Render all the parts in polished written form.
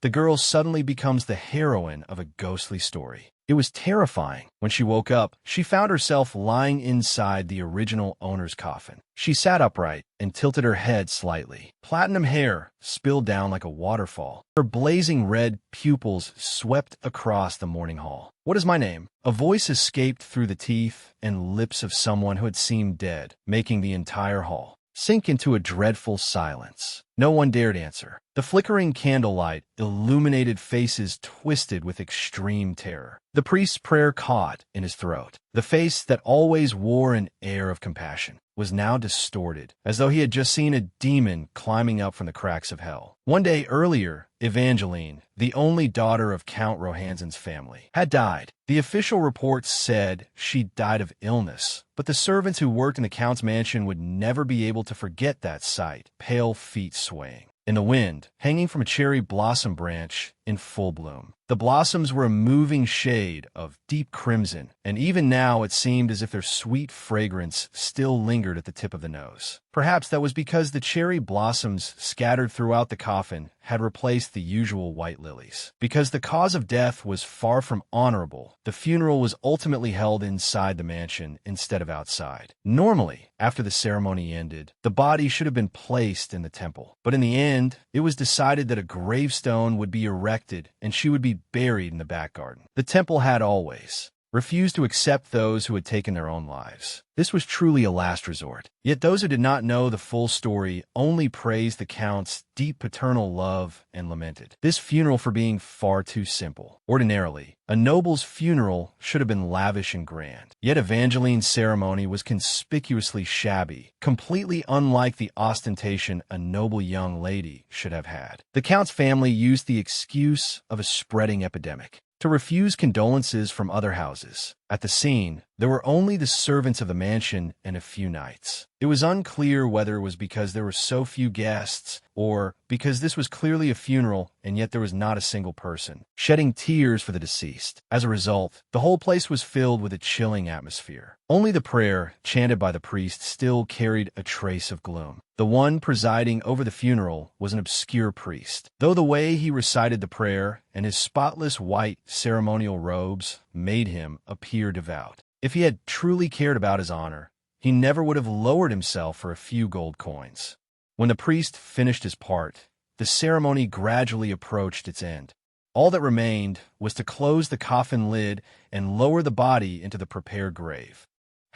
the girl suddenly becomes the heroine of a ghostly story. It was terrifying. When she woke up, she found herself lying inside the original owner's coffin. She sat upright and tilted her head slightly. Platinum hair spilled down like a waterfall. Her blazing red pupils swept across the morning hall. "What is my name?" A voice escaped through the teeth and lips of someone who had seemed dead, making the entire hall sink into a dreadful silence. No one dared answer. The flickering candlelight illuminated faces twisted with extreme terror. The priest's prayer caught in his throat. The face that always wore an air of compassion was now distorted, as though he had just seen a demon climbing up from the cracks of hell. One day earlier, Evangeline, the only daughter of Count Rohansen's family, had died. The official reports said she died of illness, but the servants who worked in the Count's mansion would never be able to forget that sight, pale feet swaying in the wind, hanging from a cherry blossom branch in full bloom. The blossoms were a moving shade of deep crimson, and even now it seemed as if their sweet fragrance still lingered at the tip of the nose. Perhaps that was because the cherry blossoms scattered throughout the coffin had replaced the usual white lilies. Because the cause of death was far from honorable, the funeral was ultimately held inside the mansion instead of outside. Normally, after the ceremony ended, the body should have been placed in the temple. But in the end, it was decided that a gravestone would be erected and she would be buried in the back garden. The temple had always refused to accept those who had taken their own lives. This was truly a last resort. Yet those who did not know the full story only praised the Count's deep paternal love and lamented this funeral for being far too simple. Ordinarily, a noble's funeral should have been lavish and grand. Yet Evangeline's ceremony was conspicuously shabby, completely unlike the ostentation a noble young lady should have had. The Count's family used the excuse of a spreading epidemic to refuse condolences from other houses. At the scene, there were only the servants of the mansion and a few knights. It was unclear whether it was because there were so few guests or because this was clearly a funeral and yet there was not a single person shedding tears for the deceased. As a result, the whole place was filled with a chilling atmosphere. Only the prayer, chanted by the priest, still carried a trace of gloom. The one presiding over the funeral was an obscure priest, though the way he recited the prayer and his spotless white ceremonial robes made him appear devout. If he had truly cared about his honor, he never would have lowered himself for a few gold coins. When the priest finished his part, the ceremony gradually approached its end. All that remained was to close the coffin lid and lower the body into the prepared grave.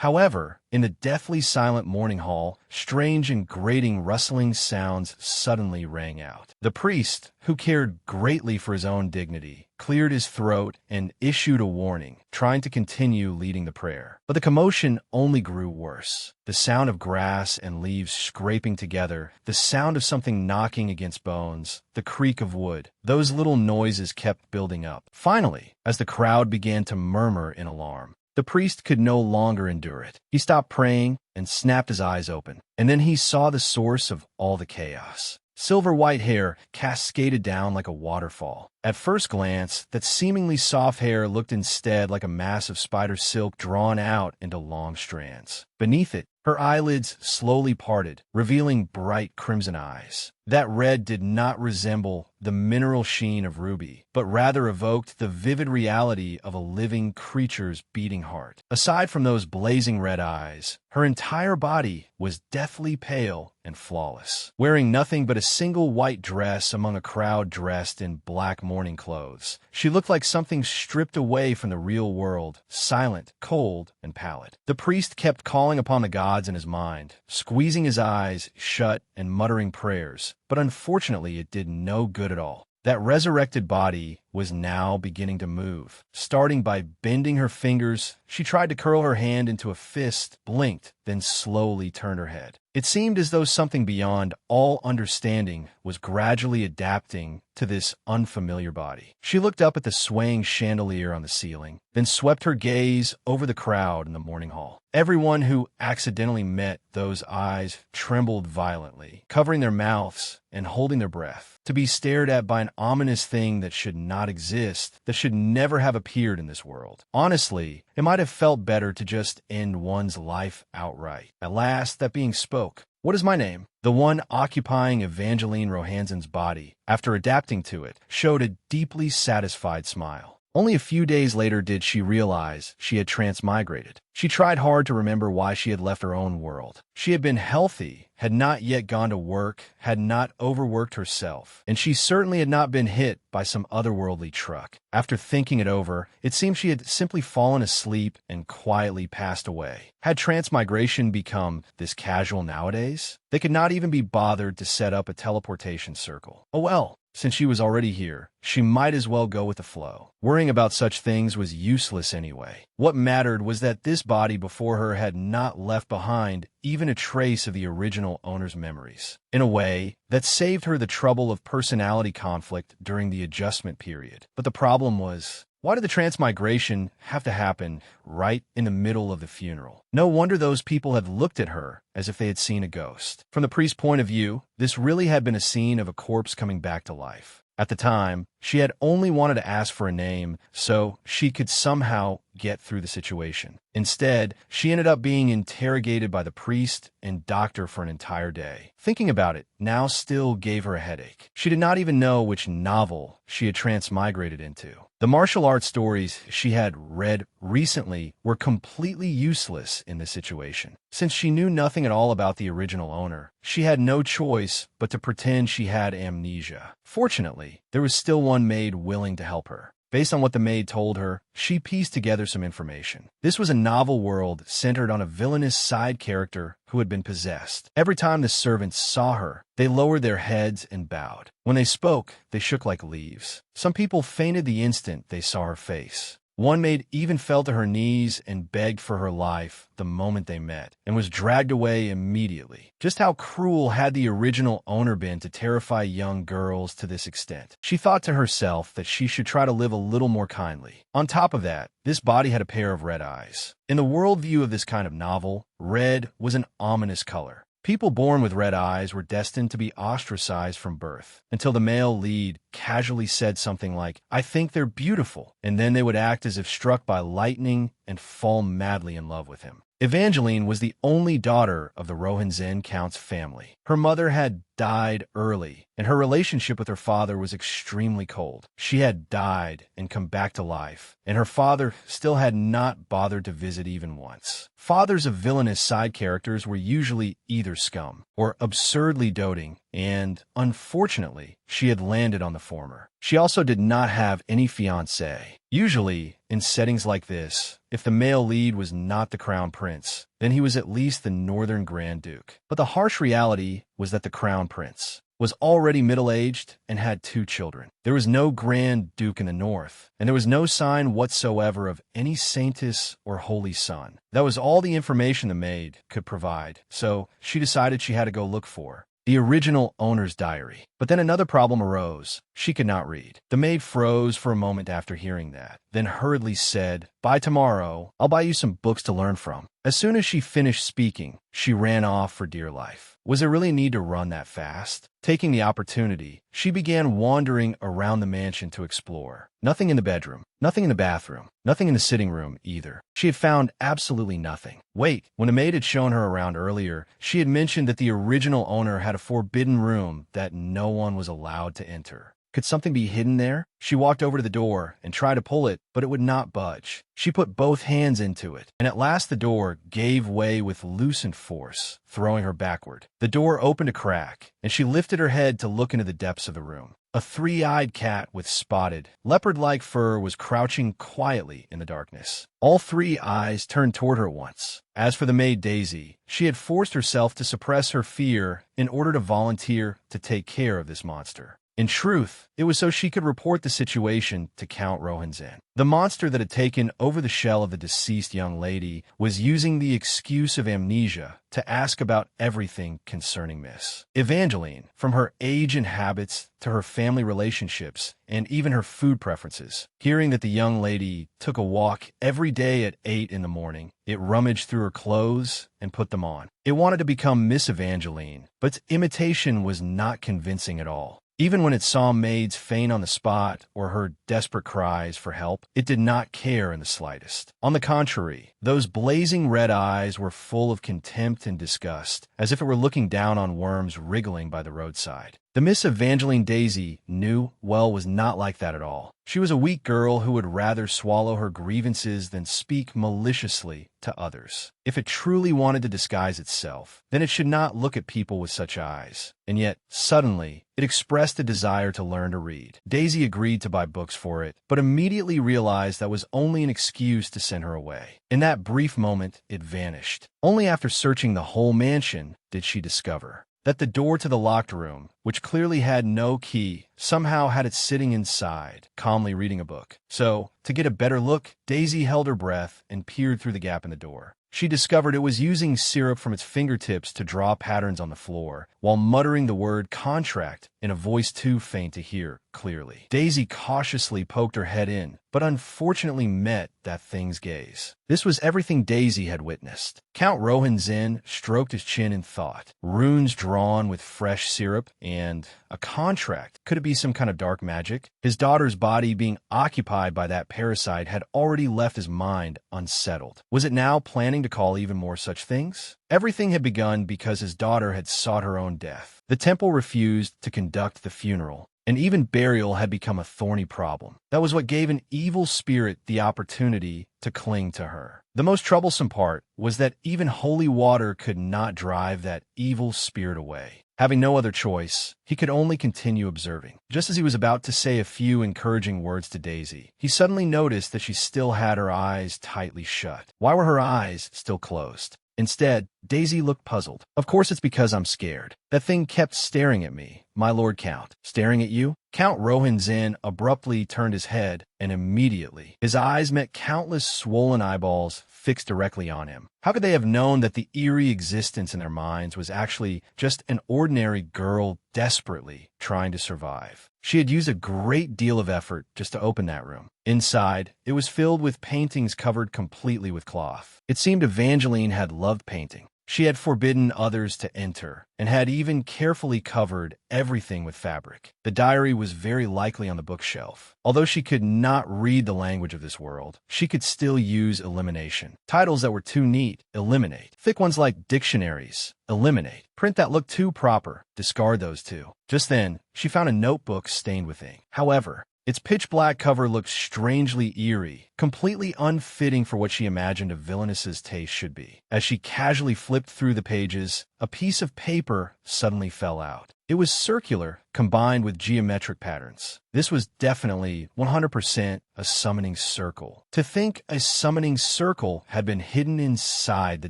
However, in the deathly silent morning hall, strange and grating rustling sounds suddenly rang out. The priest, who cared greatly for his own dignity, cleared his throat and issued a warning, trying to continue leading the prayer. But the commotion only grew worse. The sound of grass and leaves scraping together, the sound of something knocking against bones, the creak of wood, those little noises kept building up. Finally, as the crowd began to murmur in alarm, the priest could no longer endure it. He stopped praying and snapped his eyes open. And then he saw the source of all the chaos. Silver-white hair cascaded down like a waterfall. At first glance, that seemingly soft hair looked instead like a mass of spider silk drawn out into long strands. Beneath it, her eyelids slowly parted, revealing bright crimson eyes. That red did not resemble the mineral sheen of ruby, but rather evoked the vivid reality of a living creature's beating heart. Aside from those blazing red eyes, her entire body was deathly pale and flawless. Wearing nothing but a single white dress among a crowd dressed in black mourning clothes, she looked like something stripped away from the real world, silent, cold, and pallid. The priest kept calling upon the gods in his mind, squeezing his eyes shut and muttering prayers, but unfortunately it did no good at all. That resurrected body was now beginning to move. Starting by bending her fingers, she tried to curl her hand into a fist, blinked, then slowly turned her head. It seemed as though something beyond all understanding was gradually adapting to this unfamiliar body. She looked up at the swaying chandelier on the ceiling, then swept her gaze over the crowd in the morning hall. Everyone who accidentally met those eyes trembled violently, covering their mouths and holding their breath, to be stared at by an ominous thing that should not exist, that should never have appeared in this world. Honestly, it might have felt better to just end one's life outright. At last, that being spoke. "What is my name?" The one occupying Evangeline Rohansen's body, after adapting to it, showed a deeply satisfied smile. Only a few days later did she realize she had transmigrated. She tried hard to remember why she had left her own world. She had been healthy, had not yet gone to work, had not overworked herself, and she certainly had not been hit by some otherworldly truck. After thinking it over, it seemed she had simply fallen asleep and quietly passed away. Had transmigration become this casual nowadays? They could not even be bothered to set up a teleportation circle. Oh well. Since she was already here, she might as well go with the flow. Worrying about such things was useless anyway. What mattered was that this body before her had not left behind even a trace of the original owner's memories. In a way, that saved her the trouble of personality conflict during the adjustment period. But the problem was, why did the transmigration have to happen right in the middle of the funeral? No wonder those people had looked at her as if they had seen a ghost. From the priest's point of view, this really had been a scene of a corpse coming back to life. At the time, she had only wanted to ask for a name so she could somehow get through the situation. Instead, she ended up being interrogated by the priest and doctor for an entire day. Thinking about it now still gave her a headache. She did not even know which novel she had transmigrated into. The martial arts stories she had read recently were completely useless in this situation. Since she knew nothing at all about the original owner, she had no choice but to pretend she had amnesia. Fortunately, there was still one maid willing to help her. Based on what the maid told her, she pieced together some information. This was a novel world centered on a villainous side character who had been possessed. Every time the servants saw her, they lowered their heads and bowed. When they spoke, they shook like leaves. Some people fainted the instant they saw her face. One maid even fell to her knees and begged for her life the moment they met, and was dragged away immediately. Just how cruel had the original owner been to terrify young girls to this extent? She thought to herself that she should try to live a little more kindly. On top of that, this body had a pair of red eyes. In the worldview of this kind of novel, red was an ominous color. People born with red eyes were destined to be ostracized from birth, until the male lead casually said something like, "I think they're beautiful," and then they would act as if struck by lightning and fall madly in love with him. Evangeline was the only daughter of the Rohansen Count's family. Her mother had died early, and her relationship with her father was extremely cold. She had died and come back to life, and her father still had not bothered to visit even once. Fathers of villainous side characters were usually either scum or absurdly doting, and, unfortunately, she had landed on the former. She also did not have any fiancé. Usually, in settings like this, if the male lead was not the crown prince, then he was at least the northern Grand Duke. But the harsh reality was that the crown prince was already middle-aged and had 2 children. There was no Grand Duke in the north, and there was no sign whatsoever of any saintess or holy son. That was all the information the maid could provide, so she decided she had to go look for the original owner's diary. But then another problem arose. She could not read. The maid froze for a moment after hearing that, then hurriedly said, "By tomorrow, I'll buy you some books to learn from." As soon as she finished speaking, she ran off for dear life. Was there really a need to run that fast? Taking the opportunity, she began wandering around the mansion to explore. Nothing in the bedroom, nothing in the bathroom, nothing in the sitting room either. She had found absolutely nothing. Wait, when the maid had shown her around earlier, she had mentioned that the original owner had a forbidden room that no one was allowed to enter. Could something be hidden there? She walked over to the door and tried to pull it, but it would not budge. She put both hands into it, and at last the door gave way with loosened force, throwing her backward. The door opened a crack, and she lifted her head to look into the depths of the room. A 3-eyed cat with spotted, leopard-like fur was crouching quietly in the darkness. All 3 eyes turned toward her at once. As for the maid Daisy, she had forced herself to suppress her fear in order to volunteer to take care of this monster. In truth, it was so she could report the situation to Count Rohansen. The monster that had taken over the shell of the deceased young lady was using the excuse of amnesia to ask about everything concerning Miss Evangeline, from her age and habits to her family relationships and even her food preferences. Hearing that the young lady took a walk every day at 8 in the morning, it rummaged through her clothes and put them on. It wanted to become Miss Evangeline, but its imitation was not convincing at all. Even when it saw maids faint on the spot or heard desperate cries for help, it did not care in the slightest. On the contrary, those blazing red eyes were full of contempt and disgust, as if it were looking down on worms wriggling by the roadside. The Miss Evangeline Daisy knew, well, was not like that at all. She was a weak girl who would rather swallow her grievances than speak maliciously to others. If it truly wanted to disguise itself, then it should not look at people with such eyes. And yet, suddenly, it expressed a desire to learn to read. Daisy agreed to buy books for it, but immediately realized that was only an excuse to send her away. In that brief moment, it vanished. Only after searching the whole mansion did she discover that the door to the locked room, which clearly had no key, somehow had it sitting inside, calmly reading a book. So, to get a better look, Daisy held her breath and peered through the gap in the door. She discovered it was using syrup from its fingertips to draw patterns on the floor, while muttering the word contract in a voice too faint to hear clearly. Daisy cautiously poked her head in, but unfortunately met that thing's gaze. This was everything Daisy had witnessed. Count Rohan Zinn stroked his chin in thought. Runes drawn with fresh syrup and a contract. Could it be some kind of dark magic? His daughter's body being occupied by that parasite had already left his mind unsettled. Was it now planning to call even more such things? Everything had begun because his daughter had sought her own death. The temple refused to conduct the funeral, and even burial had become a thorny problem. That was what gave an evil spirit the opportunity to cling to her. The most troublesome part was that even holy water could not drive that evil spirit away. Having no other choice, he could only continue observing. Just as he was about to say a few encouraging words to Daisy, he suddenly noticed that she still had her eyes tightly shut. Why were her eyes still closed? Instead, Daisy looked puzzled. Of course it's because I'm scared. That thing kept staring at me, my Lord Count. Staring at you? Count Rohan Zinn abruptly turned his head, and immediately his eyes met countless swollen eyeballs fixed directly on him. How could they have known that the eerie existence in their minds was actually just an ordinary girl desperately trying to survive? She had used a great deal of effort just to open that room. Inside, it was filled with paintings covered completely with cloth. It seemed Evangeline had loved painting. She had forbidden others to enter, and had even carefully covered everything with fabric. The diary was very likely on the bookshelf. Although she could not read the language of this world, she could still use elimination. Titles that were too neat, eliminate. Thick ones like dictionaries, eliminate. Print that looked too proper, discard those too. Just then, she found a notebook stained with ink. However, its pitch-black cover looked strangely eerie, completely unfitting for what she imagined a villainess's taste should be. As she casually flipped through the pages, a piece of paper suddenly fell out. It was circular, combined with geometric patterns. This was definitely 100% a summoning circle. To think a summoning circle had been hidden inside the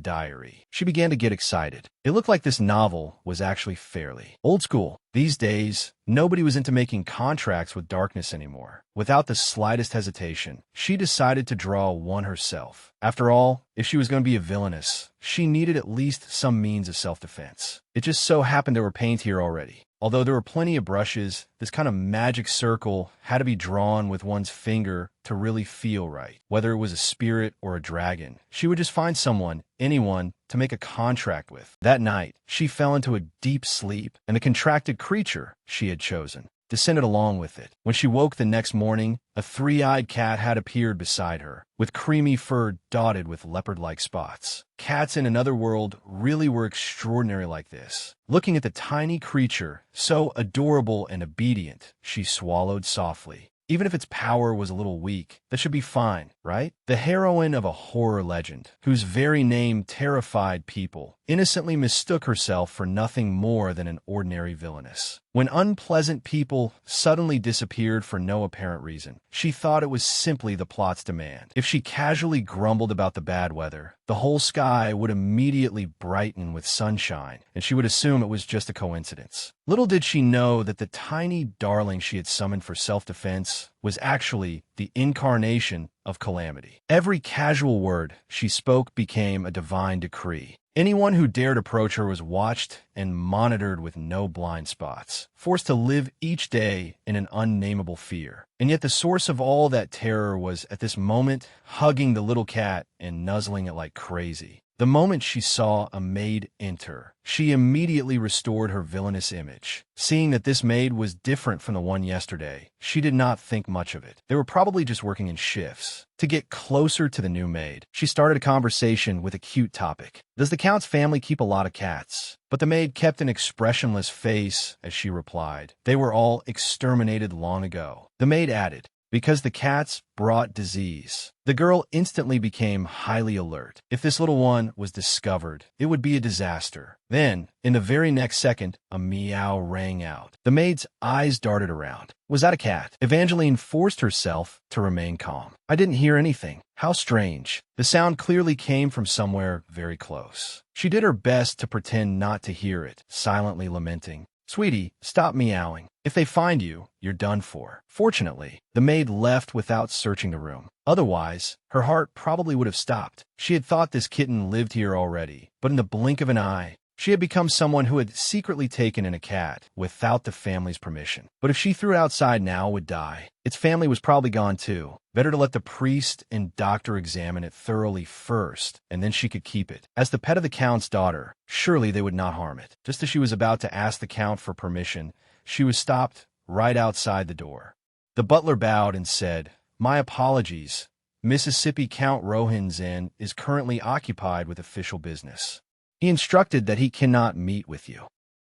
diary. She began to get excited. It looked like this novel was actually fairly old school. These days, nobody was into making contracts with darkness anymore. Without the slightest hesitation, she decided to draw one herself. After all, if she was going to be a villainess, she needed at least some means of self-defense. It just so happened there were paint here already. Although there were plenty of brushes, this kind of magic circle had to be drawn with one's finger to really feel right. Whether it was a spirit or a dragon, she would just find someone, anyone, to make a contract with. That night, she fell into a deep sleep, and the contracted creature she had chosen descended along with it. When she woke the next morning, a three-eyed cat had appeared beside her, with creamy fur dotted with leopard-like spots. Cats in another world really were extraordinary like this. Looking at the tiny creature, so adorable and obedient, she swallowed softly. Even if its power was a little weak, that should be fine, right? The heroine of a horror legend, whose very name terrified people, innocently mistook herself for nothing more than an ordinary villainess. When unpleasant people suddenly disappeared for no apparent reason, she thought it was simply the plot's demand. If she casually grumbled about the bad weather, the whole sky would immediately brighten with sunshine, and she would assume it was just a coincidence. Little did she know that the tiny darling she had summoned for self-defense was actually the incarnation of calamity. Every casual word she spoke became a divine decree. Anyone who dared approach her was watched and monitored with no blind spots, forced to live each day in an unnameable fear. And yet the source of all that terror was at this moment hugging the little cat and nuzzling it like crazy. The moment she saw a maid enter, she immediately restored her villainous image. Seeing that this maid was different from the one yesterday, she did not think much of it. They were probably just working in shifts. To get closer to the new maid, she started a conversation with a cute topic. Does the Count's family keep a lot of cats? But the maid kept an expressionless face as she replied. They were all exterminated long ago. The maid added, because the cats brought disease. The girl instantly became highly alert. If this little one was discovered, it would be a disaster. Then, in the very next second, a meow rang out. The maid's eyes darted around. Was that a cat? Evangeline forced herself to remain calm. I didn't hear anything. How strange. The sound clearly came from somewhere very close. She did her best to pretend not to hear it, silently lamenting. Sweetie, stop meowing. If they find you, you're done for. Fortunately, the maid left without searching the room. Otherwise, her heart probably would have stopped. She had thought this kitten lived here already, but in the blink of an eye, she had become someone who had secretly taken in a cat without the family's permission. But if she threw it outside now, it would die. Its family was probably gone too. Better to let the priest and doctor examine it thoroughly first, and then she could keep it. As the pet of the Count's daughter, surely they would not harm it. Just as she was about to ask the Count for permission, she was stopped right outside the door. The butler bowed and said, My apologies. Mississippi Count Rohinzen is currently occupied with official business. He instructed that he cannot meet with you.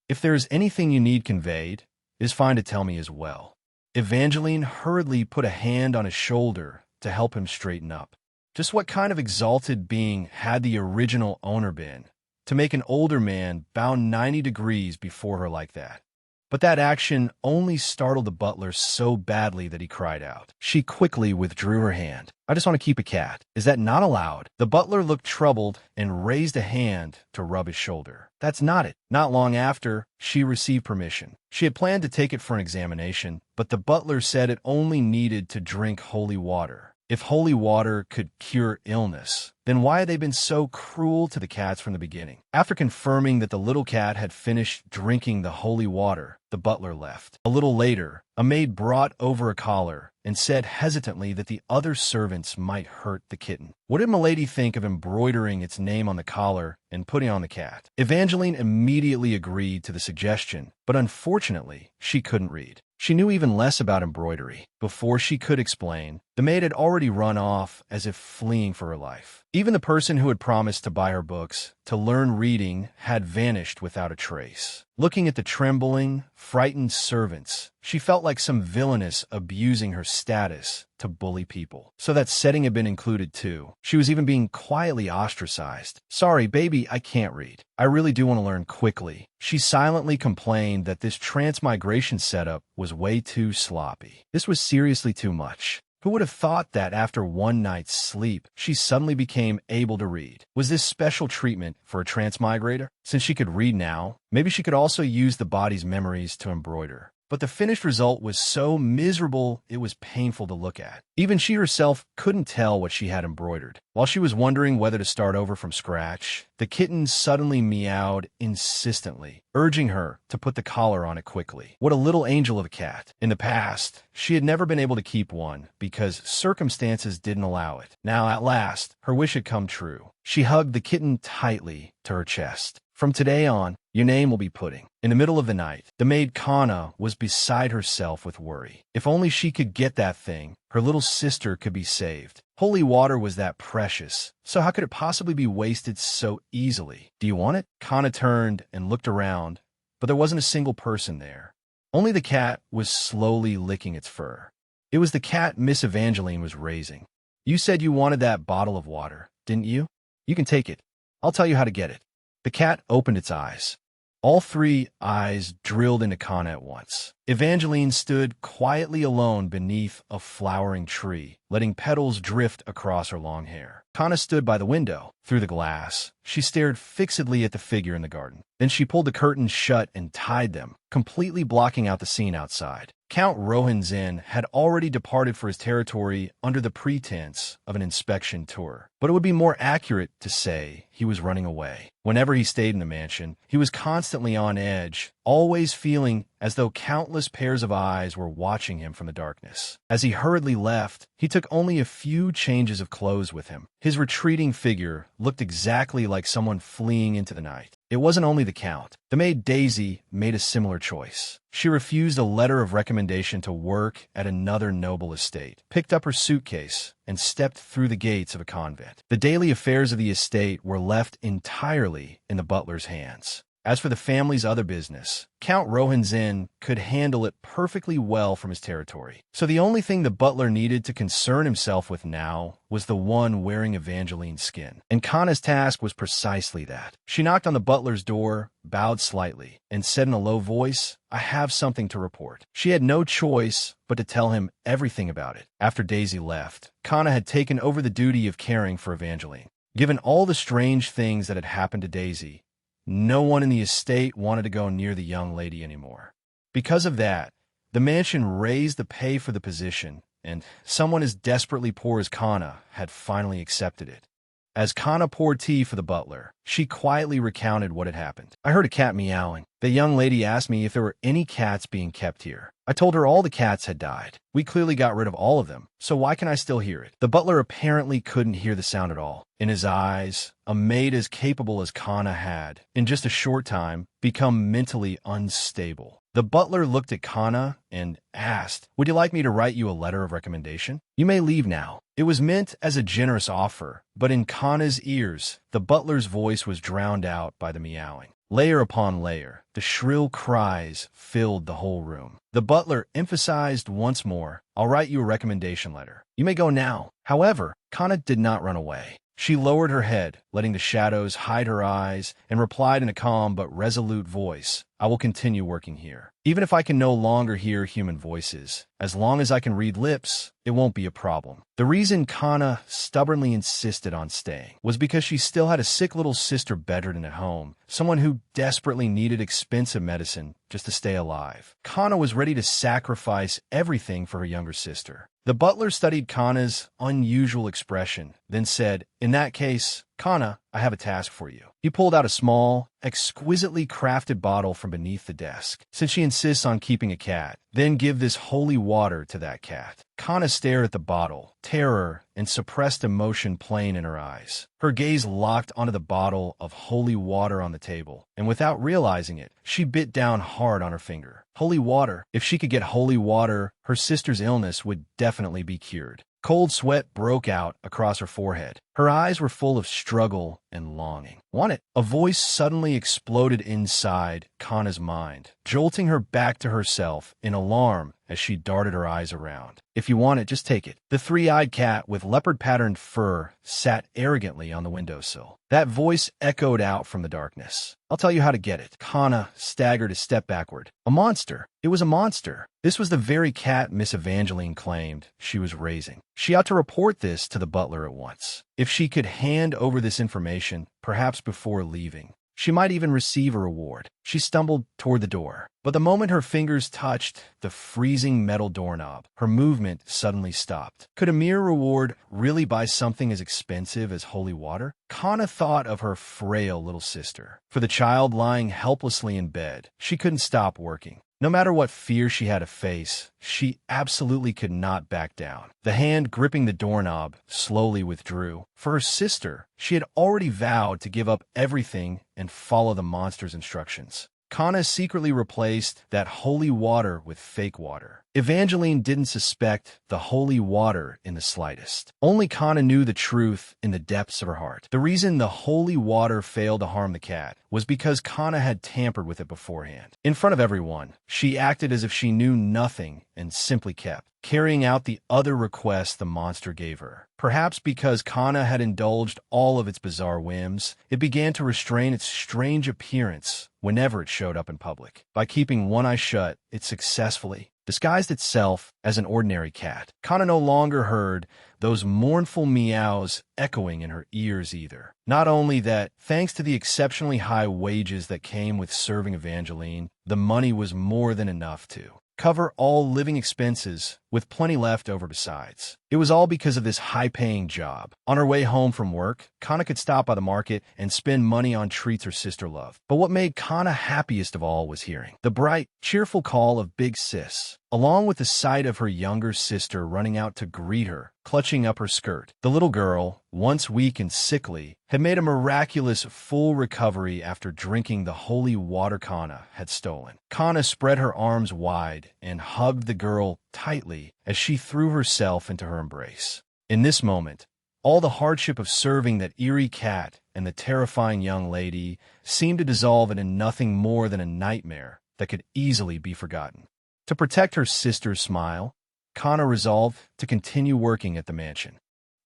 If there is anything you need conveyed, it is fine to tell me as well. Evangeline hurriedly put a hand on his shoulder to help him straighten up. Just what kind of exalted being had the original owner been to make an older man bow 90 degrees before her like that? But that action only startled the butler so badly that he cried out. She quickly withdrew her hand. I just want to keep a cat. Is that not allowed? The butler looked troubled and raised a hand to rub his shoulder. That's not it. Not long after, she received permission. She had planned to take it for an examination, but the butler said it only needed to drink holy water. If holy water could cure illness, then why had they been so cruel to the cats from the beginning? After confirming that the little cat had finished drinking the holy water, the butler left. A little later, a maid brought over a collar and said hesitantly that the other servants might hurt the kitten. What did Milady think of embroidering its name on the collar and putting on the cat? Evangeline immediately agreed to the suggestion, but unfortunately, she couldn't read. She knew even less about embroidery. Before she could explain, the maid had already run off as if fleeing for her life. Even the person who had promised to buy her books to learn reading had vanished without a trace. Looking at the trembling, frightened servants, she felt like some villainess abusing her status to bully people. So that setting had been included too. She was even being quietly ostracized. Sorry, baby, I can't read. I really do want to learn quickly. She silently complained that this transmigration setup was way too sloppy. This was seriously too much. Who would have thought that after one night's sleep, she suddenly became able to read? Was this special treatment for a transmigrator? Since she could read now, maybe she could also use the body's memories to embroider. But the finished result was so miserable it was painful to look at. Even she herself couldn't tell what she had embroidered. While she was wondering whether to start over from scratch, the kitten suddenly meowed insistently, urging her to put the collar on it quickly. What a little angel of a cat. In the past, she had never been able to keep one because circumstances didn't allow it. Now, at last, her wish had come true. She hugged the kitten tightly to her chest. From today on, your name will be Pudding. In the middle of the night, the maid Kana was beside herself with worry. If only she could get that thing, her little sister could be saved. Holy water was that precious, so how could it possibly be wasted so easily? Do you want it? Kana turned and looked around, but there wasn't a single person there. Only the cat was slowly licking its fur. It was the cat Miss Evangeline was raising. You said you wanted that bottle of water, didn't you? You can take it. I'll tell you how to get it. The cat opened its eyes. All three eyes drilled into Kana at once. Evangeline stood quietly alone beneath a flowering tree, letting petals drift across her long hair. Kana stood by the window. Through the glass, she stared fixedly at the figure in the garden. Then she pulled the curtains shut and tied them, completely blocking out the scene outside. Count Rohinzen had already departed for his territory under the pretense of an inspection tour. But it would be more accurate to say he was running away. Whenever he stayed in the mansion, he was constantly on edge, always feeling as though countless pairs of eyes were watching him from the darkness. As he hurriedly left, he took only a few changes of clothes with him. His retreating figure looked exactly like someone fleeing into the night. It wasn't only the Count. The maid Daisy made a similar choice. She refused a letter of recommendation to work at another noble estate, picked up her suitcase, and stepped through the gates of a convent. The daily affairs of the estate were left entirely in the butler's hands. As for the family's other business, Count Rohanzin could handle it perfectly well from his territory. So the only thing the butler needed to concern himself with now was the one wearing Evangeline's skin. And Kana's task was precisely that. She knocked on the butler's door, bowed slightly, and said in a low voice, "I have something to report." She had no choice but to tell him everything about it. After Daisy left, Kana had taken over the duty of caring for Evangeline. Given all the strange things that had happened to Daisy, no one in the estate wanted to go near the young lady anymore. Because of that, the mansion raised the pay for the position, and someone as desperately poor as Kana had finally accepted it. As Kana poured tea for the butler, she quietly recounted what had happened. "I heard a cat meowing. The young lady asked me if there were any cats being kept here. I told her all the cats had died. We clearly got rid of all of them, so why can I still hear it?" The butler apparently couldn't hear the sound at all. In his eyes, a maid as capable as Kana had, in just a short time, become mentally unstable. The butler looked at Kana and asked, "Would you like me to write you a letter of recommendation? You may leave now." It was meant as a generous offer, but in Kana's ears, the butler's voice was drowned out by the meowing. Layer upon layer, the shrill cries filled the whole room. The butler emphasized once more, "I'll write you a recommendation letter. You may go now." However, Kana did not run away. She lowered her head, letting the shadows hide her eyes, and replied in a calm but resolute voice, "I will continue working here. Even if I can no longer hear human voices, as long as I can read lips, it won't be a problem." The reason Kana stubbornly insisted on staying was because she still had a sick little sister bedridden at home, someone who desperately needed expensive medicine just to stay alive. Kana was ready to sacrifice everything for her younger sister. The butler studied Kana's unusual expression, then said, "In that case, Kana, I have a task for you." He pulled out a small, exquisitely crafted bottle from beneath the desk. "Since she insists on keeping a cat, then give this holy water to that cat." Kana stared at the bottle, terror and suppressed emotion plain in her eyes. Her gaze locked onto the bottle of holy water on the table, and without realizing it, she bit down hard on her finger. Holy water. If she could get holy water, her sister's illness would definitely be cured. Cold sweat broke out across her forehead. Her eyes were full of struggle and longing. "Want it?" A voice suddenly exploded inside Kana's mind, jolting her back to herself in alarm as she darted her eyes around. "If you want it, just take it." The three-eyed cat with leopard-patterned fur sat arrogantly on the windowsill. That voice echoed out from the darkness. "I'll tell you how to get it." Kana staggered a step backward. A monster. It was a monster. This was the very cat Miss Evangeline claimed she was raising. She ought to report this to the butler at once. If she could hand over this information, perhaps before leaving, she might even receive a reward. She stumbled toward the door, but the moment her fingers touched the freezing metal doorknob, her movement suddenly stopped. Could a mere reward really buy something as expensive as holy water? Kana thought of her frail little sister. For the child lying helplessly in bed, she couldn't stop working. No matter what fear she had to face, she absolutely could not back down. The hand gripping the doorknob slowly withdrew. For her sister, she had already vowed to give up everything and follow the monster's instructions. Kana secretly replaced that holy water with fake water. Evangeline didn't suspect the holy water in the slightest. Only Kana knew the truth in the depths of her heart. The reason the holy water failed to harm the cat was because Kana had tampered with it beforehand. In front of everyone, she acted as if she knew nothing and simply kept carrying out the other requests the monster gave her. Perhaps because Kana had indulged all of its bizarre whims, it began to restrain its strange appearance whenever it showed up in public. By keeping one eye shut, it successfully disguised itself as an ordinary cat. Kana no longer heard those mournful meows echoing in her ears either. Not only that, thanks to the exceptionally high wages that came with serving Evangeline, the money was more than enough to cover all living expenses with plenty left over besides. It was all because of this high-paying job. On her way home from work, Kana could stop by the market and spend money on treats her sister loved. But what made Kana happiest of all was hearing the bright, cheerful call of Big Sis, along with the sight of her younger sister running out to greet her, clutching up her skirt. The little girl, once weak and sickly, had made a miraculous full recovery after drinking the holy water Kana had stolen. Kana spread her arms wide and hugged the girl tightly as she threw herself into her embrace. In this moment, all the hardship of serving that eerie cat and the terrifying young lady seemed to dissolve into nothing more than a nightmare that could easily be forgotten. To protect her sister's smile, Kana resolved to continue working at the mansion.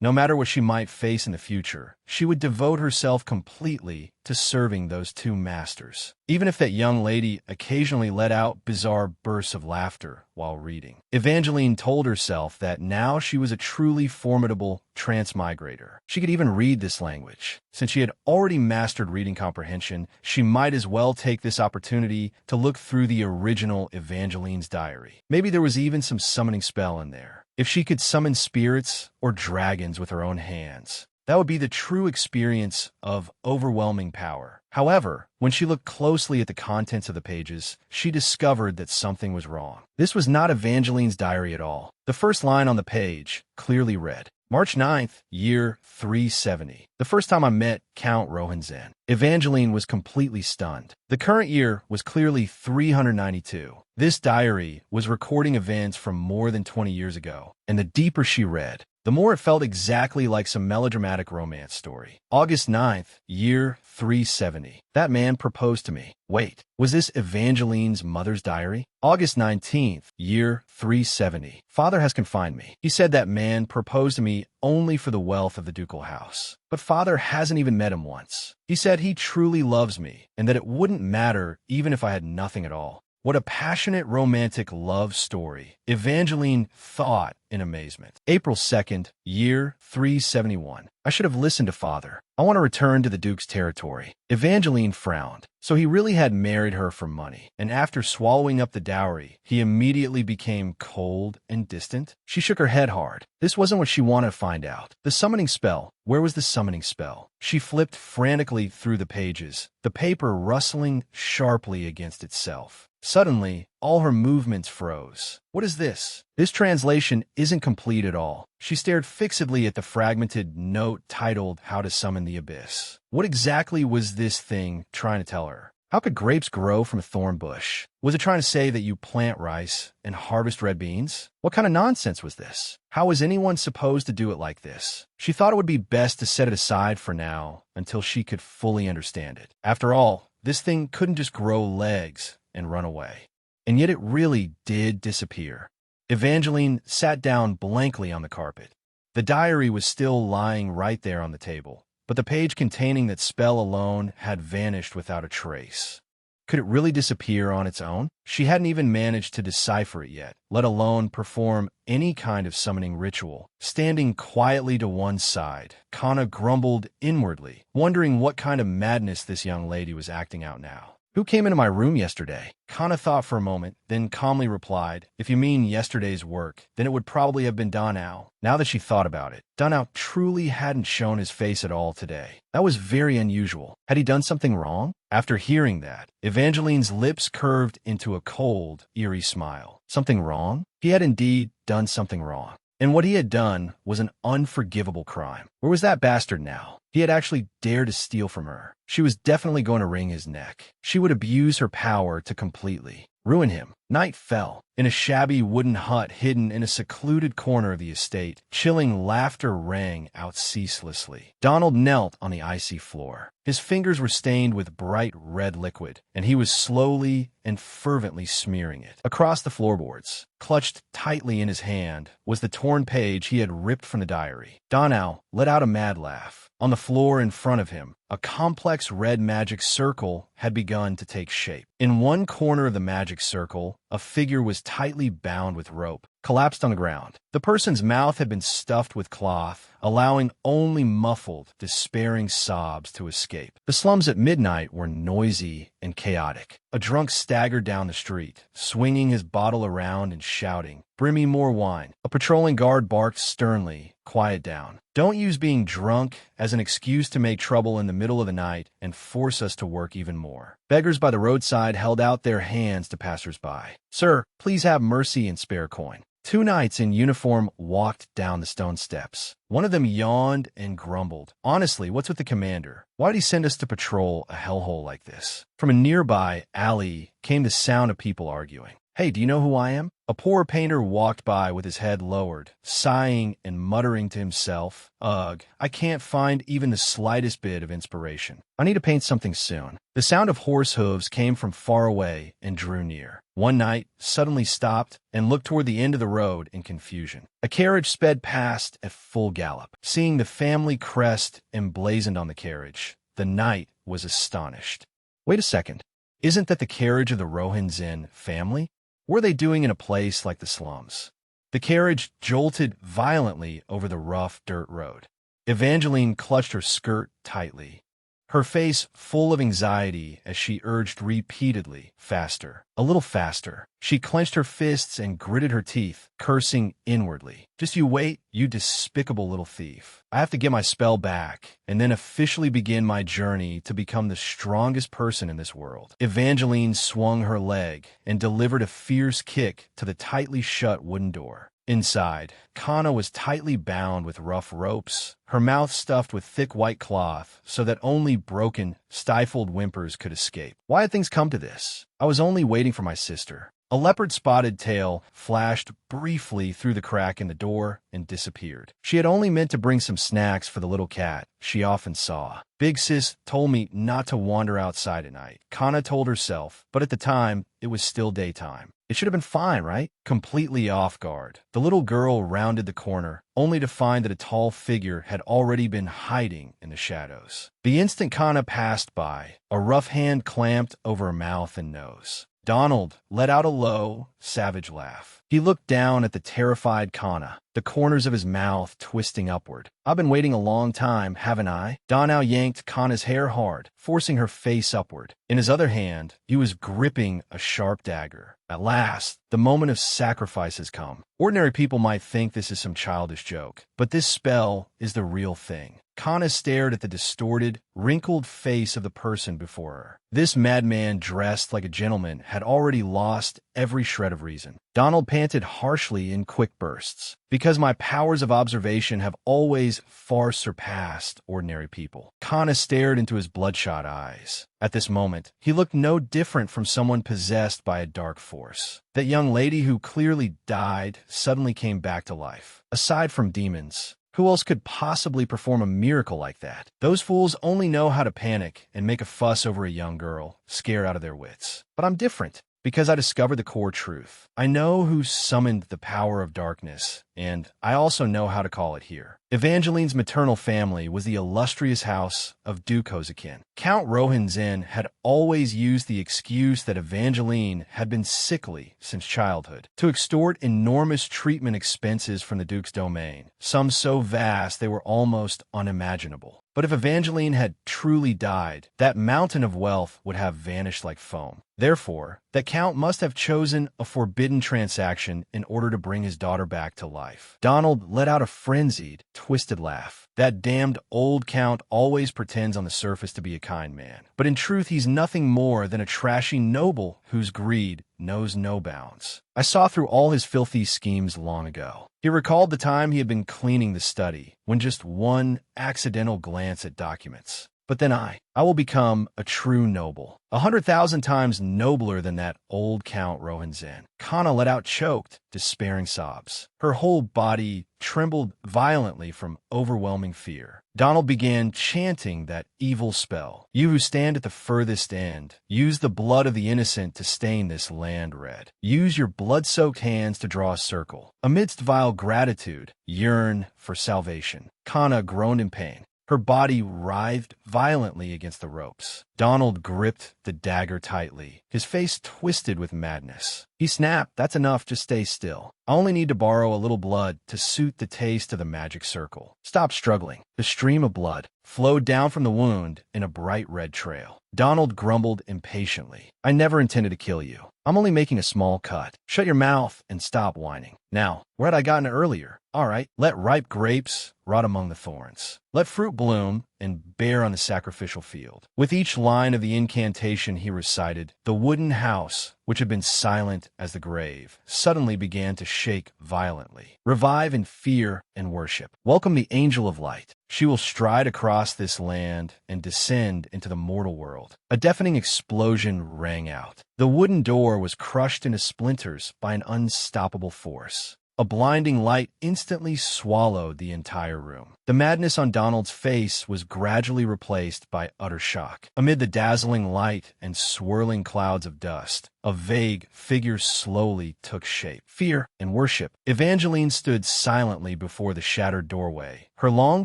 No matter what she might face in the future, she would devote herself completely to serving those two masters, even if that young lady occasionally let out bizarre bursts of laughter while reading. Evangeline told herself that now she was a truly formidable transmigrator. She could even read this language. Since she had already mastered reading comprehension, she might as well take this opportunity to look through the original Evangeline's diary. Maybe there was even some summoning spell in there. If she could summon spirits or dragons with her own hands, that would be the true experience of overwhelming power. However, when she looked closely at the contents of the pages, she discovered that something was wrong. This was not Evangeline's diary at all. The first line on the page clearly read, March 9th, year 370. The first time I met Count Rohanzan, Evangeline was completely stunned. The current year was clearly 392. This diary was recording events from more than 20 years ago, and the deeper she read, the more it felt exactly like some melodramatic romance story. August 9th, year 370. That man proposed to me. Wait, was this Evangeline's mother's diary? August 19th, year 370. Father has confined me. He said that man proposed to me only for the wealth of the ducal house. But father hasn't even met him once. He said he truly loves me and that it wouldn't matter even if I had nothing at all. What a passionate romantic love story, Evangeline thought in amazement. April 2nd, year 371. I should have listened to father. I want to return to the Duke's territory. Evangeline frowned. So he really had married her for money, and after swallowing up the dowry, he immediately became cold and distant? She shook her head hard. This wasn't what she wanted to find out. The summoning spell. Where was the summoning spell? She flipped frantically through the pages, the paper rustling sharply against itself. Suddenly, all her movements froze. What is this? This translation isn't complete at all. She stared fixedly at the fragmented note titled How to Summon the Abyss. What exactly was this thing trying to tell her? How could grapes grow from a thorn bush? Was it trying to say that you plant rice and harvest red beans? What kind of nonsense was this? How was anyone supposed to do it like this? She thought it would be best to set it aside for now until she could fully understand it. After all, this thing couldn't just grow legs and run away. And yet it really did disappear. Evangeline sat down blankly on the carpet. The diary was still lying right there on the table, but the page containing that spell alone had vanished without a trace. Could it really disappear on its own? She hadn't even managed to decipher it yet, let alone perform any kind of summoning ritual. Standing quietly to one side, Kana grumbled inwardly, wondering what kind of madness this young lady was acting out now. Who came into my room yesterday? Kana thought for a moment, then calmly replied, if you mean yesterday's work, then it would probably have been Danao. Now that she thought about it, Danao truly hadn't shown his face at all today. That was very unusual. Had he done something wrong? After hearing that, Evangeline's lips curved into a cold, eerie smile. Something wrong? He had indeed done something wrong. And what he had done was an unforgivable crime. Where was that bastard now? He had actually dared to steal from her. She was definitely going to wring his neck. She would abuse her power to completely ruin him. Night fell. In a shabby wooden hut hidden in a secluded corner of the estate, chilling laughter rang out ceaselessly. Donald knelt on the icy floor. His fingers were stained with bright red liquid, and he was slowly and fervently smearing it. Across the floorboards, clutched tightly in his hand, was the torn page he had ripped from the diary. Donald let out a mad laugh. On the floor in front of him, a complex red magic circle had begun to take shape. In one corner of the magic circle, a figure was tightly bound with rope, collapsed on the ground. The person's mouth had been stuffed with cloth, allowing only muffled, despairing sobs to escape. The slums at midnight were noisy and chaotic. A drunk staggered down the street, swinging his bottle around and shouting, "Bring me more wine." A patrolling guard barked sternly, "Quiet down. Don't use being drunk as an excuse to make trouble in the middle of the night and force us to work even more." Beggars by the roadside held out their hands to passers-by. "Sir, please have mercy and spare coin." Two knights in uniform walked down the stone steps. One of them yawned and grumbled. "Honestly, what's with the commander? Why'd he send us to patrol a hellhole like this?" From a nearby alley came the sound of people arguing. "Hey, do you know who I am?" A poor painter walked by with his head lowered, sighing and muttering to himself, "Ugh, I can't find even the slightest bit of inspiration. I need to paint something soon." The sound of horse hooves came from far away and drew near. One knight suddenly stopped and looked toward the end of the road in confusion. A carriage sped past at full gallop. Seeing the family crest emblazoned on the carriage, the knight was astonished. "Wait a second. Isn't that the carriage of the Rohinzin family? What are they doing in a place like the slums?" The carriage jolted violently over the rough dirt road. Evangeline clutched her skirt tightly, her face full of anxiety as she urged repeatedly, "Faster, a little faster." She clenched her fists and gritted her teeth, cursing inwardly. "Just you wait, you despicable little thief. I have to get my spell back and then officially begin my journey to become the strongest person in this world." Evangeline swung her leg and delivered a fierce kick to the tightly shut wooden door. Inside, Kana was tightly bound with rough ropes, her mouth stuffed with thick white cloth so that only broken, stifled whimpers could escape. Why had things come to this? I was only waiting for my sister. A leopard-spotted tail flashed briefly through the crack in the door and disappeared. She had only meant to bring some snacks for the little cat she often saw. Big Sis told me not to wander outside at night, Kana told herself, but at the time, it was still daytime. It should have been fine, right? Completely off guard, the little girl rounded the corner, only to find that a tall figure had already been hiding in the shadows. The instant Kana passed by, a rough hand clamped over her mouth and nose. Donald let out a low, savage laugh. He looked down at the terrified Kana, the corners of his mouth twisting upward. "I've been waiting a long time, haven't I?" Donald yanked Kana's hair hard, forcing her face upward. In his other hand, he was gripping a sharp dagger. At last, the moment of sacrifice has come. Ordinary people might think this is some childish joke, but this spell is the real thing. Kana stared at the distorted, wrinkled face of the person before her. This madman dressed like a gentleman had already lost every shred of reason. Donald panted harshly in quick bursts. "Because my powers of observation have always far surpassed ordinary people." Kana stared into his bloodshot eyes. At this moment, he looked no different from someone possessed by a dark force. That young lady who clearly died suddenly came back to life. Aside from demons, who else could possibly perform a miracle like that? Those fools only know how to panic and make a fuss over a young girl, scare out of their wits. But I'm different, because I discovered the core truth. I know who summoned the power of darkness, and I also know how to call it here. Evangeline's maternal family was the illustrious house of Duke Hosakin. Count Rohinzin had always used the excuse that Evangeline had been sickly since childhood to extort enormous treatment expenses from the Duke's domain, some so vast they were almost unimaginable. But if Evangeline had truly died, that mountain of wealth would have vanished like foam. Therefore, the Count must have chosen a forbidden transaction in order to bring his daughter back to life. Donald let out a frenzied, twisted laugh. That damned old Count always pretends on the surface to be a kind man, but in truth he's nothing more than a trashy noble whose greed knows no bounds. I saw through all his filthy schemes long ago. He recalled the time he had been cleaning the study, when just one accidental glance at documents. But then I will become a true noble, 100,000 times nobler than that old Count Rohinzin. Kana let out choked, despairing sobs. Her whole body trembled violently from overwhelming fear. Donald began chanting that evil spell. "You who stand at the furthest end, use the blood of the innocent to stain this land red. Use your blood-soaked hands to draw a circle. Amidst vile gratitude, yearn for salvation." Kana groaned in pain. Her body writhed violently against the ropes. Donald gripped the dagger tightly, his face twisted with madness. He snapped. That's enough. Just stay still. I only need to borrow a little blood to suit the taste of the magic circle. Stop struggling. The stream of blood flowed down from the wound in a bright red trail. Donald grumbled impatiently. I never intended to kill you. I'm only making a small cut. Shut your mouth and stop whining. Now, where had I gotten earlier? All right, let ripe grapes rot among the thorns. Let fruit bloom and bear on the sacrificial field. With each line of the incantation he recited, the wooden house, which had been silent as the grave, suddenly began to shake violently. Revive in fear and worship. Welcome the angel of light. She will stride across this land and descend into the mortal world. A deafening explosion rang out. The wooden door was crushed into splinters by an unstoppable force. A blinding light instantly swallowed the entire room. The madness on Donald's face was gradually replaced by utter shock. Amid the dazzling light and swirling clouds of dust, a vague figure slowly took shape. Fear and worship. Evangeline stood silently before the shattered doorway, her long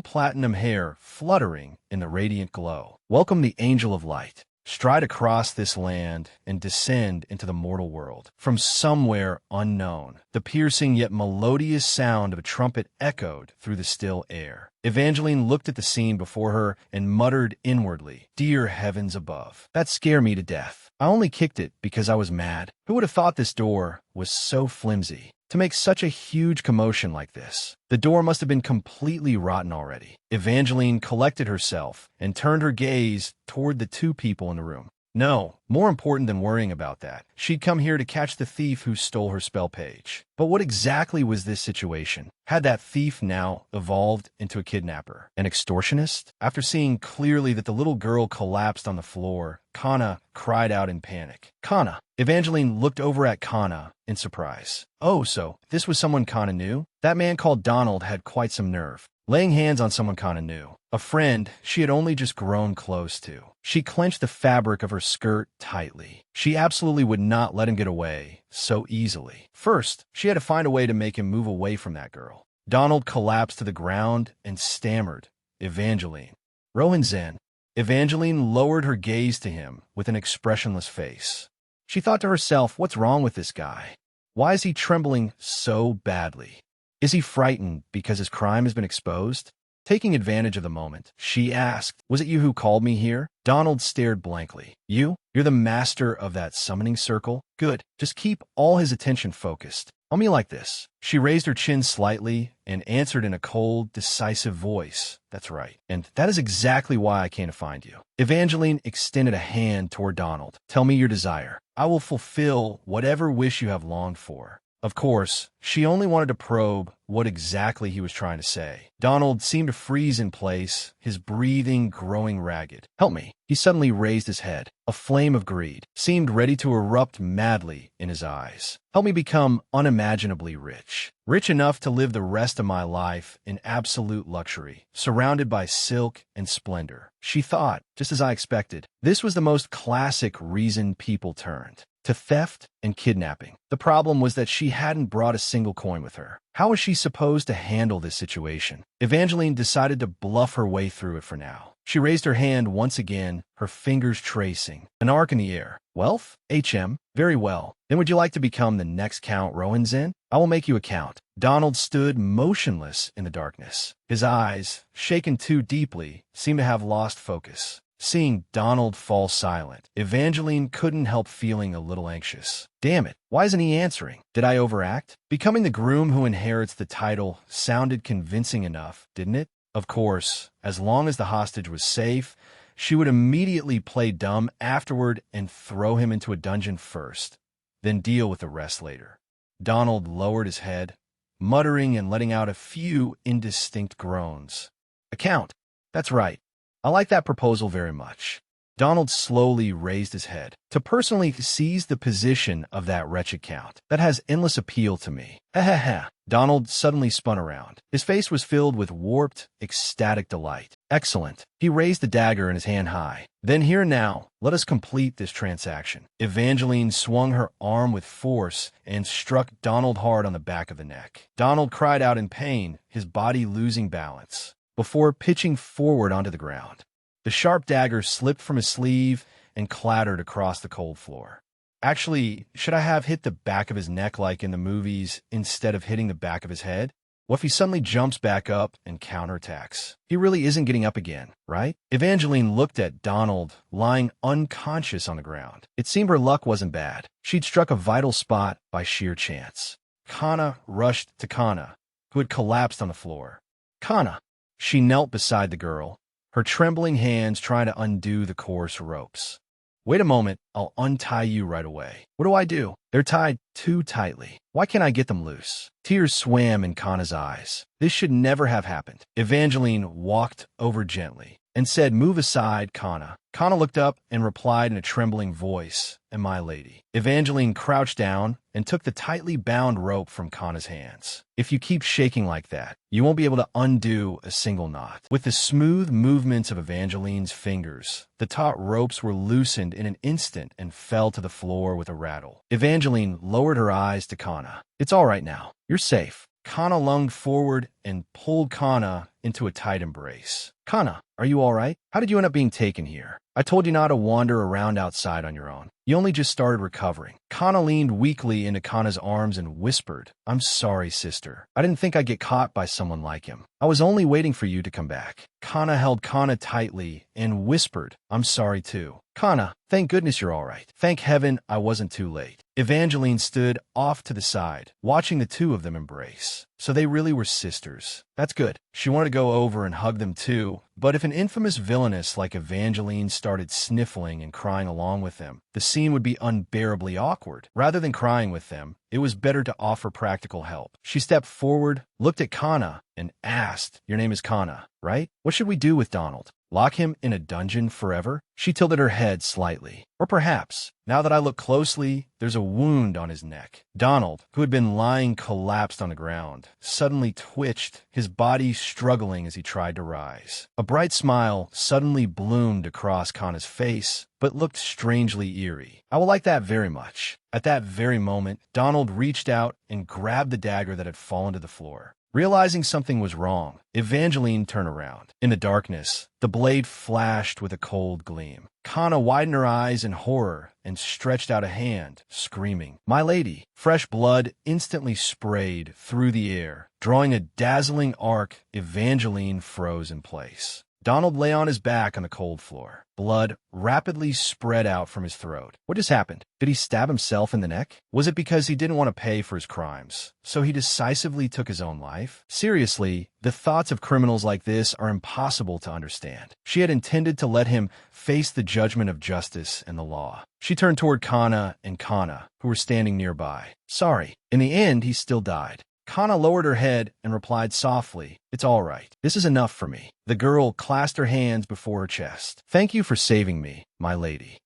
platinum hair fluttering in the radiant glow. Welcome the angel of light. Stride across this land and descend into the mortal world. From somewhere unknown, the piercing yet melodious sound of a trumpet echoed through the still air. Evangeline looked at the scene before her and muttered inwardly, "Dear heavens above, that scared me to death. I only kicked it because I was mad. Who would have thought this door was so flimsy to make such a huge commotion like this? The door must have been completely rotten already." Evangeline collected herself and turned her gaze toward the two people in the room. No, more important than worrying about that, she'd come here to catch the thief who stole her spell page. But what exactly was this situation? Had that thief now evolved into a kidnapper? An extortionist? After seeing clearly that the little girl collapsed on the floor, Kana cried out in panic. Kana! Evangeline looked over at Kana in surprise. Oh, so this was someone Kana knew? That man called Donald had quite some nerve. Laying hands on someone Kana knew. A friend she had only just grown close to. She clenched the fabric of her skirt tightly. She absolutely would not let him get away so easily. First, she had to find a way to make him move away from that girl. Donald collapsed to the ground and stammered, "Evangeline." Rohan Zen. Evangeline lowered her gaze to him with an expressionless face. She thought to herself, what's wrong with this guy? Why is he trembling so badly? Is he frightened because his crime has been exposed? Taking advantage of the moment, she asked, "Was it you who called me here?" Donald stared blankly. "You? You're the master of that summoning circle? Good. Just keep all his attention focused on me like this." She raised her chin slightly and answered in a cold, decisive voice. "That's right. And that is exactly why I came to find you." Evangeline extended a hand toward Donald. "Tell me your desire. I will fulfill whatever wish you have longed for." Of course, she only wanted to probe what exactly he was trying to say. Donald seemed to freeze in place, his breathing growing ragged. "Help me." He suddenly raised his head. A flame of greed seemed ready to erupt madly in his eyes. "Help me become unimaginably rich. Rich enough to live the rest of my life in absolute luxury, surrounded by silk and splendor." She thought, just as I expected, this was the most classic reason people turned to theft and kidnapping. The problem was that she hadn't brought a single coin with her. How was she supposed to handle this situation? Evangeline decided to bluff her way through it for now. She raised her hand once again, her fingers tracing an arc in the air. "Wealth? HM? Very well. Then would you like to become the next Count Rohanzin? I will make you a count." Donald stood motionless in the darkness. His eyes, shaken too deeply, seemed to have lost focus. Seeing Donald fall silent, Evangeline couldn't help feeling a little anxious. Damn it, why isn't he answering? Did I overact? Becoming the groom who inherits the title sounded convincing enough, didn't it? Of course, as long as the hostage was safe, she would immediately play dumb afterward and throw him into a dungeon first, then deal with the rest later. Donald lowered his head, muttering and letting out a few indistinct groans. "A count. That's right. I like that proposal very much." Donald slowly raised his head. "To personally seize the position of that wretched count, that has endless appeal to me." Ha. Donald suddenly spun around. His face was filled with warped, ecstatic delight. "Excellent." He raised the dagger in his hand high. "Then here now, let us complete this transaction." Evangeline swung her arm with force and struck Donald hard on the back of the neck. Donald cried out in pain, his body losing balance, before pitching forward onto the ground. The sharp dagger slipped from his sleeve and clattered across the cold floor. Actually, should I have hit the back of his neck like in the movies instead of hitting the back of his head? What if he suddenly jumps back up and counterattacks? He really isn't getting up again, right? Evangeline looked at Donald, lying unconscious on the ground. It seemed her luck wasn't bad. She'd struck a vital spot by sheer chance. Kana rushed to Kana, who had collapsed on the floor. Kana! She knelt beside the girl, her trembling hands trying to undo the coarse ropes. Wait a moment, I'll untie you right away. What do I do? They're tied too tightly. Why can't I get them loose? Tears swam in Kana's eyes. This should never have happened. Evangeline walked over gently and said, "Move aside, Kana." Kana looked up and replied in a trembling voice, "And my lady." Evangeline crouched down and took the tightly bound rope from Kana's hands. "If you keep shaking like that, you won't be able to undo a single knot." With the smooth movements of Evangeline's fingers, the taut ropes were loosened in an instant and fell to the floor with a rattle. Evangeline lowered her eyes to Kana. "It's all right now. You're safe." Kana lunged forward and pulled Kana into a tight embrace. "Kana, are you all right? How did you end up being taken here? I told you not to wander around outside on your own. You only just started recovering." Kana leaned weakly into Kana's arms and whispered, "I'm sorry, sister. I didn't think I'd get caught by someone like him. I was only waiting for you to come back." Kana held Kana tightly and whispered, "I'm sorry too." "Kana, thank goodness you're all right. Thank heaven I wasn't too late." Evangeline stood off to the side, watching the two of them embrace. So they really were sisters. That's good. She wanted to go over and hug them too, but if an infamous villainess like Evangeline started sniffling and crying along with them, the scene would be unbearably awkward. Rather than crying with them, it was better to offer practical help. She stepped forward, looked at Kana, and asked, "Your name is Kana, right? What should we do with Donald? Lock him in a dungeon forever?" She tilted her head slightly. "Or perhaps, now that I look closely, there's a wound on his neck." Donald, who had been lying collapsed on the ground, suddenly twitched, his body struggling as he tried to rise. A bright smile suddenly bloomed across Kana's face, but looked strangely eerie. "I will like that very much." At that very moment, Donald reached out and grabbed the dagger that had fallen to the floor. Realizing something was wrong, Evangeline turned around. In the darkness, the blade flashed with a cold gleam. Kana widened her eyes in horror and stretched out a hand, screaming, "My lady!" Fresh blood instantly sprayed through the air. Drawing a dazzling arc, Evangeline froze in place. Donald lay on his back on the cold floor. Blood rapidly spread out from his throat. What just happened? Did he stab himself in the neck? Was it because he didn't want to pay for his crimes, so he decisively took his own life? Seriously, the thoughts of criminals like this are impossible to understand. She had intended to let him face the judgment of justice and the law. She turned toward Kana and Kana, who were standing nearby. "Sorry." In the end, he still died. Kana lowered her head and replied softly, "It's all right. This is enough for me." The girl clasped her hands before her chest. "Thank you for saving me, my lady."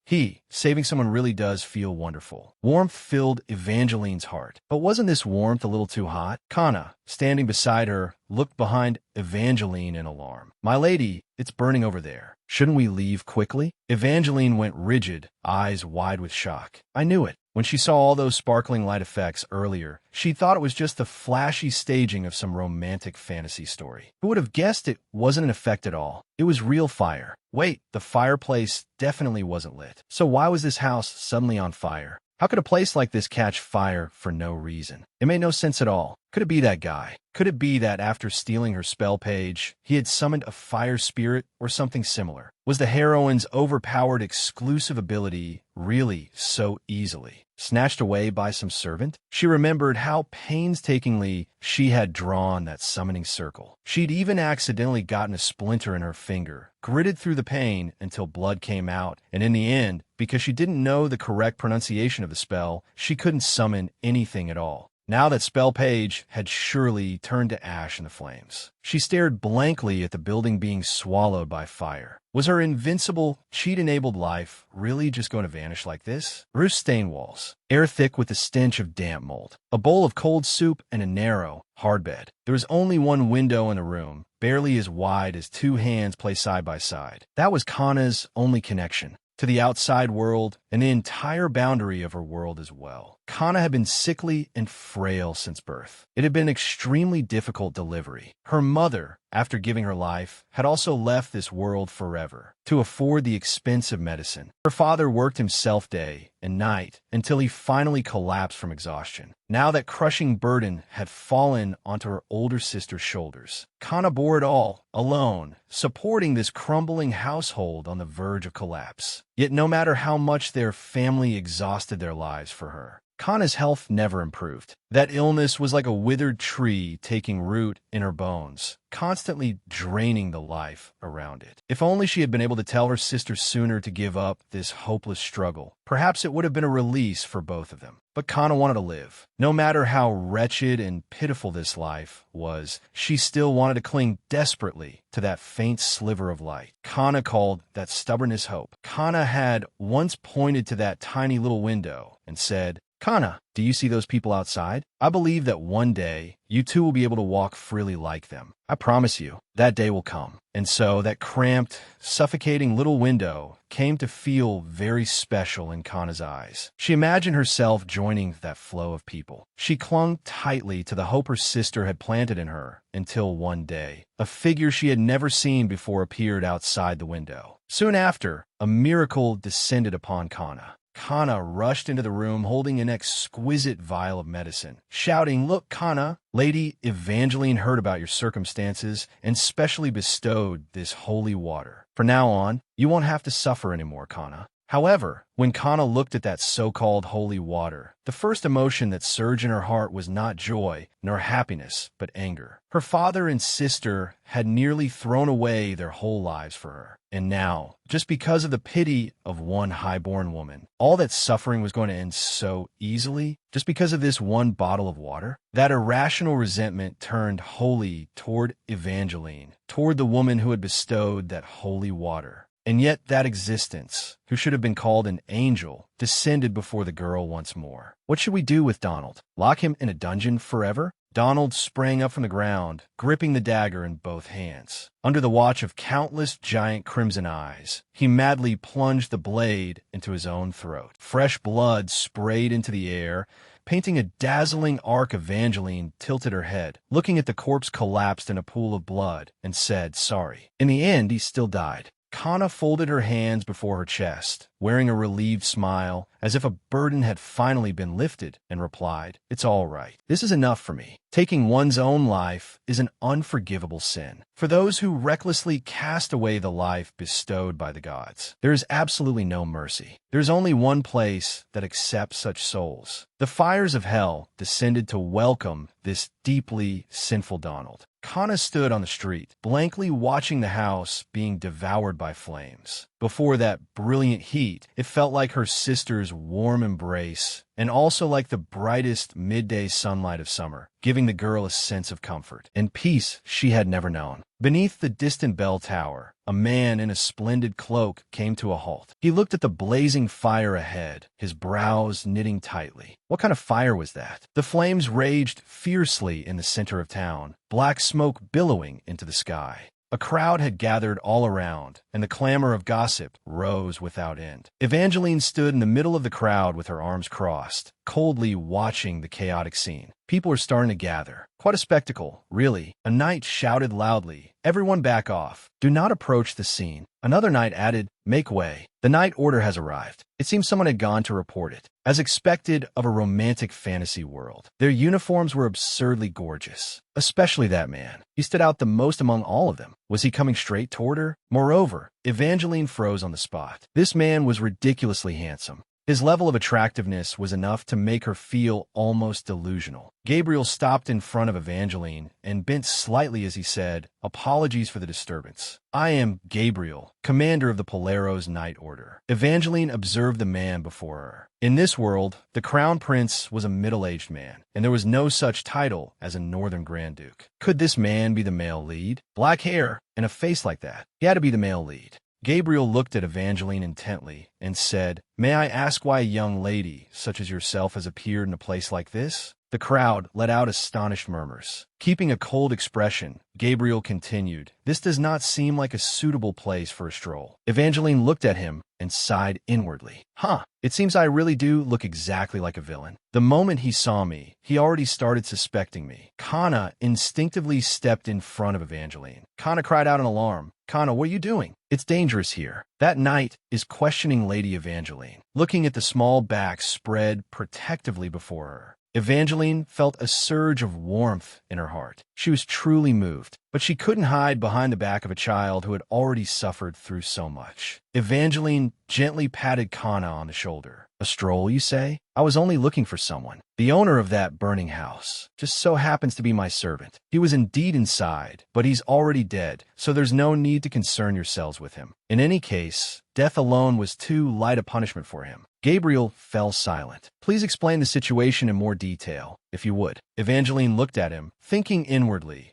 Saving someone really does feel wonderful. Warmth filled Evangeline's heart. But wasn't this warmth a little too hot? Kana, standing beside her, looked behind Evangeline in alarm. "My lady, it's burning over there. Shouldn't we leave quickly?" Evangeline went rigid, eyes wide with shock. "I knew it." When she saw all those sparkling light effects earlier, she thought it was just the flashy staging of some romantic fantasy story. Who would have guessed it wasn't an effect at all? It was real fire. Wait, the fireplace definitely wasn't lit. So why was this house suddenly on fire? How could a place like this catch fire for no reason? It made no sense at all. Could it be that guy? Could it be that after stealing her spell page, he had summoned a fire spirit or something similar? Was the heroine's overpowered exclusive ability really so easily snatched away by some servant? She remembered how painstakingly she had drawn that summoning circle. She'd even accidentally gotten a splinter in her finger, gritted through the pain until blood came out, and in the end, because she didn't know the correct pronunciation of the spell, she couldn't summon anything at all. Now that spell page had surely turned to ash in the flames. She stared blankly at the building being swallowed by fire. Was her invincible, cheat-enabled life really just going to vanish like this? Roof stain walls, air thick with the stench of damp mold, a bowl of cold soup, and a narrow, hard bed. There was only one window in the room, barely as wide as two hands placed side by side. That was Kana's only connection to the outside world and the entire boundary of her world as well. Kana had been sickly and frail since birth. It had been an extremely difficult delivery. Her mother, after giving her life, had also left this world forever to afford the expensive medicine. Her father worked himself day and night until he finally collapsed from exhaustion. Now that crushing burden had fallen onto her older sister's shoulders, Kana bore it all, alone, supporting this crumbling household on the verge of collapse. Yet no matter how much their family exhausted their lives for her, Kana's health never improved. That illness was like a withered tree taking root in her bones, constantly draining the life around it. If only she had been able to tell her sister sooner to give up this hopeless struggle, perhaps it would have been a release for both of them. But Kana wanted to live. No matter how wretched and pitiful this life was, she still wanted to cling desperately to that faint sliver of light. Kana called that stubbornness hope. Kana had once pointed to that tiny little window and said, "Kana, do you see those people outside? I believe that one day you too will be able to walk freely like them. I promise you, that day will come." And so that cramped, suffocating little window came to feel very special in Kana's eyes. She imagined herself joining that flow of people. She clung tightly to the hope her sister had planted in her until one day, a figure she had never seen before appeared outside the window. Soon after, a miracle descended upon Kana. Kana rushed into the room holding an exquisite vial of medicine, shouting, "Look, Kana, Lady Evangeline heard about your circumstances and specially bestowed this holy water. From now on, you won't have to suffer anymore, Kana." However, when Kana looked at that so-called holy water, the first emotion that surged in her heart was not joy nor happiness, but anger. Her father and sister had nearly thrown away their whole lives for her. And now, just because of the pity of one high-born woman, all that suffering was going to end so easily, just because of this one bottle of water? That irrational resentment turned wholly toward Evangeline, toward the woman who had bestowed that holy water. And yet that existence, who should have been called an angel, descended before the girl once more. What should we do with Donald? Lock him in a dungeon forever? Donald sprang up from the ground, gripping the dagger in both hands. Under the watch of countless giant crimson eyes, he madly plunged the blade into his own throat. Fresh blood sprayed into the air, painting a dazzling arc. Evangeline tilted her head, looking at the corpse collapsed in a pool of blood, and said, "Sorry." In the end, he still died. Kana folded her hands before her chest, wearing a relieved smile, as if a burden had finally been lifted, and replied, "It's all right. This is enough for me. Taking one's own life is an unforgivable sin. For those who recklessly cast away the life bestowed by the gods, there is absolutely no mercy. There's only one place that accepts such souls. The fires of hell descended to welcome this deeply sinful Donald." Kana stood on the street, blankly watching the house being devoured by flames. Before that brilliant heat, it felt like her sister's warm embrace, and also like the brightest midday sunlight of summer, giving the girl a sense of comfort and peace she had never known. Beneath the distant bell tower, a man in a splendid cloak came to a halt. He looked at the blazing fire ahead, his brows knitting tightly. What kind of fire was that? The flames raged fiercely in the center of town, black smoke billowing into the sky. A crowd had gathered all around, and the clamor of gossip rose without end. Evangeline stood in the middle of the crowd with her arms crossed, coldly watching the chaotic scene. People were starting to gather. Quite a spectacle, really. A knight shouted loudly, "Everyone back off. Do not approach the scene." Another knight added, "Make way. The night order has arrived." It seemed someone had gone to report it. As expected of a romantic fantasy world, their uniforms were absurdly gorgeous. Especially that man. He stood out the most among all of them. Was he coming straight toward her? Moreover, Evangeline froze on the spot. This man was ridiculously handsome. His level of attractiveness was enough to make her feel almost delusional. Gabriel stopped in front of Evangeline and bent slightly as he said, "Apologies for the disturbance. I am Gabriel, commander of the Polaro's Night Order." Evangeline observed the man before her. In this world, the crown prince was a middle-aged man, and there was no such title as a northern Grand Duke. Could this man be the male lead? Black hair and a face like that. He had to be the male lead. Gabriel looked at Evangeline intently and said, "May I ask why a young lady such as yourself has appeared in a place like this?" The crowd let out astonished murmurs. Keeping a cold expression, Gabriel continued, "This does not seem like a suitable place for a stroll." Evangeline looked at him and sighed inwardly. It seems I really do look exactly like a villain. The moment he saw me, he already started suspecting me. Kana instinctively stepped in front of Evangeline. Kana cried out in alarm. "Kana, what are you doing? It's dangerous here." That knight is questioning Lady Evangeline, looking at the small back spread protectively before her. Evangeline felt a surge of warmth in her heart. She was truly moved, but she couldn't hide behind the back of a child who had already suffered through so much. Evangeline gently patted Kana on the shoulder. "A stroll, you say? I was only looking for someone. The owner of that burning house just so happens to be my servant. He was indeed inside, but he's already dead, so there's no need to concern yourselves with him. In any case, death alone was too light a punishment for him." Gabriel fell silent. "Please explain the situation in more detail, if you would." Evangeline looked at him, thinking inwardly,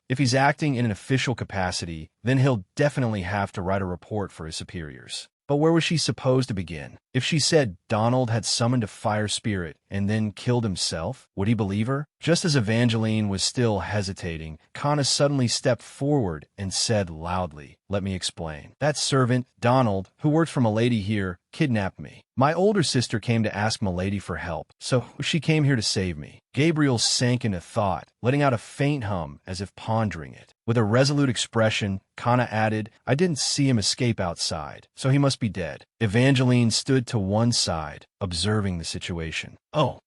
if he's acting in an official capacity, then he'll definitely have to write a report for his superiors. But where was she supposed to begin? If she said Donald had summoned a fire spirit and then killed himself, would he believe her? Just as Evangeline was still hesitating, Kana suddenly stepped forward and said loudly, "Let me explain. That servant, Donald, who works for Milady here, kidnapped me. My older sister came to ask Milady for help, so she came here to save me." Gabriel sank into thought, letting out a faint hum as if pondering it. With a resolute expression, Kana added, "I didn't see him escape outside, so he must be dead." Evangeline stood to one side, observing the situation.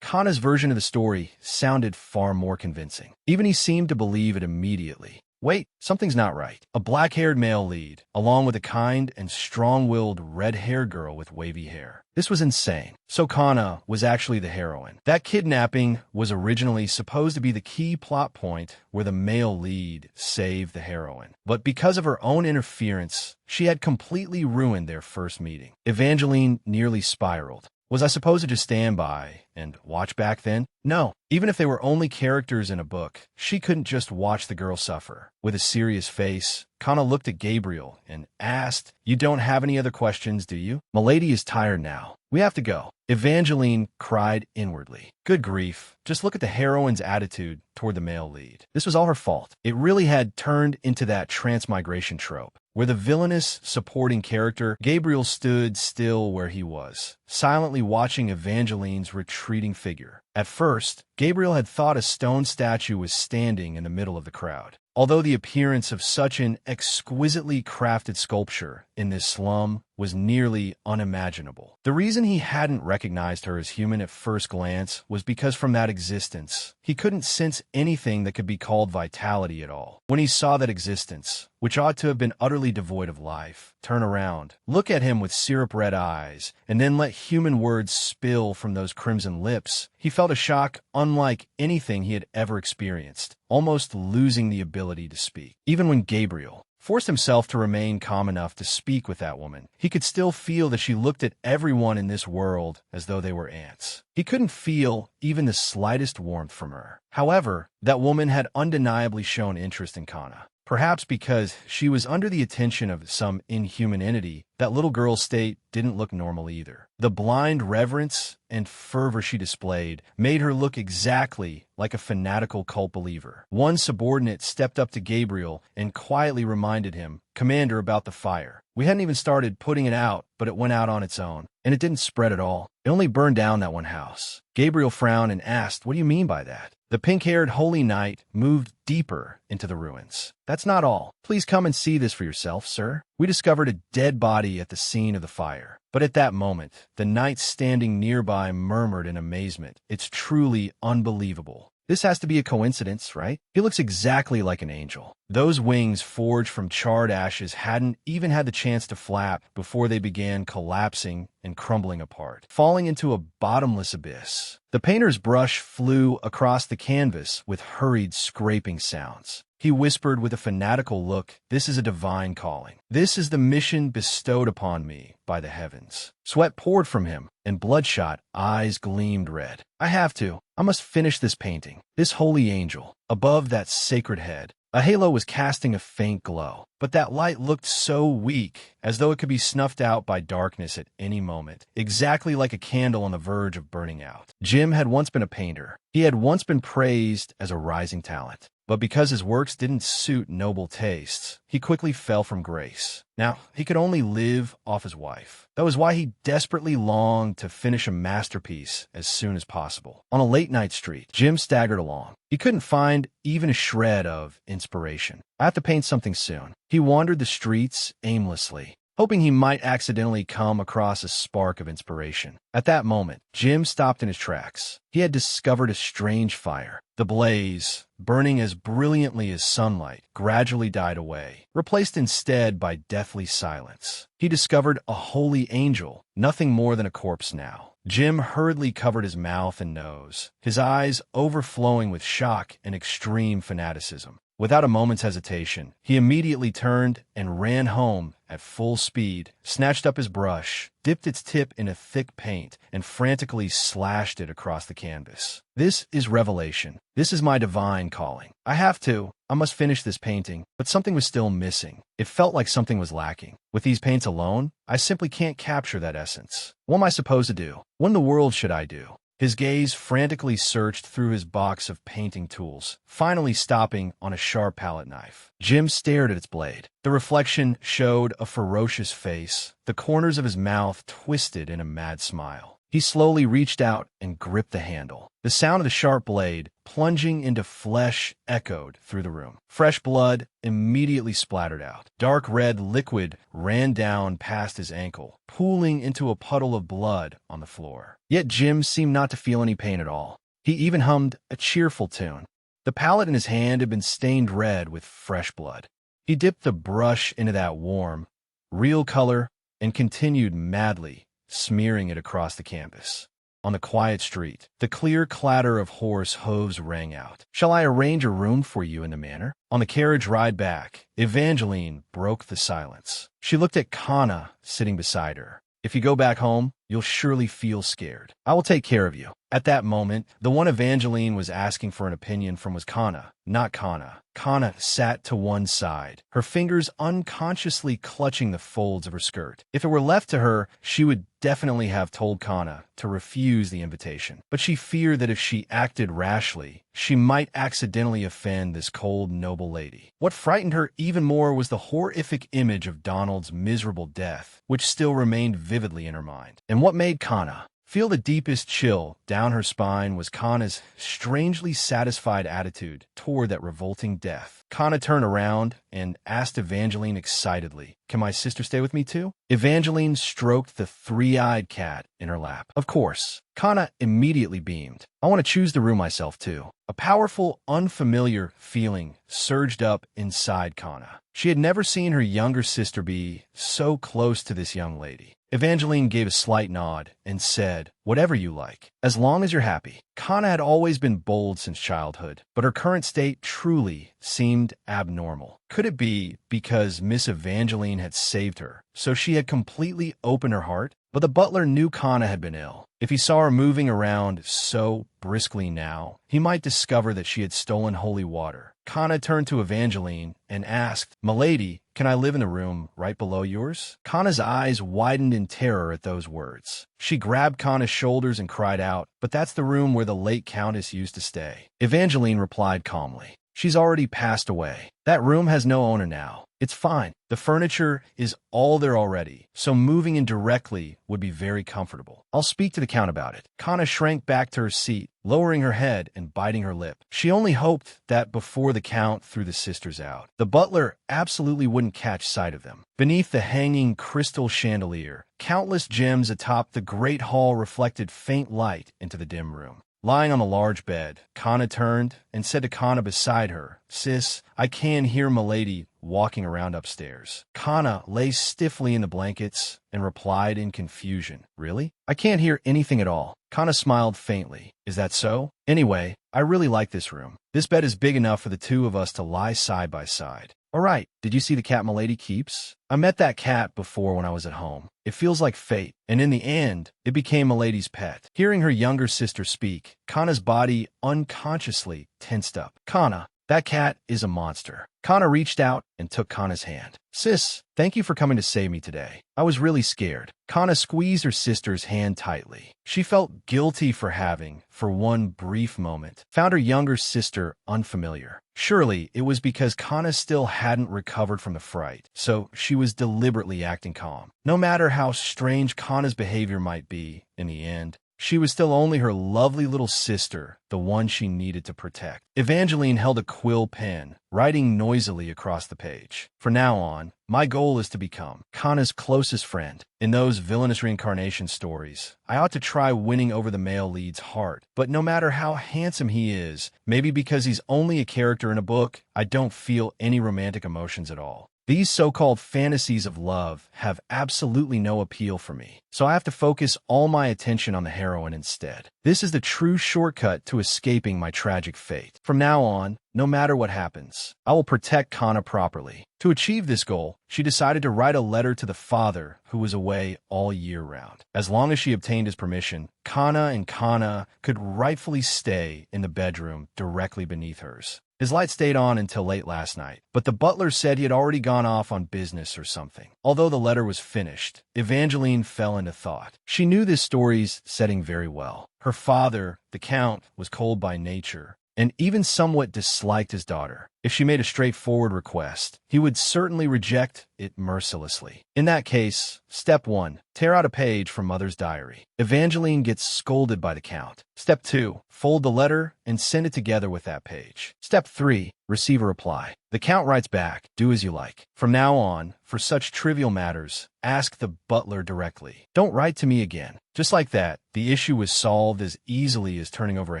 Kana's version of the story sounded far more convincing. Even he seemed to believe it immediately. Wait, something's not right. A black-haired male lead, along with a kind and strong-willed red-haired girl with wavy hair. This was insane. So Kana was actually the heroine. That kidnapping was originally supposed to be the key plot point where the male lead saved the heroine. But because of her own interference, she had completely ruined their first meeting. Evangeline nearly spiraled. Was I supposed to just stand by and watch back then? No. Even if they were only characters in a book, she couldn't just watch the girl suffer. With a serious face, Kana looked at Gabriel and asked, "You don't have any other questions, do you? Milady is tired now. We have to go." Evangeline cried inwardly. Good grief. Just look at the heroine's attitude toward the male lead. This was all her fault. It really had turned into that transmigration trope, where the villainous supporting character, Gabriel stood still where he was, silently watching Evangeline's retreating figure. At first, Gabriel had thought a stone statue was standing in the middle of the crowd. Although the appearance of such an exquisitely crafted sculpture in this slum was nearly unimaginable. The reason he hadn't recognized her as human at first glance was because from that existence, he couldn't sense anything that could be called vitality at all. When he saw that existence, which ought to have been utterly devoid of life, turn around, look at him with syrup-red eyes, and then let human words spill from those crimson lips, he felt a shock unlike anything he had ever experienced, almost losing the ability to speak. Even when Gabriel forced himself to remain calm enough to speak with that woman, he could still feel that she looked at everyone in this world as though they were ants. He couldn't feel even the slightest warmth from her. However, that woman had undeniably shown interest in Kana. Perhaps because she was under the attention of some inhuman entity, that little girl's state didn't look normal either. The blind reverence and fervor she displayed made her look exactly like a fanatical cult believer. One subordinate stepped up to Gabriel and quietly reminded him, "Commander, about the fire. We hadn't even started putting it out, but it went out on its own. And it didn't spread at all. It only burned down that one house." Gabriel frowned and asked, "What do you mean by that?" The pink-haired holy knight moved deeper into the ruins. "That's not all. Please come and see this for yourself, sir. We discovered a dead body at the scene of the fire." But at that moment, the knight standing nearby murmured in amazement, "It's truly unbelievable. This has to be a coincidence, right? He looks exactly like an angel." Those wings forged from charred ashes hadn't even had the chance to flap before they began collapsing and crumbling apart, falling into a bottomless abyss. The painter's brush flew across the canvas with hurried scraping sounds. He whispered with a fanatical look, "This is a divine calling. This is the mission bestowed upon me by the heavens." Sweat poured from him, and bloodshot eyes gleamed red. I must finish this painting. This holy angel, above that sacred head, A halo was casting a faint glow, but that light looked so weak, as though it could be snuffed out by darkness at any moment, exactly like a candle on the verge of burning out. Jim had once been a painter. He had once been praised as a rising talent. But because his works didn't suit noble tastes, he quickly fell from grace. Now, he could only live off his wife. That was why he desperately longed to finish a masterpiece as soon as possible. On a late-night street, Jim staggered along. He couldn't find even a shred of inspiration. I have to paint something soon. He wandered the streets aimlessly, hoping he might accidentally come across a spark of inspiration. At that moment, Jim stopped in his tracks. He had discovered a strange fire. The blaze, burning as brilliantly as sunlight, gradually died away, replaced instead by deathly silence. He discovered a holy angel, nothing more than a corpse now. Jim hurriedly covered his mouth and nose, his eyes overflowing with shock and extreme fanaticism. Without a moment's hesitation, he immediately turned and ran home at full speed, snatched up his brush, dipped its tip in a thick paint, and frantically slashed it across the canvas. This is revelation. This is my divine calling. I must finish this painting, but something was still missing. It felt like something was lacking. With these paints alone, I simply can't capture that essence. What am I supposed to do? What in the world should I do? His gaze frantically searched through his box of painting tools, finally stopping on a sharp palette knife. Jim stared at its blade. The reflection showed a ferocious face, the corners of his mouth twisted in a mad smile. He slowly reached out and gripped the handle. The sound of the sharp blade plunging into flesh echoed through the room. Fresh blood immediately splattered out. Dark red liquid ran down past his ankle, pooling into a puddle of blood on the floor. Yet Jim seemed not to feel any pain at all. He even hummed a cheerful tune. The palette in his hand had been stained red with fresh blood. He dipped the brush into that warm, real color and continued madly, smearing it across the canvas. On the quiet street, the clear clatter of horse hooves rang out. "Shall I arrange a room for you in the manor?" On the carriage ride back, Evangeline broke the silence. She looked at Kana sitting beside her. "If you go back home, you'll surely feel scared. I will take care of you." At that moment, the one Evangeline was asking for an opinion from was Kana, not Kana. Kana sat to one side, her fingers unconsciously clutching the folds of her skirt. If it were left to her, she would definitely have told Kana to refuse the invitation. But she feared that if she acted rashly, she might accidentally offend this cold, noble lady. What frightened her even more was the horrific image of Donald's miserable death, which still remained vividly in her mind. And what made Kana feel the deepest chill down her spine was Kana's strangely satisfied attitude toward that revolting death. Kana turned around and asked Evangeline excitedly, "Can my sister stay with me too?" Evangeline stroked the three-eyed cat in her lap. "Of course." Kana immediately beamed. "I want to choose the room myself too." A powerful, unfamiliar feeling surged up inside Kana. She had never seen her younger sister be so close to this young lady. Evangeline gave a slight nod and said, "Whatever you like, as long as you're happy." Kana had always been bold since childhood, but her current state truly seemed abnormal. Could it be because Miss Evangeline had saved her, so she had completely opened her heart? But the butler knew Kana had been ill. If he saw her moving around so briskly now, he might discover that she had stolen holy water. Kana turned to Evangeline and asked, "Milady, can I live in the room right below yours?" Kana's eyes widened in terror at those words. She grabbed Kana's shoulders and cried out, "But that's the room where the late Countess used to stay." Evangeline replied calmly, "She's already passed away. That room has no owner now. It's fine. The furniture is all there already, so moving in directly would be very comfortable. I'll speak to the Count about it." Kana shrank back to her seat, lowering her head and biting her lip. She only hoped that before the Count threw the sisters out, the butler absolutely wouldn't catch sight of them. Beneath the hanging crystal chandelier, countless gems atop the great hall reflected faint light into the dim room. Lying on the large bed, Kana turned and said to Kana beside her, "Sis, I can hear Milady walking around upstairs." Kana lay stiffly in the blankets and replied in confusion, "Really? I can't hear anything at all." Kana smiled faintly. "Is that so? Anyway, I really like this room. This bed is big enough for the two of us to lie side by side. All right, did you see the cat Milady keeps? I met that cat before when I was at home. It feels like fate, and in the end, it became Milady's pet." Hearing her younger sister speak, Kana's body unconsciously tensed up. "Kana, That cat is a monster. Kana reached out and took Kana's hand. Sis, thank you for coming to save me today. I was really scared. Kana squeezed her sister's hand tightly. She felt guilty for having, for one brief moment, found her younger sister unfamiliar. Surely it was because Kana still hadn't recovered from the fright, so she was deliberately acting calm. No matter how strange Kana's behavior might be, in the end, she was still only her lovely little sister, the one she needed to protect. Evangeline held a quill pen, writing noisily across the page. From now on, my goal is to become Kana's closest friend. In those villainous reincarnation stories, I ought to try winning over the male lead's heart. But no matter how handsome he is, maybe because he's only a character in a book, I don't feel any romantic emotions at all. These so-called fantasies of love have absolutely no appeal for me, so I have to focus all my attention on the heroine instead. This is the true shortcut to escaping my tragic fate. From now on, no matter what happens, I will protect Kana properly. To achieve this goal, she decided to write a letter to the father who was away all year round. As long as she obtained his permission, Kana could rightfully stay in the bedroom directly beneath hers. His light stayed on until late last night, but the butler said he had already gone off on business or something. Although the letter was finished, Evangeline fell into thought. She knew this story's setting very well. Her father, the Count, was cold by nature, and even somewhat disliked his daughter. If she made a straightforward request, he would certainly reject it mercilessly. In that case, step 1, tear out a page from Mother's diary. Evangeline gets scolded by the Count. Step 2, fold the letter and send it together with that page. Step 3, receive a reply. The Count writes back, do as you like. From now on, for such trivial matters, ask the butler directly. Don't write to me again. Just like that, the issue was solved as easily as turning over a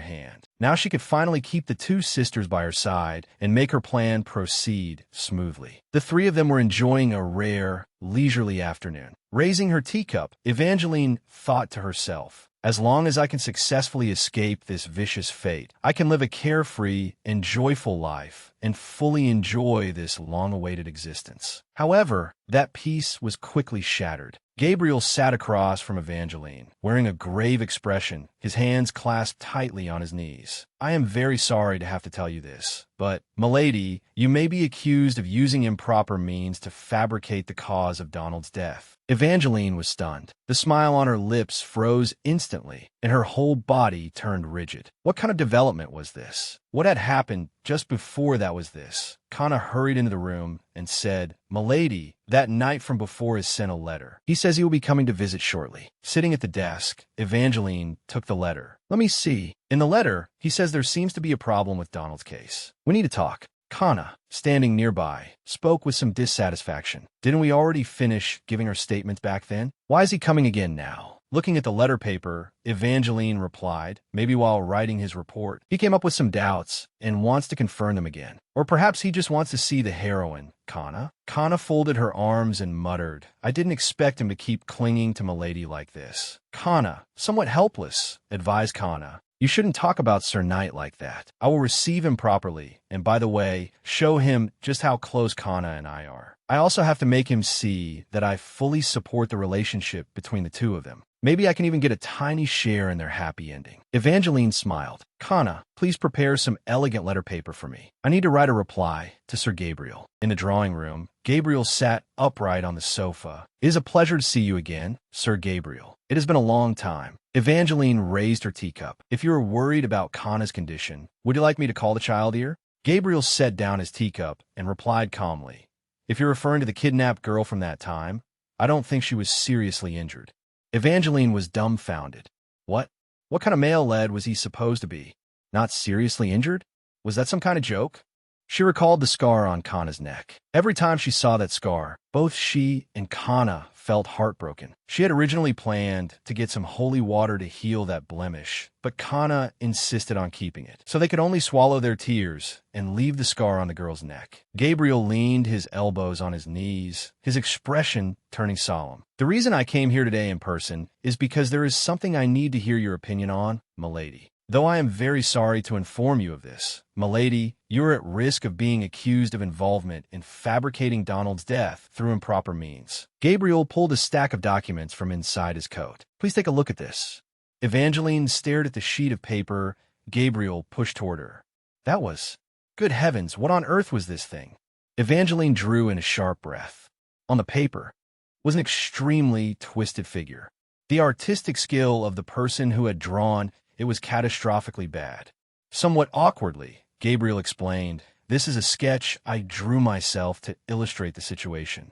hand. Now she could finally keep the two sisters by her side and make her plan proceed smoothly. The three of them were enjoying a rare, leisurely afternoon. Raising her teacup, Evangeline thought to herself, as long as I can successfully escape this vicious fate, I can live a carefree and joyful life and fully enjoy this long-awaited existence. However, that peace was quickly shattered. Gabriel sat across from Evangeline, wearing a grave expression, his hands clasped tightly on his knees. I am very sorry to have to tell you this, but, milady, you may be accused of using improper means to fabricate the cause of Donald's death. Evangeline was stunned. The smile on her lips froze instantly, and her whole body turned rigid. What kind of development was this? What had happened just before that was this? Kana hurried into the room and said, Milady, that knight from before has sent a letter. He says he will be coming to visit shortly. Sitting at the desk, Evangeline took the letter. Let me see. In the letter, he says there seems to be a problem with Donald's case. We need to talk. Kana, standing nearby, spoke with some dissatisfaction. Didn't we already finish giving our statements back then? Why is he coming again now? Looking at the letter paper, Evangeline replied, maybe while writing his report. He came up with some doubts and wants to confirm them again. Or perhaps he just wants to see the heroine, Kana. Kana folded her arms and muttered, I didn't expect him to keep clinging to Milady like this. Kana, somewhat helpless, advised Kana. You shouldn't talk about Sir Knight like that. I will receive him properly, and by the way, show him just how close Kana and I are. I also have to make him see that I fully support the relationship between the two of them. Maybe I can even get a tiny share in their happy ending. Evangeline smiled. Kana, please prepare some elegant letter paper for me. I need to write a reply to Sir Gabriel. In the drawing room, Gabriel sat upright on the sofa. It is a pleasure to see you again, Sir Gabriel. It has been a long time. Evangeline raised her teacup. If you are worried about Kana's condition, would you like me to call the child here? Gabriel set down his teacup and replied calmly. If you're referring to the kidnapped girl from that time, I don't think she was seriously injured. Evangeline was dumbfounded. What? What kind of male lead was he supposed to be? Not seriously injured? Was that some kind of joke? She recalled the scar on Kana's neck. Every time she saw that scar, both she and Kana felt heartbroken. She had originally planned to get some holy water to heal that blemish, but Kana insisted on keeping it, so they could only swallow their tears and leave the scar on the girl's neck. Gabriel leaned his elbows on his knees, his expression turning solemn. The reason I came here today in person is because there is something I need to hear your opinion on, milady. Though I am very sorry to inform you of this, milady, you are at risk of being accused of involvement in fabricating Donald's death through improper means. Gabriel pulled a stack of documents from inside his coat. Please take a look at this. Evangeline stared at the sheet of paper Gabriel pushed toward her. That was Good heavens, what on earth was this thing? Evangeline drew in a sharp breath. On the paper was an extremely twisted figure. The artistic skill of the person who had drawn it was catastrophically bad. Somewhat awkwardly, Gabriel explained, "This is a sketch I drew myself to illustrate the situation.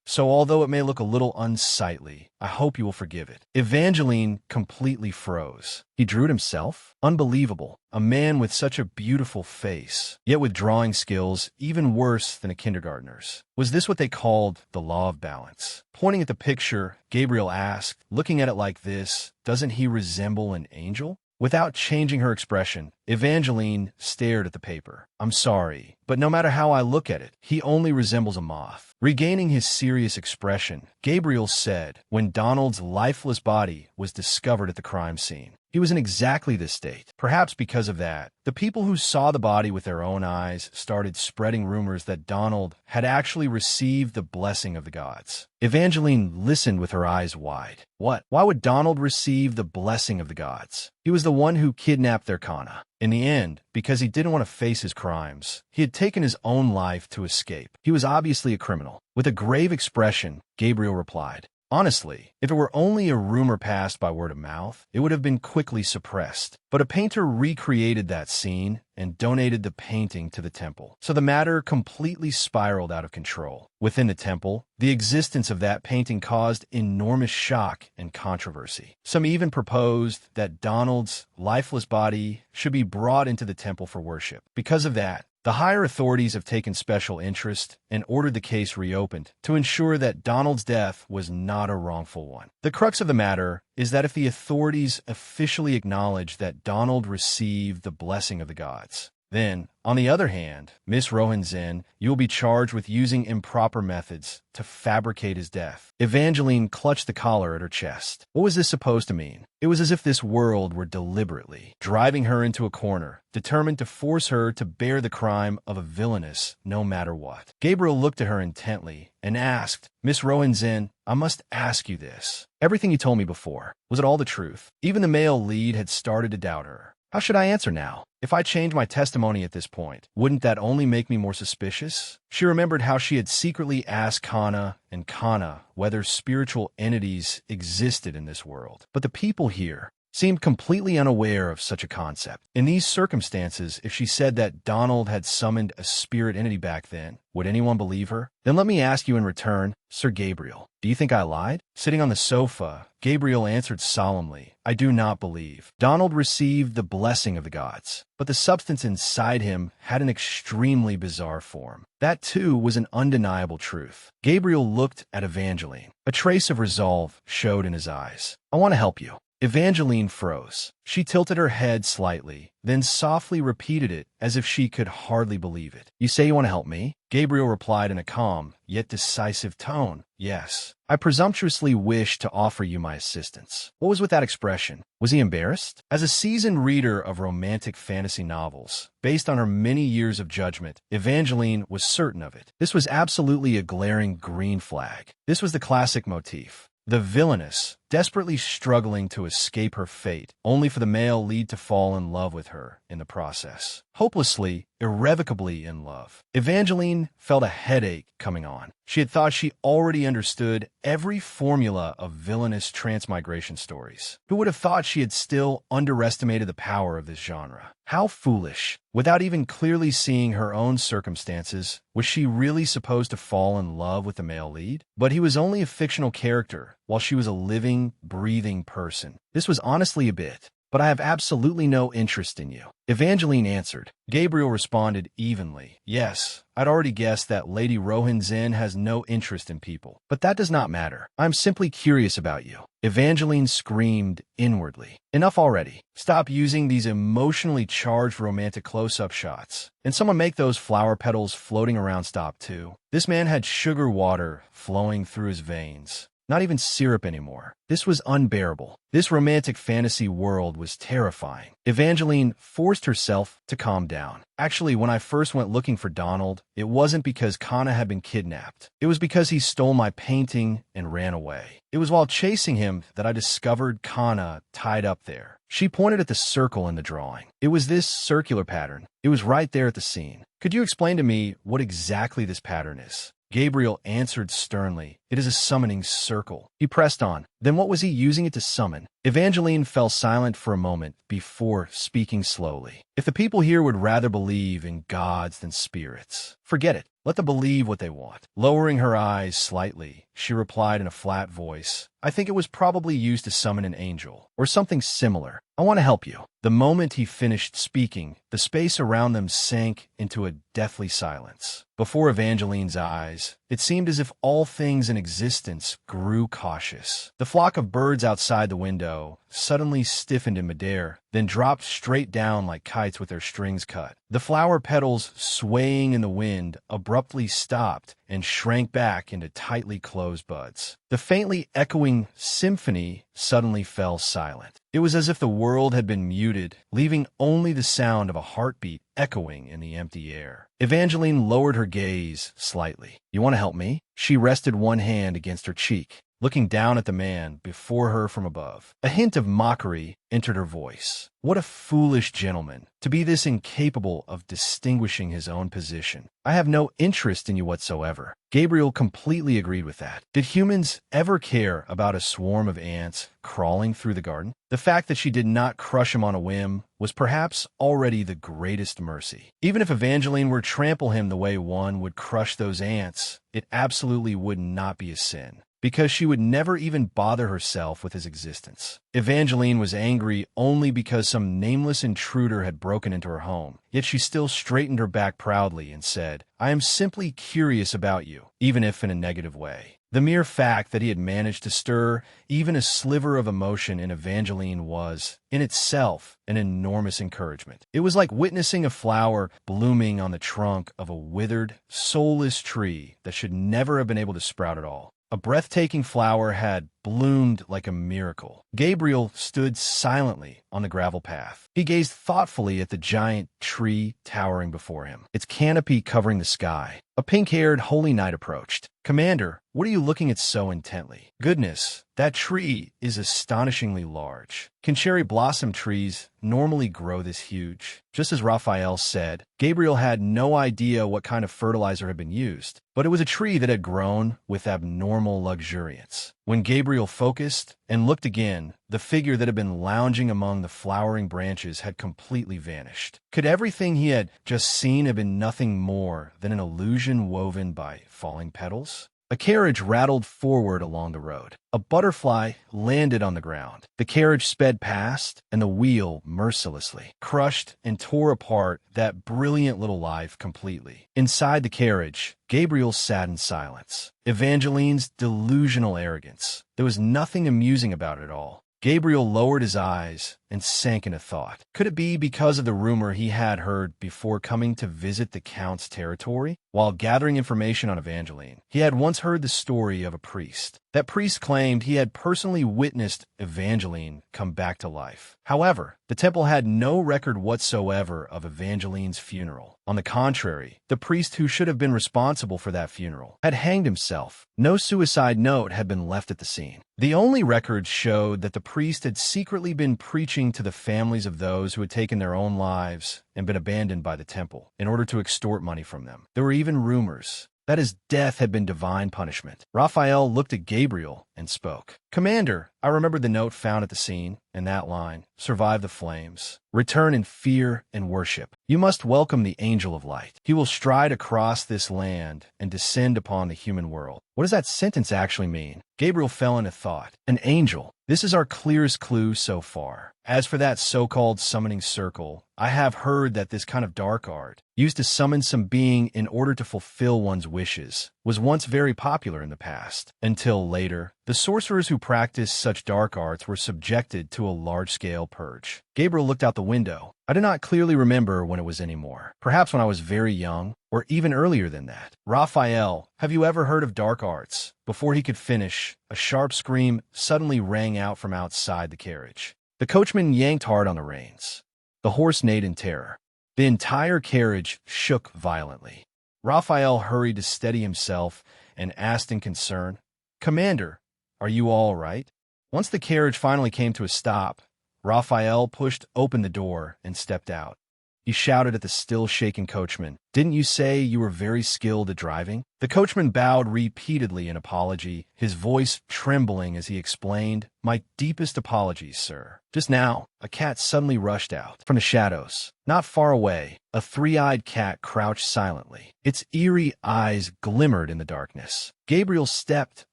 So although it may look a little unsightly, I hope you will forgive it." Evangeline completely froze. He drew it himself? Unbelievable. A man with such a beautiful face, yet with drawing skills even worse than a kindergartner's. Was this what they called the law of balance? Pointing at the picture, Gabriel asked, "Looking at it like this, doesn't he resemble an angel?" Without changing her expression, Evangeline stared at the paper. "I'm sorry, but no matter how I look at it, he only resembles a moth." Regaining his serious expression, Gabriel said, "When Donald's lifeless body was discovered at the crime scene, he was in exactly this state. Perhaps because of that, the people who saw the body with their own eyes started spreading rumors that Donald had actually received the blessing of the gods." Evangeline listened with her eyes wide. What? Why would Donald receive the blessing of the gods? He was the one who kidnapped their Kana. In the end, because he didn't want to face his crimes, he had taken his own life to escape. He was obviously a criminal. With a grave expression, Gabriel replied, "Honestly, if it were only a rumor passed by word of mouth, it would have been quickly suppressed. But a painter recreated that scene and donated the painting to the temple. So the matter completely spiraled out of control. Within the temple, the existence of that painting caused enormous shock and controversy. Some even proposed that Donald's lifeless body should be brought into the temple for worship. Because of that, the higher authorities have taken special interest and ordered the case reopened to ensure that Donald's death was not a wrongful one. The crux of the matter is that if the authorities officially acknowledge that Donald received the blessing of the gods, then, on the other hand, Miss Rohanzin, you will be charged with using improper methods to fabricate his death." Evangeline clutched the collar at her chest. What was this supposed to mean? It was as if this world were deliberately driving her into a corner, determined to force her to bear the crime of a villainess no matter what. Gabriel looked at her intently and asked, "Miss Rohanzin, I must ask you this. Everything you told me before, was it all the truth?" Even the male lead had started to doubt her. How should I answer now? If I change my testimony at this point, wouldn't that only make me more suspicious? She remembered how she had secretly asked Kana and Kana whether spiritual entities existed in this world. But the people here seemed completely unaware of such a concept. In these circumstances, if she said that Donald had summoned a spirit entity back then, would anyone believe her? Then let me ask you in return, Sir Gabriel, do you think I lied? Sitting on the sofa, Gabriel answered solemnly, "I do not believe. Donald received the blessing of the gods, but the substance inside him had an extremely bizarre form. That, too, was an undeniable truth." Gabriel looked at Evangeline. A trace of resolve showed in his eyes. "I want to help you." Evangeline froze. She tilted her head slightly, then softly repeated it as if she could hardly believe it. "You say you want to help me?" Gabriel replied in a calm, yet decisive tone. "Yes. I presumptuously wish to offer you my assistance." What was with that expression? Was he embarrassed? As a seasoned reader of romantic fantasy novels, based on her many years of judgment, Evangeline was certain of it. This was absolutely a glaring green flag. This was the classic motif. The villainess, desperately struggling to escape her fate, only for the male lead to fall in love with her in the process. Hopelessly, irrevocably in love. Evangeline felt a headache coming on. She had thought she already understood every formula of villainous transmigration stories. Who would have thought she had still underestimated the power of this genre? How foolish. Without even clearly seeing her own circumstances, was she really supposed to fall in love with the male lead? But he was only a fictional character, while she was a living, breathing person. This was honestly a bit. "But I have absolutely no interest in you," Evangeline answered. Gabriel responded evenly. "Yes, I'd already guessed that Lady Rohanzin has no interest in people. But that does not matter. I'm simply curious about you." Evangeline screamed inwardly. "Enough already. Stop using these emotionally charged romantic close-up shots. And someone make those flower petals floating around stop too." This man had sugar water flowing through his veins. not even syrup anymore. This was unbearable. This romantic fantasy world was terrifying. Evangeline forced herself to calm down. Actually, when I first went looking for Donald, it wasn't because Kana had been kidnapped. It was because he stole my painting and ran away. It was while chasing him that I discovered Kana tied up there. She pointed at the circle in the drawing. It was this circular pattern. It was right there at the scene. Could you explain to me what exactly this pattern is? Gabriel answered sternly. It is a summoning circle. He pressed on. Then what was he using it to summon? Evangeline fell silent for a moment before speaking slowly. If the people here would rather believe in gods than spirits, forget it. Let them believe what they want. Lowering her eyes slightly, she replied in a flat voice, I think it was probably used to summon an angel, or something similar. I want to help you. The moment he finished speaking, the space around them sank into a deathly silence. Before Evangeline's eyes, it seemed as if all things in existence grew cautious. The flock of birds outside the window suddenly stiffened in midair, then dropped straight down like kites with their strings cut. The flower petals, swaying in the wind, abruptly stopped and shrank back into tightly closed buds. The faintly echoing symphony suddenly fell silent. It was as if the world had been muted, leaving only the sound of a heartbeat echoing in the empty air. Evangeline lowered her gaze slightly. You want to help me? She rested one hand against her cheek, looking down at the man before her from above. A hint of mockery entered her voice. What a foolish gentleman, to be this incapable of distinguishing his own position. I have no interest in you whatsoever. Gabriel completely agreed with that. Did humans ever care about a swarm of ants crawling through the garden? The fact that she did not crush him on a whim was perhaps already the greatest mercy. Even if Evangeline were to trample him the way one would crush those ants, it absolutely would not be a sin, because she would never even bother herself with his existence. Evangeline was angry only because some nameless intruder had broken into her home, yet she still straightened her back proudly and said, I am simply curious about you, even if in a negative way. The mere fact that he had managed to stir even a sliver of emotion in Evangeline was, in itself, an enormous encouragement. It was like witnessing a flower blooming on the trunk of a withered, soulless tree that should never have been able to sprout at all. A breathtaking flower had bloomed like a miracle. Gabriel stood silently on the gravel path. He gazed thoughtfully at the giant tree towering before him, its canopy covering the sky. A pink-haired holy knight approached. Commander, what are you looking at so intently? Goodness, that tree is astonishingly large. Can cherry blossom trees normally grow this huge? Just as Raphael said, Gabriel had no idea what kind of fertilizer had been used, but it was a tree that had grown with abnormal luxuriance. When Gabriel focused and looked again, the figure that had been lounging among the flowering branches had completely vanished. Could everything he had just seen have been nothing more than an illusion woven by falling petals? A carriage rattled forward along the road. A butterfly landed on the ground. The carriage sped past, and the wheel mercilessly crushed and tore apart that brilliant little life completely. Inside the carriage, Gabriel sat in silence. Evangeline's delusional arrogance. There was nothing amusing about it at all. Gabriel lowered his eyes and sank into thought. Could it be because of the rumor he had heard before coming to visit the Count's territory? While gathering information on Evangeline, he had once heard the story of a priest. That priest claimed he had personally witnessed Evangeline come back to life. However, the temple had no record whatsoever of Evangeline's funeral. On the contrary, the priest who should have been responsible for that funeral had hanged himself. No suicide note had been left at the scene. The only records showed that the priest had secretly been preaching to the families of those who had taken their own lives and been abandoned by the temple in order to extort money from them. There were even rumors that his death had been divine punishment. Raphael looked at Gabriel and spoke. Commander, I remembered the note found at the scene, and that line, survive the flames. Return in fear and worship. You must welcome the angel of light. He will stride across this land and descend upon the human world. What does that sentence actually mean? Gabriel fell into thought. An angel. This is our clearest clue so far. As for that so-called summoning circle, I have heard that this kind of dark art, used to summon some being in order to fulfill one's wishes, was once very popular in the past. Until later, the sorcerers who practiced such dark arts were subjected to a large-scale purge. Gabriel looked out the window. I do not clearly remember when it was anymore. Perhaps when I was very young, or even earlier than that. Raphael, have you ever heard of dark arts? Before he could finish, a sharp scream suddenly rang out from outside the carriage. The coachman yanked hard on the reins. The horse neighed in terror. The entire carriage shook violently. Raphael hurried to steady himself and asked in concern, "Commander, are you all right?" Once the carriage finally came to a stop, Raphael pushed open the door and stepped out. He shouted at the still-shaken coachman, "Didn't you say you were very skilled at driving?" The coachman bowed repeatedly in apology, his voice trembling as he explained, "My deepest apologies, sir. Just now, a cat suddenly rushed out from the shadows. Not far away, a three-eyed cat crouched silently. Its eerie eyes glimmered in the darkness. Gabriel stepped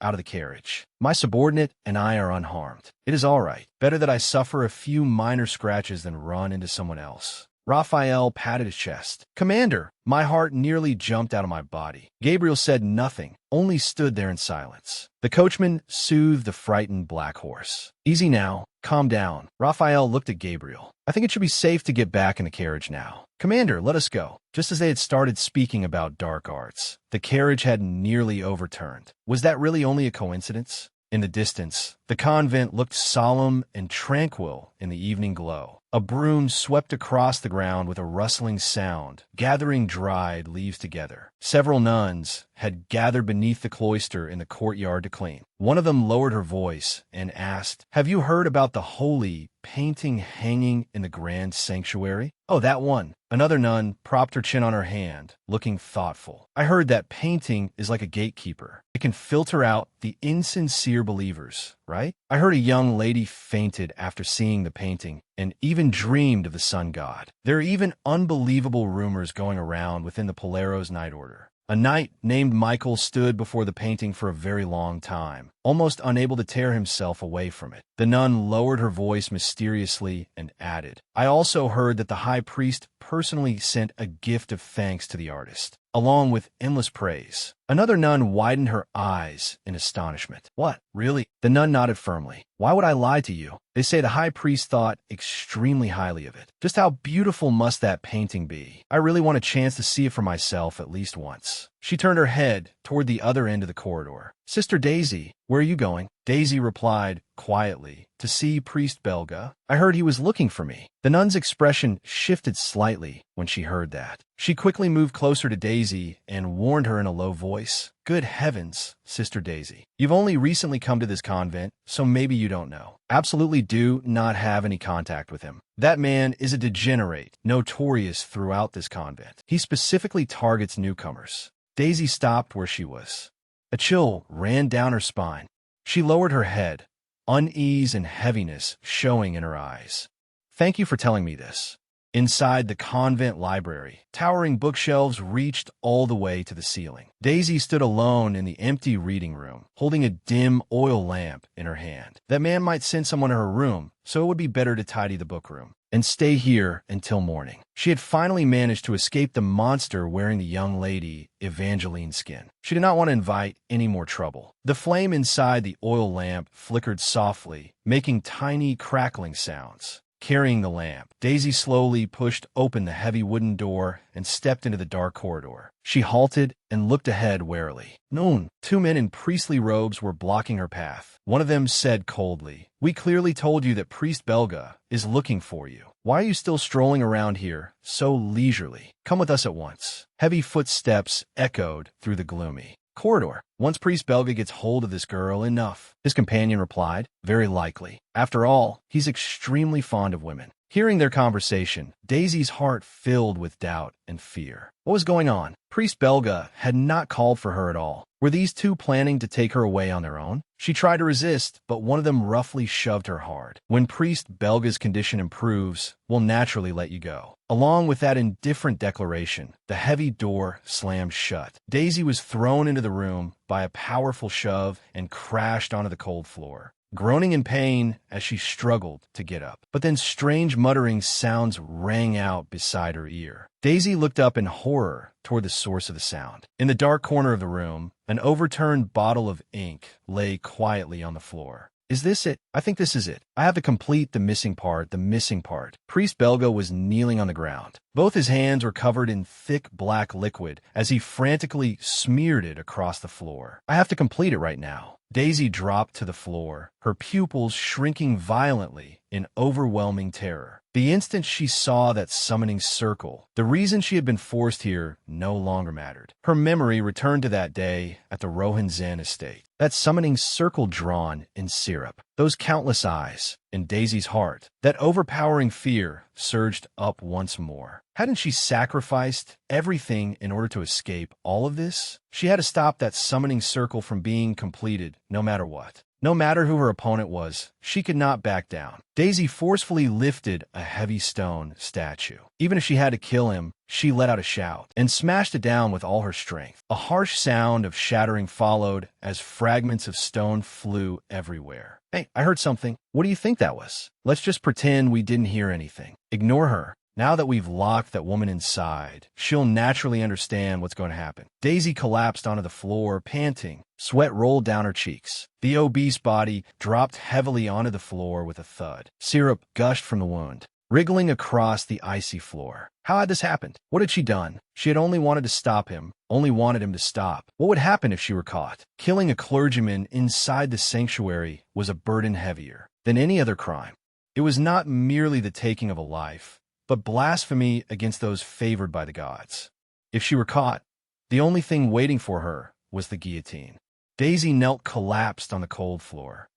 out of the carriage. My subordinate and I are unharmed. It is all right. Better that I suffer a few minor scratches than run into someone else." Raphael patted his chest. "Commander, my heart nearly jumped out of my body." Gabriel said nothing, only stood there in silence. The coachman soothed the frightened black horse. "Easy now. Calm down." Raphael looked at Gabriel. "I think it should be safe to get back in the carriage now. Commander, let us go." Just as they had started speaking about dark arts, the carriage had nearly overturned. Was that really only a coincidence? In the distance, the convent looked solemn and tranquil in the evening glow. A broom swept across the ground with a rustling sound, gathering dried leaves together. Several nuns had gathered beneath the cloister in the courtyard to clean. One of them lowered her voice and asked, "Have you heard about the holy painting hanging in the grand sanctuary?" "Oh, that one." Another nun propped her chin on her hand, looking thoughtful. "I heard that painting is like a gatekeeper. It can filter out the insincere believers, right? I heard a young lady fainted after seeing the painting and even dreamed of the sun god. There are even unbelievable rumors going around within the Polaro's Night Order. A knight named Michael stood before the painting for a very long time, almost unable to tear himself away from it." The nun lowered her voice mysteriously and added, "I also heard that the high priest personally sent a gift of thanks to the artist, along with endless praise." Another nun widened her eyes in astonishment. "What, really?" The nun nodded firmly. "Why would I lie to you? They say the high priest thought extremely highly of it. Just how beautiful must that painting be? I really want a chance to see it for myself at least once." She turned her head toward the other end of the corridor. "Sister Daisy, where are you going?" Daisy replied quietly, "To see Priest Belga. I heard he was looking for me." The nun's expression shifted slightly when she heard that. She quickly moved closer to Daisy and warned her in a low voice, "Good heavens, Sister Daisy. You've only recently come to this convent, so maybe you don't know. Absolutely do not have any contact with him. That man is a degenerate, notorious throughout this convent. He specifically targets newcomers." Daisy stopped where she was. A chill ran down her spine. She lowered her head, unease and heaviness showing in her eyes. "Thank you for telling me this." Inside the convent library, towering bookshelves reached all the way to the ceiling. Daisy stood alone in the empty reading room, holding a dim oil lamp in her hand. That man might send someone to her room, so it would be better to tidy the book room and stay here until morning. She had finally managed to escape the monster wearing the young lady Evangeline's skin. She did not want to invite any more trouble. The flame inside the oil lamp flickered softly, making tiny crackling sounds. Carrying the lamp, Daisy slowly pushed open the heavy wooden door and stepped into the dark corridor. She halted and looked ahead warily. Noon, two men in priestly robes were blocking her path. One of them said coldly, "We clearly told you that Priest Belga is looking for you. Why are you still strolling around here so leisurely? Come with us at once." Heavy footsteps echoed through the gloomy corridor. "Once Priest Belga gets hold of this girl, enough," his companion replied. "Very likely. After all, he's extremely fond of women." Hearing their conversation, Daisy's heart filled with doubt and fear. What was going on? Priest Belga had not called for her at all. Were these two planning to take her away on their own? She tried to resist, but one of them roughly shoved her hard. "When Priest Belga's condition improves, we'll naturally let you go." Along with that indifferent declaration, the heavy door slammed shut. Daisy was thrown into the room by a powerful shove and crashed onto the cold floor. groaning in pain as she struggled to get up. But then strange muttering sounds rang out beside her ear. Daisy looked up in horror toward the source of the sound. In the dark corner of the room, an overturned bottle of ink lay quietly on the floor. Is this it? I think this is it. I have to complete the missing part, the missing part. Priest Belgo was kneeling on the ground. Both his hands were covered in thick black liquid as he frantically smeared it across the floor. I have to complete it right now. Daisy dropped to the floor, her pupils shrinking violently in overwhelming terror. The instant she saw that summoning circle, the reason she had been forced here no longer mattered. Her memory returned to that day at the Rohan Zen estate. That summoning circle drawn in syrup. Those countless eyes. In Daisy's heart, that overpowering fear surged up once more. Hadn't she sacrificed everything in order to escape all of this? She had to stop that summoning circle from being completed, no matter what. No matter who her opponent was, she could not back down. Daisy forcefully lifted a heavy stone statue. Even if she had to kill him, she let out a shout and smashed it down with all her strength. A harsh sound of shattering followed as fragments of stone flew everywhere. Hey, I heard something. What do you think that was? Let's just pretend we didn't hear anything. Ignore her. Now that we've locked that woman inside, she'll naturally understand what's going to happen. Daisy collapsed onto the floor, panting. Sweat rolled down her cheeks. The obese body dropped heavily onto the floor with a thud. Syrup gushed from the wound, wriggling across the icy floor. How had this happened? What had she done? She had only wanted to stop him, only wanted him to stop. What would happen if she were caught? Killing a clergyman inside the sanctuary was a burden heavier than any other crime. It was not merely the taking of a life, but blasphemy against those favored by the gods. If she were caught, the only thing waiting for her was the guillotine. Daisy knelt collapsed on the cold floor,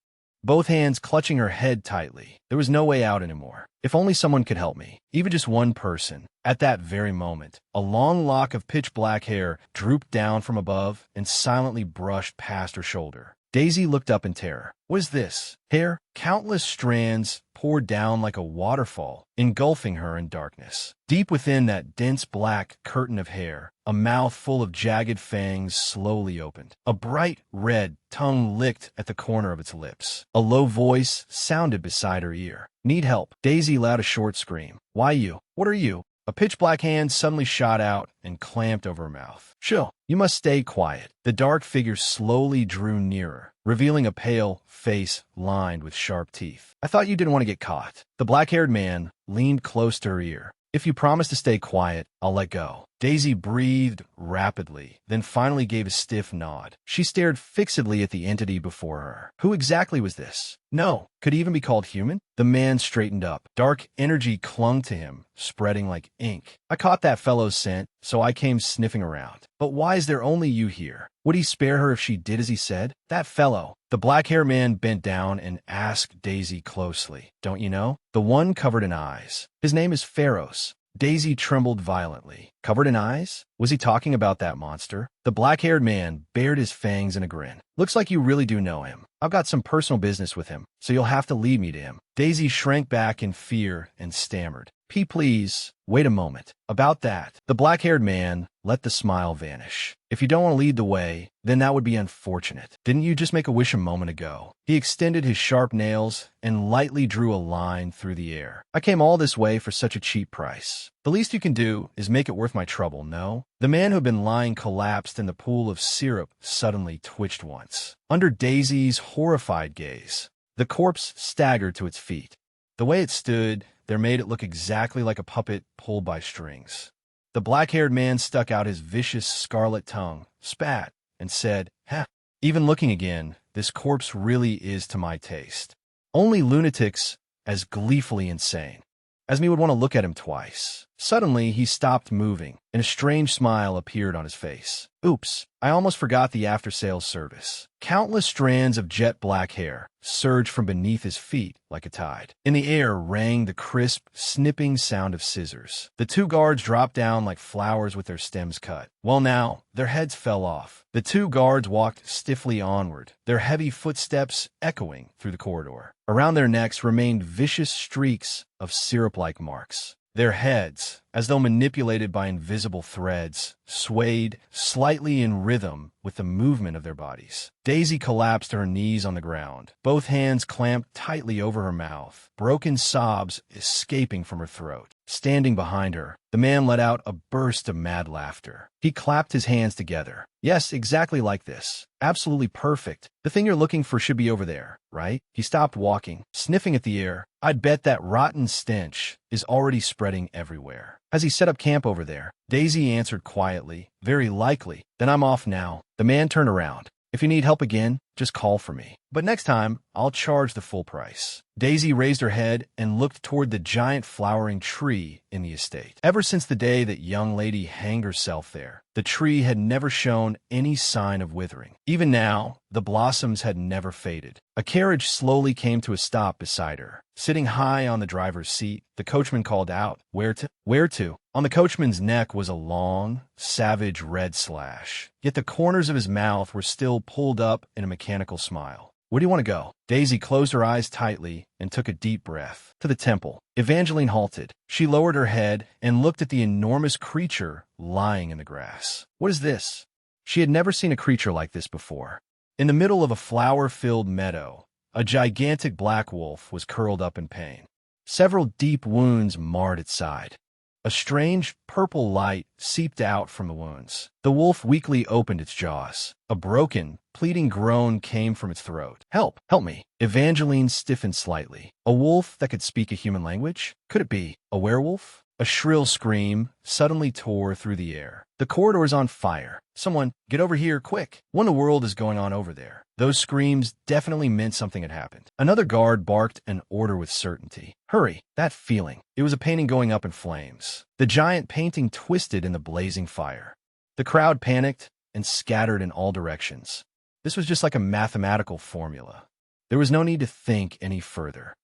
both hands clutching her head tightly. There was no way out anymore. If only someone could help me, even just one person. At that very moment, a long lock of pitch-black hair drooped down from above and silently brushed past her shoulder. Daisy looked up in terror. What is this? Hair? Countless strands poured down like a waterfall, engulfing her in darkness. Deep within that dense black curtain of hair, a mouth full of jagged fangs slowly opened. A bright red tongue licked at the corner of its lips. A low voice sounded beside her ear. Need help. Daisy let out a short scream. Why you? What are you? A pitch-black hand suddenly shot out and clamped over her mouth. Chill. You must stay quiet. The dark figure slowly drew nearer, revealing a pale face lined with sharp teeth. I thought you didn't want to get caught. The black-haired man leaned close to her ear. If you promise to stay quiet, I'll let go. Daisy breathed rapidly, then finally gave a stiff nod. She stared fixedly at the entity before her. Who exactly was this? No, could he even be called human? The man straightened up. Dark energy clung to him, spreading like ink. I caught that fellow's scent, so I came sniffing around. But why is there only you here? Would he spare her if she did as he said? That fellow. The black-haired man bent down and asked Daisy closely. Don't you know? The one covered in eyes. His name is Pharaohs. Daisy trembled violently. Covered in eyes? Was he talking about that monster? The black-haired man bared his fangs in a grin. Looks like you really do know him. I've got some personal business with him, so you'll have to lead me to him. Daisy shrank back in fear and stammered. Please, wait a moment. About that, the black-haired man let the smile vanish. If you don't want to lead the way, then that would be unfortunate. Didn't you just make a wish a moment ago? He extended his sharp nails and lightly drew a line through the air. I came all this way for such a cheap price. The least you can do is make it worth my trouble, no? The man who had been lying collapsed in the pool of syrup suddenly twitched once. Under Daisy's horrified gaze, the corpse staggered to its feet. The way it stood there made it look exactly like a puppet pulled by strings. The black-haired man stuck out his vicious scarlet tongue, spat, and said, "Heh." Even looking again, this corpse really is to my taste. Only lunatics as gleefully insane as me would want to look at him twice. Suddenly, he stopped moving, and a strange smile appeared on his face. Oops, I almost forgot the after-sales service. Countless strands of jet black hair surged from beneath his feet like a tide. In the air rang the crisp, snipping sound of scissors. The two guards dropped down like flowers with their stems cut. Well now, their heads fell off. The two guards walked stiffly onward, their heavy footsteps echoing through the corridor. Around their necks remained vicious streaks of syrup-like marks. Their heads, as though manipulated by invisible threads, swayed slightly in rhythm with the movement of their bodies. Daisy collapsed to her knees on the ground, both hands clamped tightly over her mouth, broken sobs escaping from her throat. Standing behind her, the man let out a burst of mad laughter. He clapped his hands together. Yes, exactly like this. Absolutely perfect. The thing you're looking for should be over there, right? He stopped walking, sniffing at the air. I'd bet that rotten stench is already spreading everywhere. Has he set up camp over there? Daisy answered quietly, very likely. Then I'm off now. The man turned around. If you need help again, just call for me. But next time, I'll charge the full price. Daisy raised her head and looked toward the giant flowering tree in the estate. Ever since the day that young lady hanged herself there, the tree had never shown any sign of withering. Even now, the blossoms had never faded. A carriage slowly came to a stop beside her. Sitting high on the driver's seat, the coachman called out, "Where to? Where to?" On the coachman's neck was a long, savage red slash, yet the corners of his mouth were still pulled up in a mechanical smile. "Where do you want to go?" Daisy closed her eyes tightly and took a deep breath. "To the temple." Evangeline halted. She lowered her head and looked at the enormous creature lying in the grass. What is this? She had never seen a creature like this before. In the middle of a flower-filled meadow, a gigantic black wolf was curled up in pain. Several deep wounds marred its side. A strange purple light seeped out from the wounds. The wolf weakly opened its jaws. A broken, pleading groan came from its throat. "Help! Help me!" Evangeline stiffened slightly. A wolf that could speak a human language? Could it be a werewolf? A shrill scream suddenly tore through the air. "The corridor is on fire. Someone, get over here, quick. What in the world is going on over there?" Those screams definitely meant something had happened. Another guard barked an order with certainty. "Hurry!" That feeling. It was a painting going up in flames. The giant painting twisted in the blazing fire. The crowd panicked and scattered in all directions. This was just like a mathematical formula. There was no need to think any further.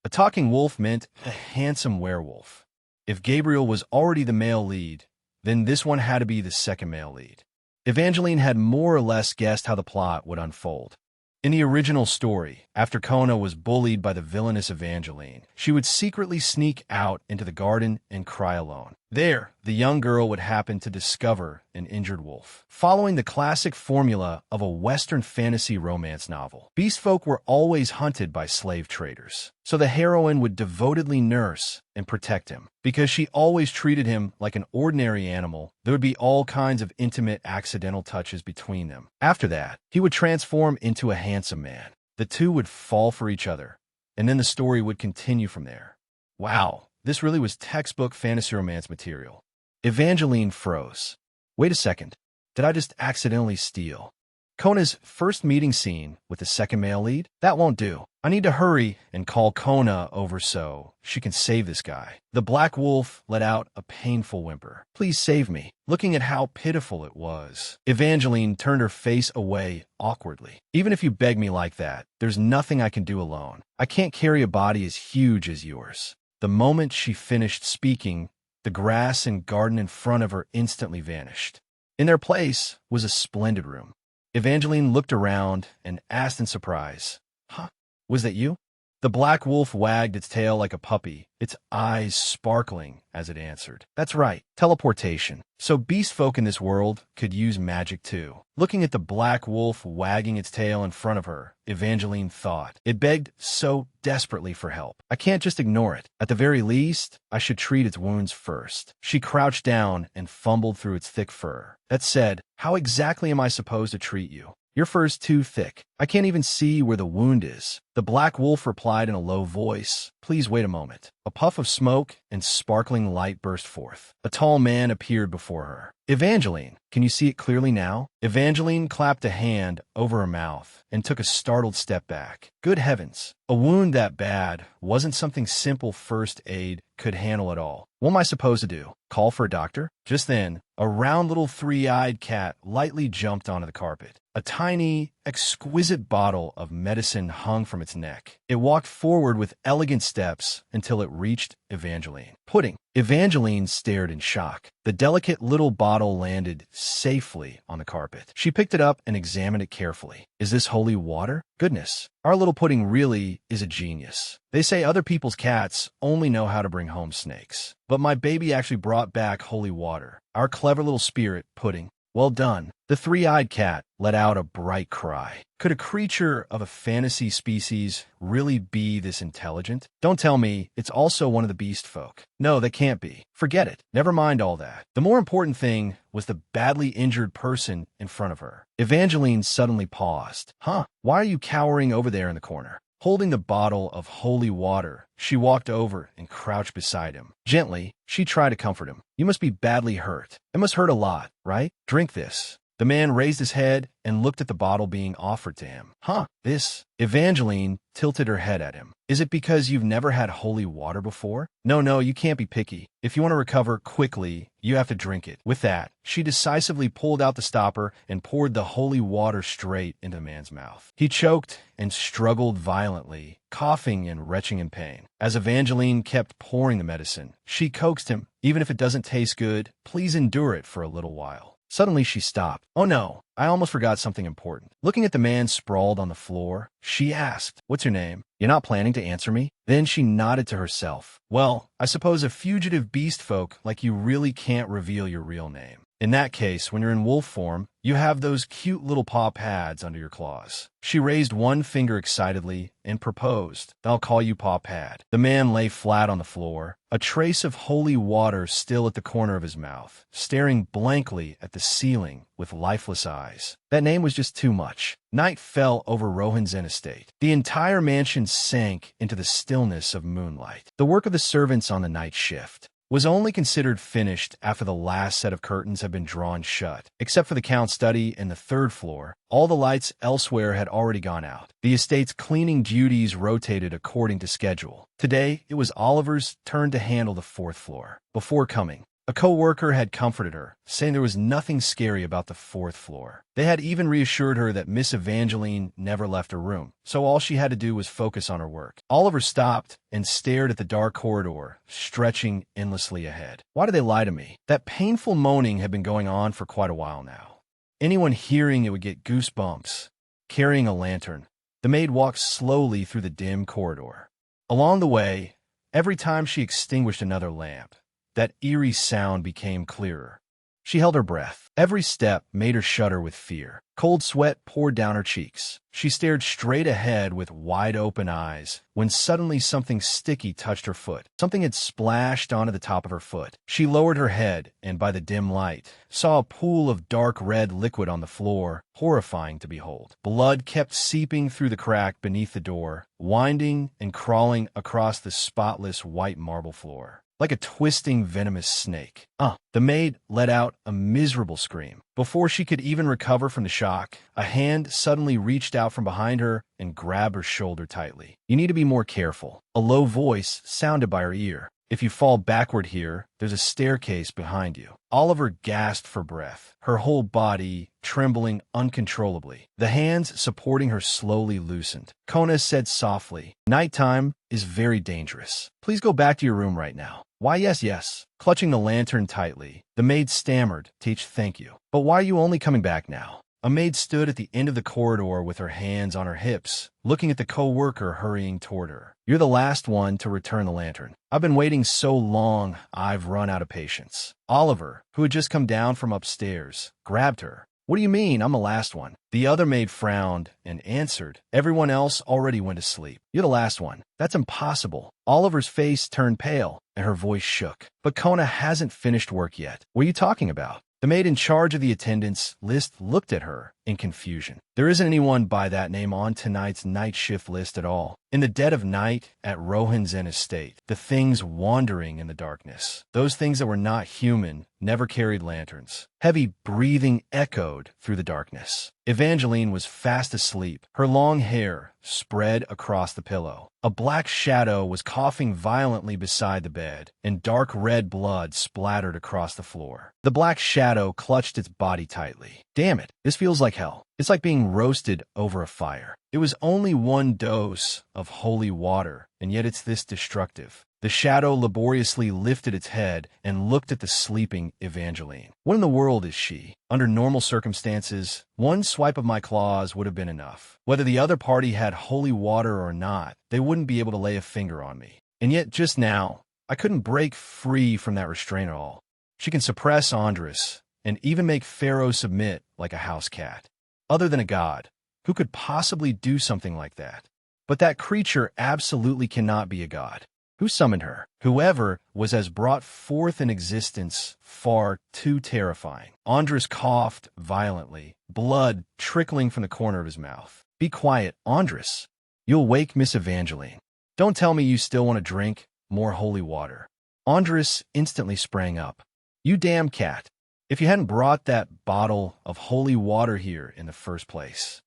A talking wolf meant a handsome werewolf. If Gabriel was already the male lead, then this one had to be the second male lead. Evangeline had more or less guessed how the plot would unfold. In the original story, after Kona was bullied by the villainous Evangeline, she would secretly sneak out into the garden and cry alone. There, the young girl would happen to discover an injured wolf. Following the classic formula of a Western fantasy romance novel, beast folk were always hunted by slave traders. So the heroine would devotedly nurse and protect him. Because she always treated him like an ordinary animal, there would be all kinds of intimate accidental touches between them. After that, he would transform into a handsome man. The two would fall for each other, and then the story would continue from there. Wow, this really was textbook fantasy romance material. Evangeline froze. Wait a second, did I just accidentally steal Kona's first meeting scene with the second male lead? That won't do. I need to hurry and call Kona over so she can save this guy. The black wolf let out a painful whimper. Please save me. Looking at how pitiful it was, Evangeline turned her face away awkwardly. Even if you beg me like that, there's nothing I can do alone. I can't carry a body as huge as yours. The moment she finished speaking, the grass and garden in front of her instantly vanished. In their place was a splendid room. Evangeline looked around and asked in surprise, "Huh? Was that you?" The black wolf wagged its tail like a puppy, its eyes sparkling as it answered. That's right, teleportation. So beast folk in this world could use magic too. Looking at the black wolf wagging its tail in front of her, Evangeline thought. It begged so desperately for help. I can't just ignore it. At the very least, I should treat its wounds first. She crouched down and fumbled through its thick fur. That said, how exactly am I supposed to treat you? Your fur's too thick. I can't even see where the wound is. The black wolf replied in a low voice. Please wait a moment. A puff of smoke and sparkling light burst forth. A tall man appeared before her. Evangeline, can you see it clearly now? Evangeline clapped a hand over her mouth and took a startled step back. Good heavens, a wound that bad wasn't something simple first aid could handle at all. What am I supposed to do? Call for a doctor? Just then, a round little three-eyed cat lightly jumped onto the carpet. A tiny, exquisite bottle of medicine hung from its neck. It walked forward with elegant steps until it reached Evangeline. Pudding. Evangeline stared in shock. The delicate little bottle landed safely on the carpet. She picked it up and examined it carefully. Is this holy water? Goodness, our little Pudding really is a genius. They say other people's cats only know how to bring home snakes. But my baby actually brought back holy water. Our clever little spirit, Pudding. Well done. The three-eyed cat let out a bright cry. Could a creature of a fantasy species really be this intelligent? Don't tell me it's also one of the beast folk. No, that can't be. Forget it. Never mind all that. The more important thing was the badly injured person in front of her. Evangeline suddenly paused. Huh? Why are you cowering over there in the corner? Holding the bottle of holy water, she walked over and crouched beside him. Gently, she tried to comfort him. You must be badly hurt. It must hurt a lot, right? Drink this. The man raised his head and looked at the bottle being offered to him. Huh, this? Evangeline tilted her head at him. Is it because you've never had holy water before? No, you can't be picky. If you want to recover quickly, you have to drink it. With that, she decisively pulled out the stopper and poured the holy water straight into the man's mouth. He choked and struggled violently, coughing and retching in pain. As Evangeline kept pouring the medicine, she coaxed him, even if it doesn't taste good, please endure it for a little while. Suddenly she stopped. Oh no, I almost forgot something important. Looking at the man sprawled on the floor, she asked, what's your name? You're not planning to answer me? Then she nodded to herself. Well, I suppose a fugitive beast folk like you really can't reveal your real name. In that case, when you're in wolf form, you have those cute little paw pads under your claws. She raised one finger excitedly and proposed, I'll call you Paw Pad. The man lay flat on the floor, a trace of holy water still at the corner of his mouth, staring blankly at the ceiling with lifeless eyes. That name was just too much. Night fell over Rohan's estate. The entire mansion sank into the stillness of moonlight. The work of the servants on the night shift was only considered finished after the last set of curtains had been drawn shut. Except for the Count's study and the third floor, all the lights elsewhere had already gone out. The estate's cleaning duties rotated according to schedule. Today, it was Oliver's turn to handle the fourth floor. Before coming, a co-worker had comforted her, saying there was nothing scary about the fourth floor. They had even reassured her that Miss Evangeline never left her room, so all she had to do was focus on her work. Oliver stopped and stared at the dark corridor, stretching endlessly ahead. Why did they lie to me? That painful moaning had been going on for quite a while now. Anyone hearing it would get goosebumps. Carrying a lantern, the maid walked slowly through the dim corridor. Along the way, every time she extinguished another lamp, that eerie sound became clearer. She held her breath. Every step made her shudder with fear. Cold sweat poured down her cheeks. She stared straight ahead with wide-open eyes when suddenly something sticky touched her foot. Something had splashed onto the top of her foot. She lowered her head and, by the dim light, saw a pool of dark red liquid on the floor, horrifying to behold. Blood kept seeping through the crack beneath the door, winding and crawling across the spotless white marble floor like a twisting, venomous snake. The maid let out a miserable scream. Before she could even recover from the shock, a hand suddenly reached out from behind her and grabbed her shoulder tightly. You need to be more careful. A low voice sounded by her ear. If you fall backward here, there's a staircase behind you. Oliver gasped for breath, her whole body trembling uncontrollably. The hands supporting her slowly loosened. Kona said softly, Nighttime is very dangerous. Please go back to your room right now. Why, yes. Clutching the lantern tightly, the maid stammered, Teach, thank you. But why are you only coming back now? A maid stood at the end of the corridor with her hands on her hips, looking at the co-worker hurrying toward her. You're the last one to return the lantern. I've been waiting so long, I've run out of patience. Oliver, who had just come down from upstairs, grabbed her. What do you mean, I'm the last one? The other maid frowned and answered, Everyone else already went to sleep. You're the last one. That's impossible. Oliver's face turned pale, and her voice shook. But Kona hasn't finished work yet. What are you talking about? The maid in charge of the attendance list looked at her in confusion. There isn't anyone by that name on tonight's night shift list at all. In the dead of night at Rohan's estate, the things wandering in the darkness, those things that were not human, never carried lanterns. Heavy breathing echoed through the darkness. Evangeline was fast asleep, her long hair spread across the pillow. A black shadow was coughing violently beside the bed, and dark red blood splattered across the floor. The black shadow clutched its body tightly. Damn it, this feels like hell. It's like being roasted over a fire. It was only one dose of holy water, and yet it's this destructive. The shadow laboriously lifted its head and looked at the sleeping Evangeline. What in the world is she? Under normal circumstances, one swipe of my claws would have been enough. Whether the other party had holy water or not, they wouldn't be able to lay a finger on me. And yet, just now, I couldn't break free from that restraint at all. She can suppress Andres, and even make Pharaoh submit like a house cat. Other than a god, who could possibly do something like that? But that creature absolutely cannot be a god. Who summoned her? Whoever was as brought forth in existence far too terrifying. Andres coughed violently, blood trickling from the corner of his mouth. Be quiet, Andres. You'll wake Miss Evangeline. Don't tell me you still want to drink more holy water. Andres instantly sprang up. You damn cat. If you hadn't brought that bottle of holy water here in the first place.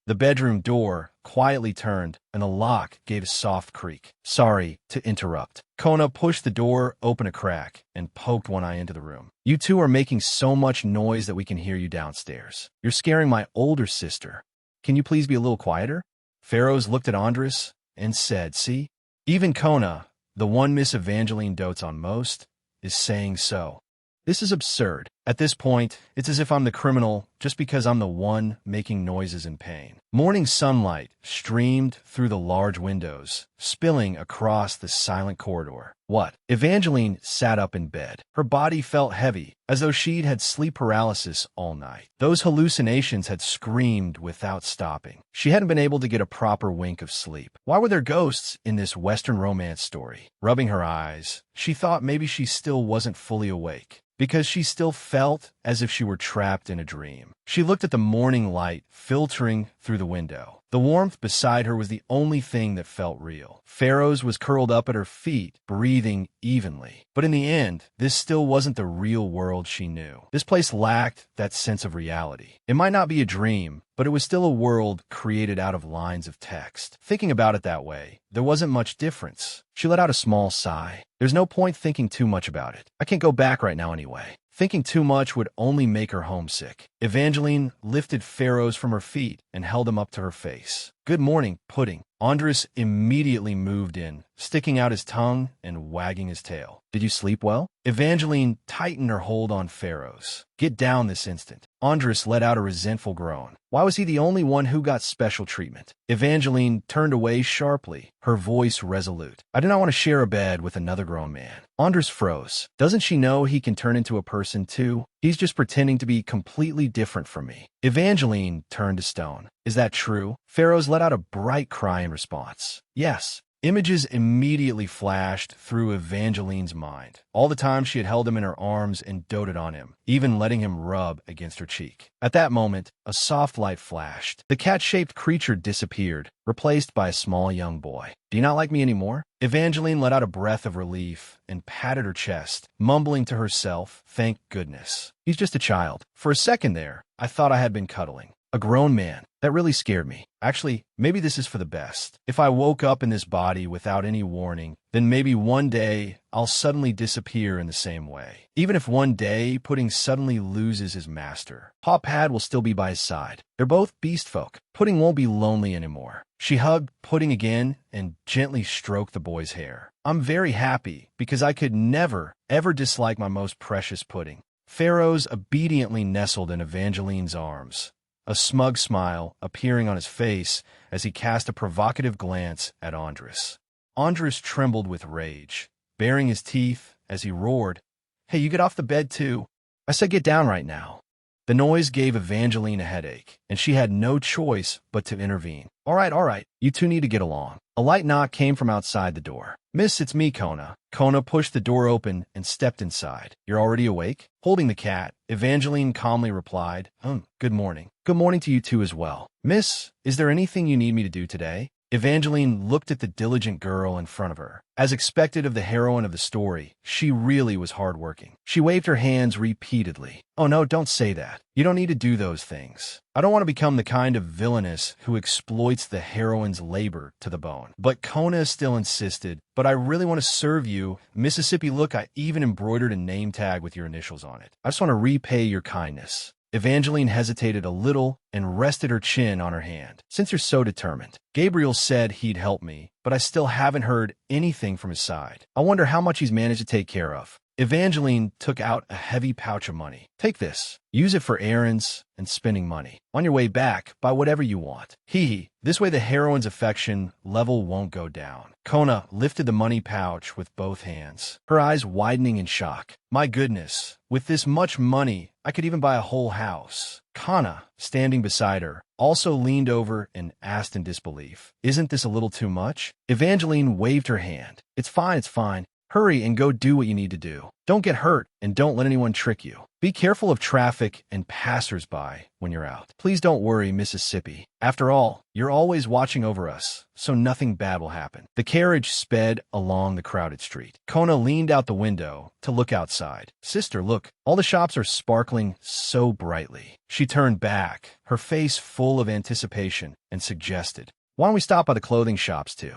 The bedroom door quietly turned, and the lock gave a soft creak. Sorry to interrupt. Kona pushed the door open a crack and poked one eye into the room. You two are making so much noise that we can hear you downstairs. You're scaring my older sister. Can you please be a little quieter? Pharaohs looked at Andres and said, see? Even Kona, the one Miss Evangeline dotes on most, is saying so. This is absurd. At this point, it's as if I'm the criminal just because I'm the one making noises in pain. Morning sunlight streamed through the large windows, spilling across the silent corridor. What? Evangeline sat up in bed. Her body felt heavy, as though she'd had sleep paralysis all night. Those hallucinations had screamed without stopping. She hadn't been able to get a proper wink of sleep. Why were there ghosts in this Western romance story? Rubbing her eyes, she thought maybe she still wasn't fully awake, because she still felt as if she were trapped in a dream. She looked at the morning light filtering through the window. The warmth beside her was the only thing that felt real. Pharaoh's was curled up at her feet, breathing evenly. But in the end, this still wasn't the real world she knew. This place lacked that sense of reality. It might not be a dream, but it was still a world created out of lines of text. Thinking about it that way, there wasn't much difference. She let out a small sigh. There's no point thinking too much about it. I can't go back right now anyway. Thinking too much would only make her homesick. Evangeline lifted Pharaoh's from her feet and held him up to her face. Good morning, Pudding. Andres immediately moved in, sticking out his tongue and wagging his tail. Did you sleep well? Evangeline tightened her hold on Pharaoh's. Get down this instant. Andres let out a resentful groan. Why was he the only one who got special treatment? Evangeline turned away sharply, her voice resolute. I do not want to share a bed with another grown man. Andres froze. Doesn't she know he can turn into a person too? He's just pretending to be completely different from me. Evangeline turned to stone. Is that true? Pharaoh's let out a bright cry in response. Yes. Images immediately flashed through Evangeline's mind. All the time she had held him in her arms and doted on him, even letting him rub against her cheek. At that moment, a soft light flashed. The cat-shaped creature disappeared, replaced by a small young boy. Do you not like me anymore? Evangeline let out a breath of relief and patted her chest, mumbling to herself, thank goodness. He's just a child. For a second there, I thought I had been cuddling. A grown man. That really scared me. Actually, maybe this is for the best. If I woke up in this body without any warning, then maybe one day I'll suddenly disappear in the same way. Even if one day Pudding suddenly loses his master, Paw Pad will still be by his side. They're both beast folk. Pudding won't be lonely anymore. She hugged Pudding again and gently stroked the boy's hair. I'm very happy because I could never, ever dislike my most precious Pudding. Pharaoh's obediently nestled in Evangeline's arms, a smug smile appearing on his face as he cast a provocative glance at Andres. Andres trembled with rage, baring his teeth as he roared, Hey, you get off the bed too. I said get down right now. The noise gave Evangeline a headache, and she had no choice but to intervene. All right, you two need to get along. A light knock came from outside the door. Miss, it's me, Kona. Kona pushed the door open and stepped inside. You're already awake? Holding the cat, Evangeline calmly replied, good morning. Good morning to you two as well. Miss, is there anything you need me to do today? Evangeline looked at the diligent girl in front of her. As expected of the heroine of the story, she really was hardworking. She waved her hands repeatedly. Oh no, don't say that. You don't need to do those things. I don't want to become the kind of villainess who exploits the heroine's labor to the bone. But Kona still insisted, but I really want to serve you. Mississippi, look, I even embroidered a name tag with your initials on it. I just want to repay your kindness. Evangeline hesitated a little and rested her chin on her hand. Since you're so determined. Gabriel said he'd help me, but I still haven't heard anything from his side. I wonder how much he's managed to take care of. Evangeline took out a heavy pouch of money. Take this. Use it for errands and spending money. On your way back, buy whatever you want. Hee. This way the heroine's affection level won't go down. Kona lifted the money pouch with both hands, her eyes widening in shock. My goodness, with this much money, I could even buy a whole house. Kana, standing beside her, also leaned over and asked in disbelief, Isn't this a little too much? Evangeline waved her hand. It's fine, it's fine. Hurry and go do what you need to do. Don't get hurt and don't let anyone trick you. Be careful of traffic and passers-by when you're out. Please don't worry, Mississippi. After all, you're always watching over us, so nothing bad will happen. The carriage sped along the crowded street. Kona leaned out the window to look outside. Sister, look, all the shops are sparkling so brightly. She turned back, her face full of anticipation, and suggested, Why don't we stop by the clothing shops too?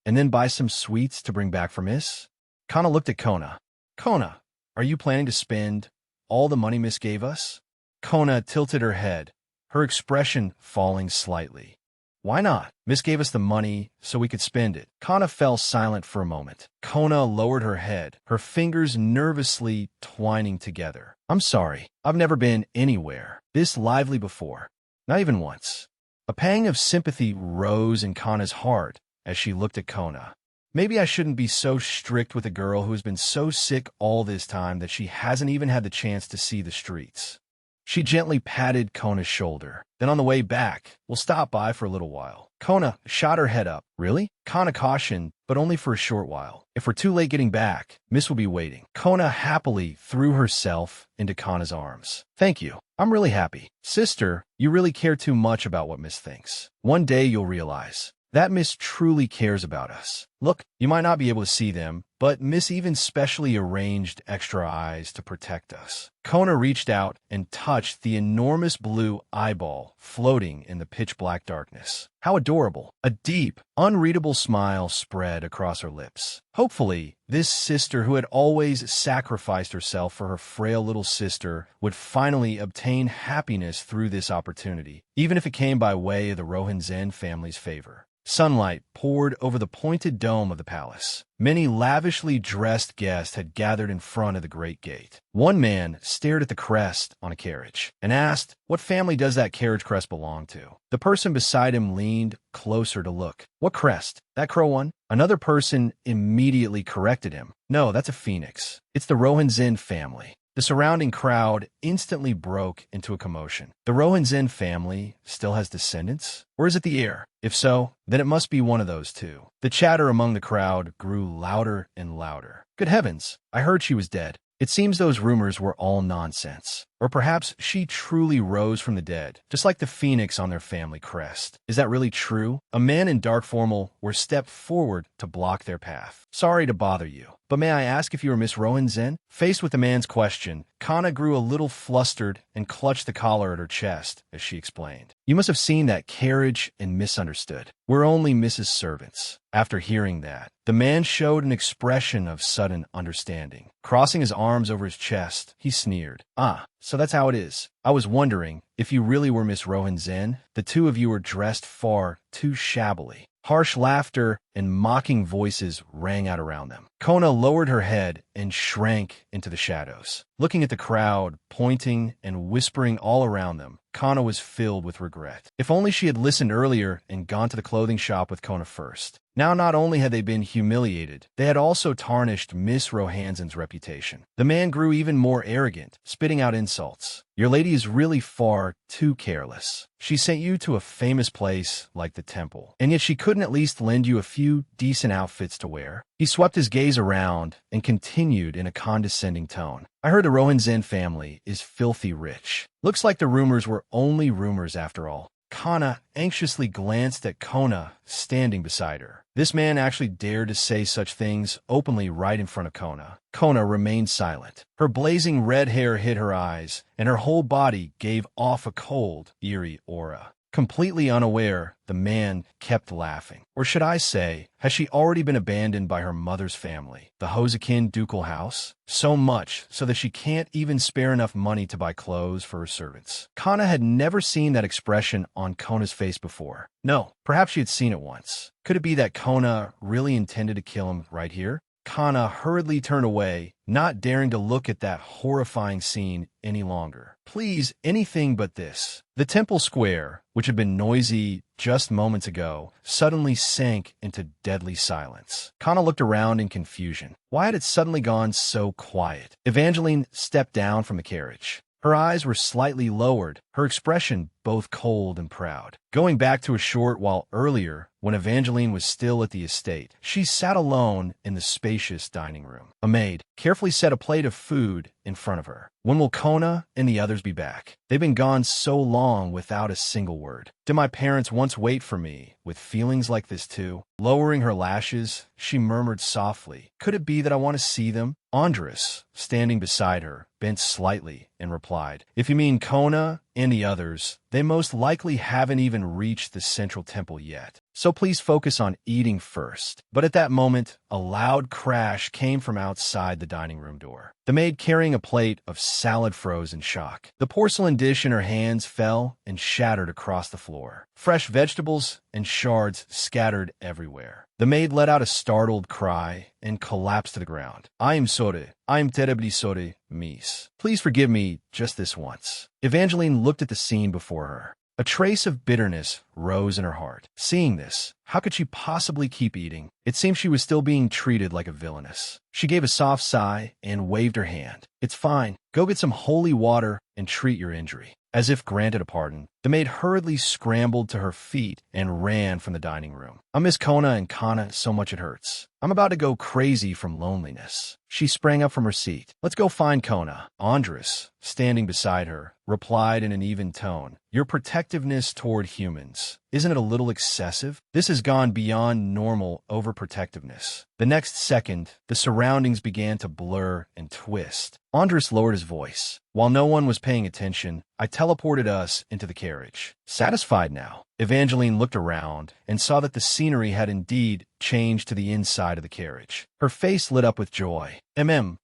And then buy some sweets to bring back for Miss? Kana looked at Kona. Kona, are you planning to spend all the money Miss gave us? Kona tilted her head, her expression falling slightly. Why not? Miss gave us the money so we could spend it. Kana fell silent for a moment. Kona lowered her head, her fingers nervously twining together. I'm sorry, I've never been anywhere this lively before. Not even once. A pang of sympathy rose in Kana's heart as she looked at Kona. Maybe I shouldn't be so strict with a girl who has been so sick all this time that she hasn't even had the chance to see the streets. She gently patted Kona's shoulder. Then on the way back, we'll stop by for a little while. Kona shot her head up. Really? Kana cautioned, but only for a short while. If we're too late getting back, Miss will be waiting. Kona happily threw herself into Kana's arms. Thank you. I'm really happy. Sister, you really care too much about what Miss thinks. One day you'll realize that Miss truly cares about us. Look, you might not be able to see them, but Miss even specially arranged extra eyes to protect us. Kona reached out and touched the enormous blue eyeball floating in the pitch-black darkness. How adorable. A deep, unreadable smile spread across her lips. Hopefully, this sister who had always sacrificed herself for her frail little sister would finally obtain happiness through this opportunity, even if it came by way of the Rohinzen family's favor. Sunlight poured over the pointed dome of the palace. Many lavishly dressed guests had gathered in front of the great gate. One man stared at the crest on a carriage and asked, What family does that carriage crest belong to? The person beside him leaned closer to look. What crest? That crow one? Another person immediately corrected him. No, that's a phoenix. It's the Rohinzen family. The surrounding crowd instantly broke into a commotion. The Rohinzen family still has descendants? Or is it the heir? If so, then it must be one of those two. The chatter among the crowd grew louder and louder. Good heavens, I heard she was dead. It seems those rumors were all nonsense. Or perhaps she truly rose from the dead, just like the phoenix on their family crest. Is that really true? A man in dark formal stepped forward to block their path. Sorry to bother you, but may I ask if you are Miss Rohinzen? Faced with the man's question, Kana grew a little flustered and clutched the collar at her chest as she explained. You must have seen that carriage and misunderstood. We're only Mrs. Servants. After hearing that, the man showed an expression of sudden understanding. Crossing his arms over his chest, he sneered. Ah, so that's how it is. I was wondering if you really were Miss Rohinzen. The two of you were dressed far too shabbily. Harsh laughter and mocking voices rang out around them. Kona lowered her head and shrank into the shadows. Looking at the crowd, pointing and whispering all around them, Kana was filled with regret. If only she had listened earlier and gone to the clothing shop with Kona first. Now not only had they been humiliated, they had also tarnished Miss Rohanzen's reputation. The man grew even more arrogant, spitting out insults. Your lady is really far too careless. She sent you to a famous place like the temple, and yet she couldn't at least lend you a few decent outfits to wear. He swept his gaze around and continued in a condescending tone. I heard the Rohinzen family is filthy rich. Looks like the rumors were only rumors after all. Kana anxiously glanced at Kona standing beside her. This man actually dared to say such things openly right in front of Kona. Kona remained silent. Her blazing red hair hid her eyes, and her whole body gave off a cold, eerie aura. Completely unaware, the man kept laughing. Or should I say, has she already been abandoned by her mother's family, the Hosakin ducal house? So much so that she can't even spare enough money to buy clothes for her servants. Kana had never seen that expression on Kona's face before. No, perhaps she had seen it once. Could it be that Kona really intended to kill him right here? Kana hurriedly turned away, not daring to look at that horrifying scene any longer. Please, anything but this. The temple square, which had been noisy just moments ago, suddenly sank into deadly silence. Kana looked around in confusion. Why had it suddenly gone so quiet? Evangeline stepped down from the carriage. Her eyes were slightly lowered, her expression both cold and proud. Going back to a short while earlier, when Evangeline was still at the estate, she sat alone in the spacious dining room. A maid carefully set a plate of food in front of her. When will Kona and the others be back? They've been gone so long without a single word. Did my parents once wait for me with feelings like this too? Lowering her lashes, she murmured softly, "Could it be that I want to see them?" Andres, standing beside her, bent slightly and replied, "If you mean Kona and the others, they most likely haven't even reached the central temple yet. So please focus on eating first." But at that moment, a loud crash came from outside the dining room door. The maid carrying a plate of salad froze in shock. The porcelain dish in her hands fell and shattered across the floor. Fresh vegetables and shards scattered everywhere. The maid let out a startled cry and collapsed to the ground. "I am sorry. I am terribly sorry, miss. Please forgive me just this once." Evangeline looked at the scene before her. A trace of bitterness rose in her heart. Seeing this, how could she possibly keep eating? It seemed she was still being treated like a villainess. She gave a soft sigh and waved her hand. "It's fine. Go get some holy water and treat your injury." As if granted a pardon, the maid hurriedly scrambled to her feet and ran from the dining room. "I miss Kona and Kana so much it hurts. I'm about to go crazy from loneliness." She sprang up from her seat. "Let's go find Kona." Andres, standing beside her, replied in an even tone, "Your protectiveness toward humans, isn't it a little excessive? This has gone beyond normal overprotectiveness." The next second, the surroundings began to blur and twist. Andres lowered his voice. "While no one was paying attention, I teleported us into the carriage." Satisfied now, Evangeline looked around and saw that the scenery had indeed changed to the inside of the carriage. Her face lit up with joy.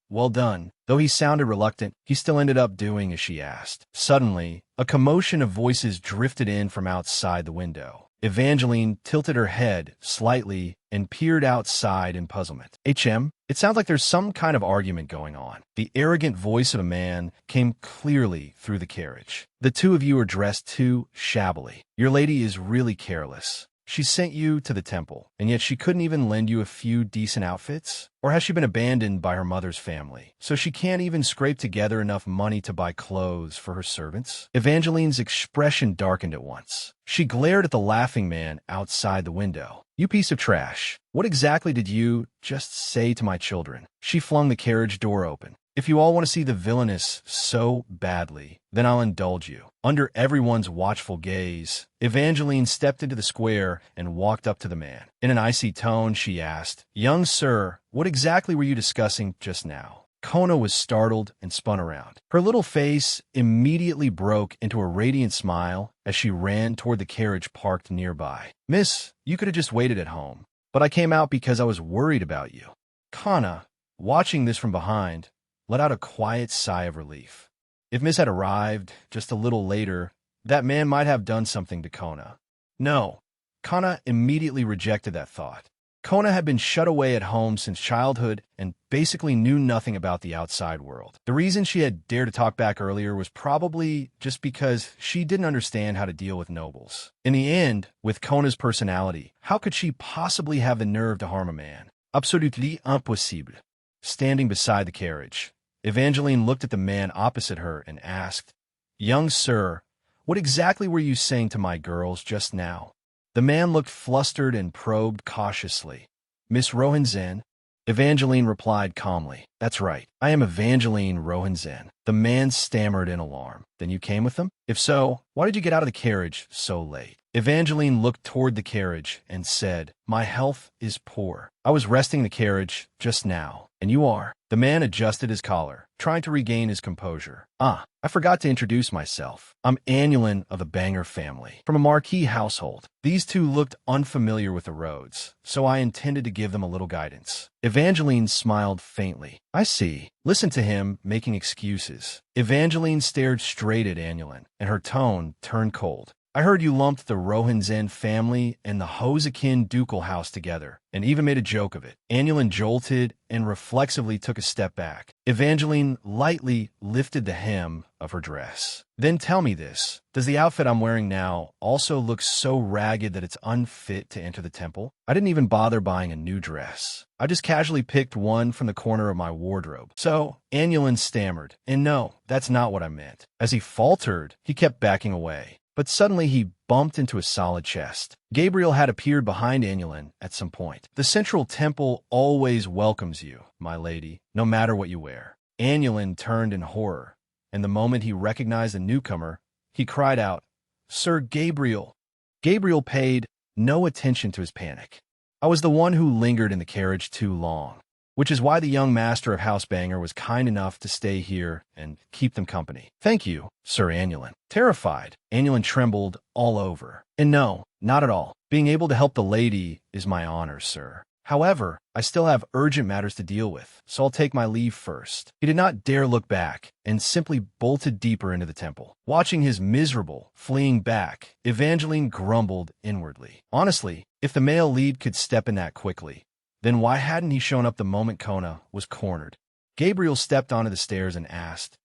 Well done." Though he sounded reluctant, he still ended up doing as she asked. Suddenly, a commotion of voices drifted in from outside the window. Evangeline tilted her head slightly and peered outside in puzzlement. It sounds like there's some kind of argument going on." The arrogant voice of a man came clearly through the carriage. "The two of you are dressed too shabbily. Your lady is really careless. She sent you to the temple, and yet she couldn't even lend you a few decent outfits? Or has she been abandoned by her mother's family, so she can't even scrape together enough money to buy clothes for her servants?" Evangeline's expression darkened at once. She glared at the laughing man outside the window. "You piece of trash. What exactly did you just say to my children?" She flung the carriage door open. "If you all want to see the villainess so badly, then I'll indulge you." Under everyone's watchful gaze, Evangeline stepped into the square and walked up to the man. In an icy tone, she asked, "Young sir, what exactly were you discussing just now?" Kona was startled and spun around. Her little face immediately broke into a radiant smile as she ran toward the carriage parked nearby. "Miss, you could have just waited at home, but I came out because I was worried about you." Kana, watching this from behind, let out a quiet sigh of relief. If Miss had arrived just a little later, that man might have done something to Kona. No, Kana immediately rejected that thought. Kona had been shut away at home since childhood and basically knew nothing about the outside world. The reason she had dared to talk back earlier was probably just because she didn't understand how to deal with nobles. In the end, with Kona's personality, how could she possibly have the nerve to harm a man? Absolutely impossible. Standing beside the carriage, Evangeline looked at the man opposite her and asked, "Young sir, what exactly were you saying to my girls just now?" The man looked flustered and probed cautiously. "Miss Rohanzin?" Evangeline replied calmly, "That's right. I am Evangeline Rohanzin." The man stammered in alarm. "Then you came with them? If so, why did you get out of the carriage so late?" Evangeline looked toward the carriage and said, "My health is poor. I was resting the carriage just now." And you are? The man adjusted his collar, trying to regain his composure. Ah, I forgot to introduce myself. I'm Annulin of the Banger family, from a marquee household. These two looked unfamiliar with the roads, so I intended to give them a little guidance. Evangeline smiled faintly. I see. Listen to him, making excuses. Evangeline stared straight at Annulin, and her tone turned cold. I heard you lumped the Rohanzen family and the Hosakin ducal house together, and even made a joke of it. Annulin jolted and reflexively took a step back. Evangeline lightly lifted the hem of her dress. Then tell me this. Does the outfit I'm wearing now also look so ragged that it's unfit to enter the temple? I didn't even bother buying a new dress. I just casually picked one from the corner of my wardrobe. So, Annulin stammered, and no, that's not what I meant. As he faltered, he kept backing away. But suddenly he bumped into a solid chest. Gabriel had appeared behind Annulin at some point. The central temple always welcomes you, my lady, no matter what you wear. Annulin turned in horror, and the moment he recognized the newcomer, he cried out, Sir Gabriel. Gabriel paid no attention to his panic. I was the one who lingered in the carriage too long, which is why the young master of House Banger was kind enough to stay here and keep them company. Thank you, Sir Annulin. Terrified, Annulin trembled all over. And no, not at all. Being able to help the lady is my honor, sir. However, I still have urgent matters to deal with, so I'll take my leave first. He did not dare look back, and simply bolted deeper into the temple. Watching his miserable, fleeing back, Evangeline grumbled inwardly. Honestly, if the male lead could step in that quickly, then why hadn't he shown up the moment Kona was cornered? Gabriel stepped onto the stairs and asked,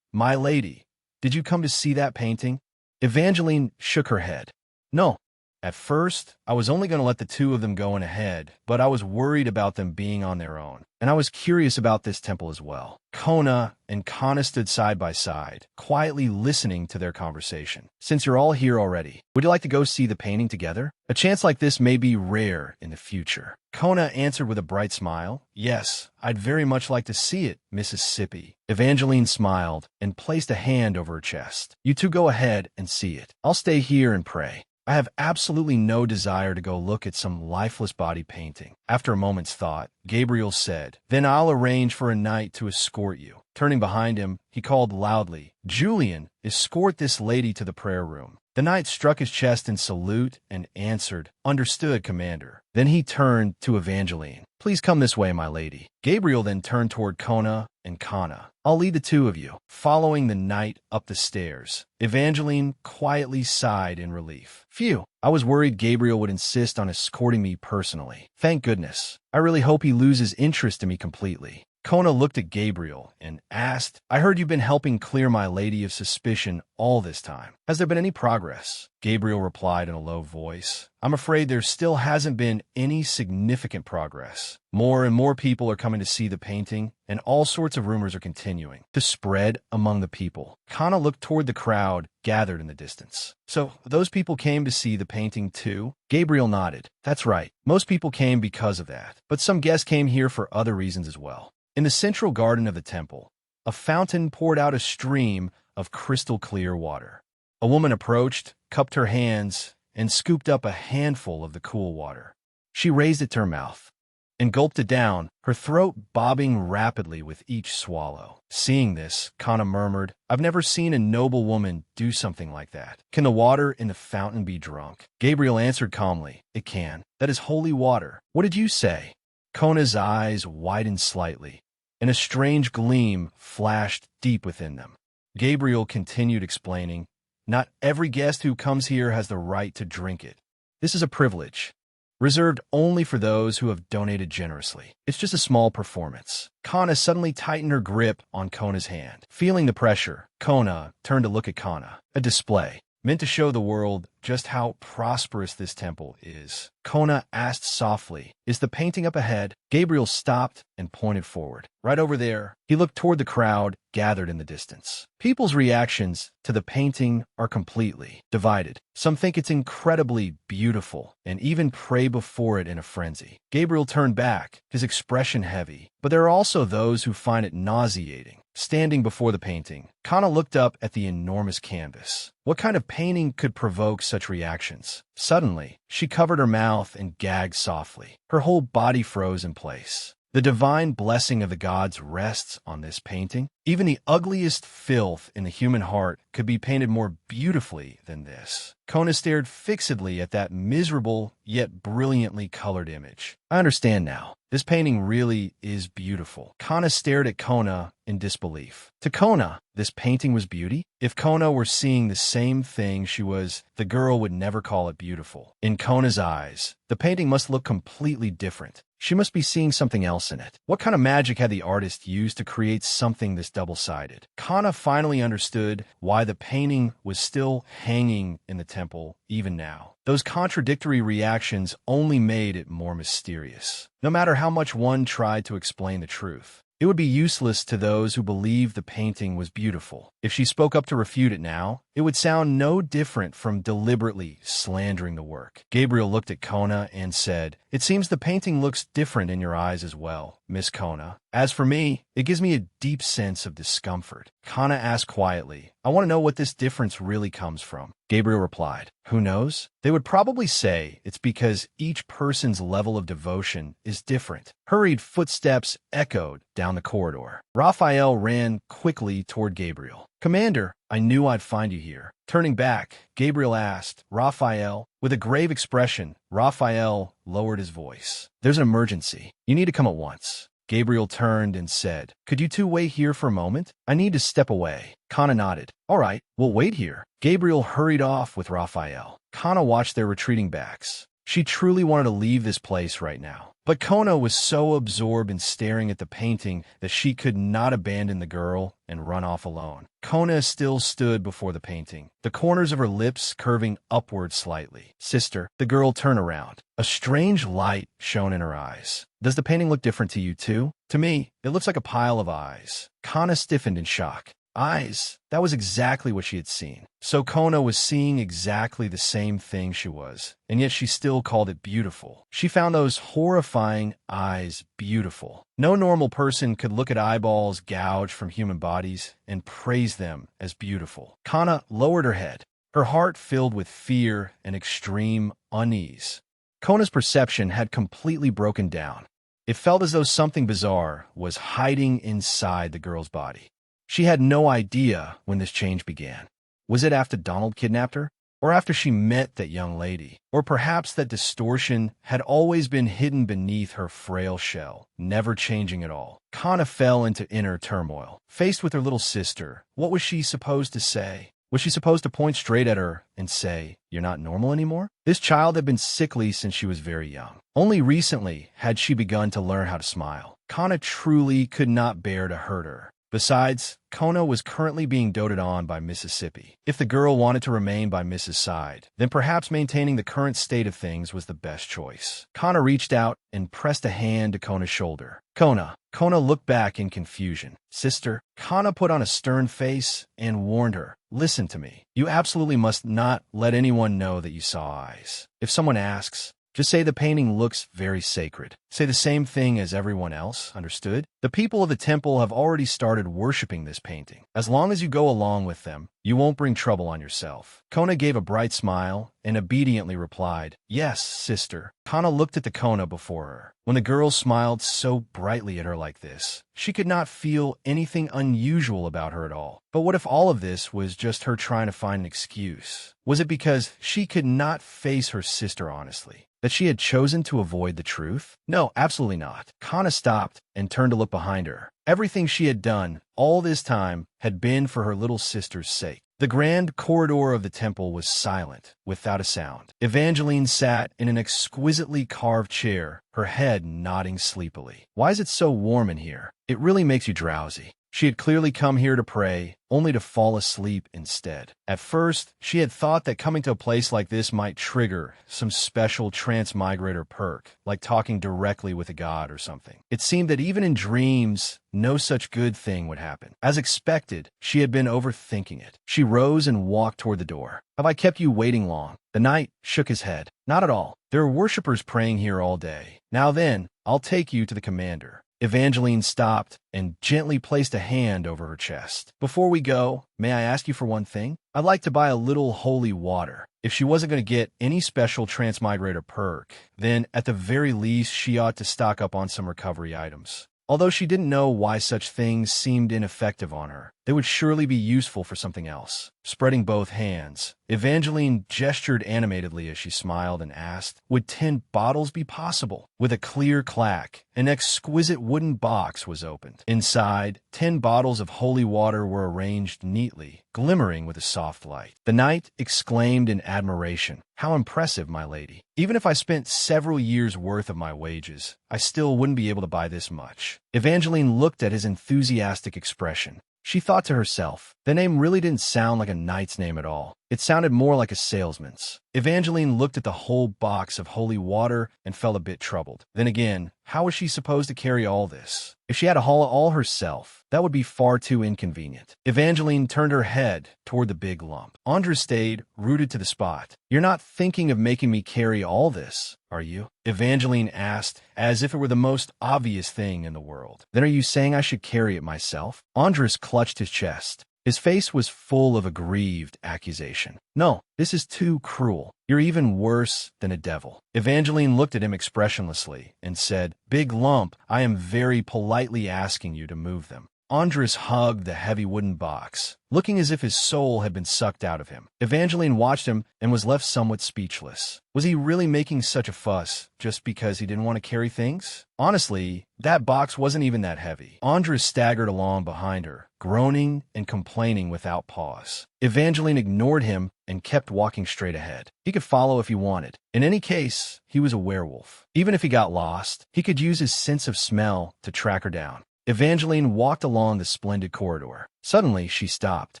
My lady, did you come to see that painting? Evangeline shook her head. No. At first, I was only going to let the two of them go in ahead, but I was worried about them being on their own, and I was curious about this temple as well. Kona and Kana stood side by side, quietly listening to their conversation. Since you're all here already, would you like to go see the painting together? A chance like this may be rare in the future. Kona answered with a bright smile. Yes, I'd very much like to see it, Mississippi. Evangeline smiled and placed a hand over her chest. You two go ahead and see it. I'll stay here and pray. I have absolutely no desire to go look at some lifeless body painting. After a moment's thought, Gabriel said, Then I'll arrange for a knight to escort you. Turning behind him, he called loudly, Julian, escort this lady to the prayer room. The knight struck his chest in salute and answered, Understood, Commander. Then he turned to Evangeline. Please come this way, my lady. Gabriel then turned toward Kona and Kana. I'll lead the two of you. Following the knight up the stairs, Evangeline quietly sighed in relief. Phew, I was worried Gabriel would insist on escorting me personally. Thank goodness. I really hope he loses interest in me completely. Kona looked at Gabriel and asked, I heard you've been helping clear my lady of suspicion all this time. Has there been any progress? Gabriel replied in a low voice, I'm afraid there still hasn't been any significant progress. More and more people are coming to see the painting, and all sorts of rumors are continuing to spread among the people. Kana looked toward the crowd gathered in the distance. So, those people came to see the painting too? Gabriel nodded. That's right. Most people came because of that, but some guests came here for other reasons as well. In the central garden of the temple, a fountain poured out a stream of crystal clear water. A woman approached, cupped her hands, and scooped up a handful of the cool water. She raised it to her mouth and gulped it down, her throat bobbing rapidly with each swallow. Seeing this, Kana murmured, I've never seen a noble woman do something like that. Can the water in the fountain be drunk? Gabriel answered calmly, It can. That is holy water. What did you say? Kona's eyes widened slightly, and a strange gleam flashed deep within them. Gabriel continued explaining, Not every guest who comes here has the right to drink it. This is a privilege, reserved only for those who have donated generously. It's just a small performance. Kana suddenly tightened her grip on Kona's hand. Feeling the pressure, Kona turned to look at Kana. A display, meant to show the world just how prosperous this temple is. Kona asked softly, Is the painting up ahead? Gabriel stopped and pointed forward. Right over there, he looked toward the crowd gathered in the distance. People's reactions to the painting are completely divided. Some think it's incredibly beautiful and even pray before it in a frenzy. Gabriel turned back, his expression heavy, but there are also those who find it nauseating. Standing before the painting, Kana looked up at the enormous canvas. What kind of painting could provoke such reactions? Suddenly, she covered her mouth and gagged softly. Her whole body froze in place. The divine blessing of the gods rests on this painting. Even the ugliest filth in the human heart could be painted more beautifully than this. Kona stared fixedly at that miserable yet brilliantly colored image. I understand now. This painting really is beautiful. Kana stared at Kona in disbelief. To Kona, this painting was beauty? If Kona were seeing the same thing she was, the girl would never call it beautiful. In Kona's eyes, the painting must look completely different. She must be seeing something else in it. What kind of magic had the artist used to create something this double-sided? Kana finally understood why the painting was still hanging in the temple even now. Those contradictory reactions only made it more mysterious. No matter how much one tried to explain the truth, it would be useless to those who believed the painting was beautiful. If she spoke up to refute it now, it would sound no different from deliberately slandering the work. Gabriel looked at Kona and said, "It seems the painting looks different in your eyes as well, Miss Kona. As for me, it gives me a deep sense of discomfort." Kana asked quietly, "I want to know what this difference really comes from." Gabriel replied, "Who knows? They would probably say it's because each person's level of devotion is different." Hurried footsteps echoed down the corridor. Raphael ran quickly toward Gabriel. "Commander, I knew I'd find you here." Turning back, Gabriel asked, "Raphael?" With a grave expression, Raphael lowered his voice. "There's an emergency. You need to come at once." Gabriel turned and said, "Could you two wait here for a moment? I need to step away." Kana nodded. "All right, we'll wait here." Gabriel hurried off with Raphael. Kana watched their retreating backs. She truly wanted to leave this place right now. But Kona was so absorbed in staring at the painting that she could not abandon the girl and run off alone. Kona still stood before the painting, the corners of her lips curving upward slightly. "Sister," the girl turned around. A strange light shone in her eyes. "Does the painting look different to you too?" "To me, it looks like a pile of eyes." Kana stiffened in shock. Eyes. That was exactly what she had seen. So Kona was seeing exactly the same thing she was, and yet she still called it beautiful. She found those horrifying eyes beautiful. No normal person could look at eyeballs gouged from human bodies and praise them as beautiful. Kana lowered her head, her heart filled with fear and extreme unease. Kona's perception had completely broken down. It felt as though something bizarre was hiding inside the girl's body. She had no idea when this change began. Was it after Donald kidnapped her? Or after she met that young lady? Or perhaps that distortion had always been hidden beneath her frail shell, never changing at all? Kana fell into inner turmoil. Faced with her little sister, what was she supposed to say? Was she supposed to point straight at her and say, "You're not normal anymore"? This child had been sickly since she was very young. Only recently had she begun to learn how to smile. Kana truly could not bear to hurt her. Besides, Kona was currently being doted on by Mississippi. If the girl wanted to remain by Mrs. side, then perhaps maintaining the current state of things was the best choice. Kana reached out and pressed a hand to Kona's shoulder. "Kona." Kona looked back in confusion. "Sister." Kana put on a stern face and warned her, "Listen to me. You absolutely must not let anyone know that you saw eyes. If someone asks, just say the painting looks very sacred. Say the same thing as everyone else, understood? The people of the temple have already started worshipping this painting. As long as you go along with them, you won't bring trouble on yourself." Kona gave a bright smile and obediently replied, "Yes, sister." Kana looked at the Kona before her. When the girl smiled so brightly at her like this, she could not feel anything unusual about her at all. But what if all of this was just her trying to find an excuse? Was it because she could not face her sister honestly? That she had chosen to avoid the truth? No, absolutely not. Kana stopped and turned to look behind her. Everything she had done all this time had been for her little sister's sake. The grand corridor of the temple was silent, without a sound. Evangeline sat in an exquisitely carved chair, her head nodding sleepily. "Why is it so warm in here? It really makes you drowsy." She had clearly come here to pray, only to fall asleep instead. At first, she had thought that coming to a place like this might trigger some special transmigrator perk, like talking directly with a god or something. It seemed that even in dreams, no such good thing would happen. As expected, she had been overthinking it. She rose and walked toward the door. "Have I kept you waiting long?" The knight shook his head. "Not at all. There are worshippers praying here all day. Now then, I'll take you to the commander." Evangeline stopped and gently placed a hand over her chest. "Before we go, may I ask you for one thing? I'd like to buy a little holy water. If she wasn't going to get any special transmigrator perk, then at the very least she ought to stock up on some recovery items." Although she didn't know why such things seemed ineffective on her, they would surely be useful for something else. Spreading both hands, Evangeline gestured animatedly as she smiled and asked, "Would 10 bottles be possible?" With a clear clack, an exquisite wooden box was opened. Inside, 10 bottles of holy water were arranged neatly, glimmering with a soft light. The knight exclaimed in admiration, "How impressive, my lady. Even if I spent several years' worth of my wages, I still wouldn't be able to buy this much." Evangeline looked at his enthusiastic expression. She thought to herself, the name really didn't sound like a knight's name at all. It sounded more like a salesman's. Evangeline looked at the whole box of holy water and felt a bit troubled. Then again, how was she supposed to carry all this? If she had to haul it all herself, that would be far too inconvenient. Evangeline turned her head toward the big lump. Andra stayed rooted to the spot. "You're not thinking of making me carry all this, are you?" Evangeline asked, as if it were the most obvious thing in the world. "Then are you saying I should carry it myself?" Andras clutched his chest. His face was full of aggrieved accusation. "No, this is too cruel. You're even worse than a devil." Evangeline looked at him expressionlessly and said, "Big lump, I am very politely asking you to move them." Andras hugged the heavy wooden box, looking as if his soul had been sucked out of him. Evangeline watched him and was left somewhat speechless. Was he really making such a fuss just because he didn't want to carry things? Honestly, that box wasn't even that heavy. Andras staggered along behind her, groaning and complaining without pause. Evangeline ignored him and kept walking straight ahead. He could follow if he wanted. In any case, he was a werewolf. Even if he got lost, he could use his sense of smell to track her down. Evangeline walked along the splendid corridor. Suddenly, she stopped.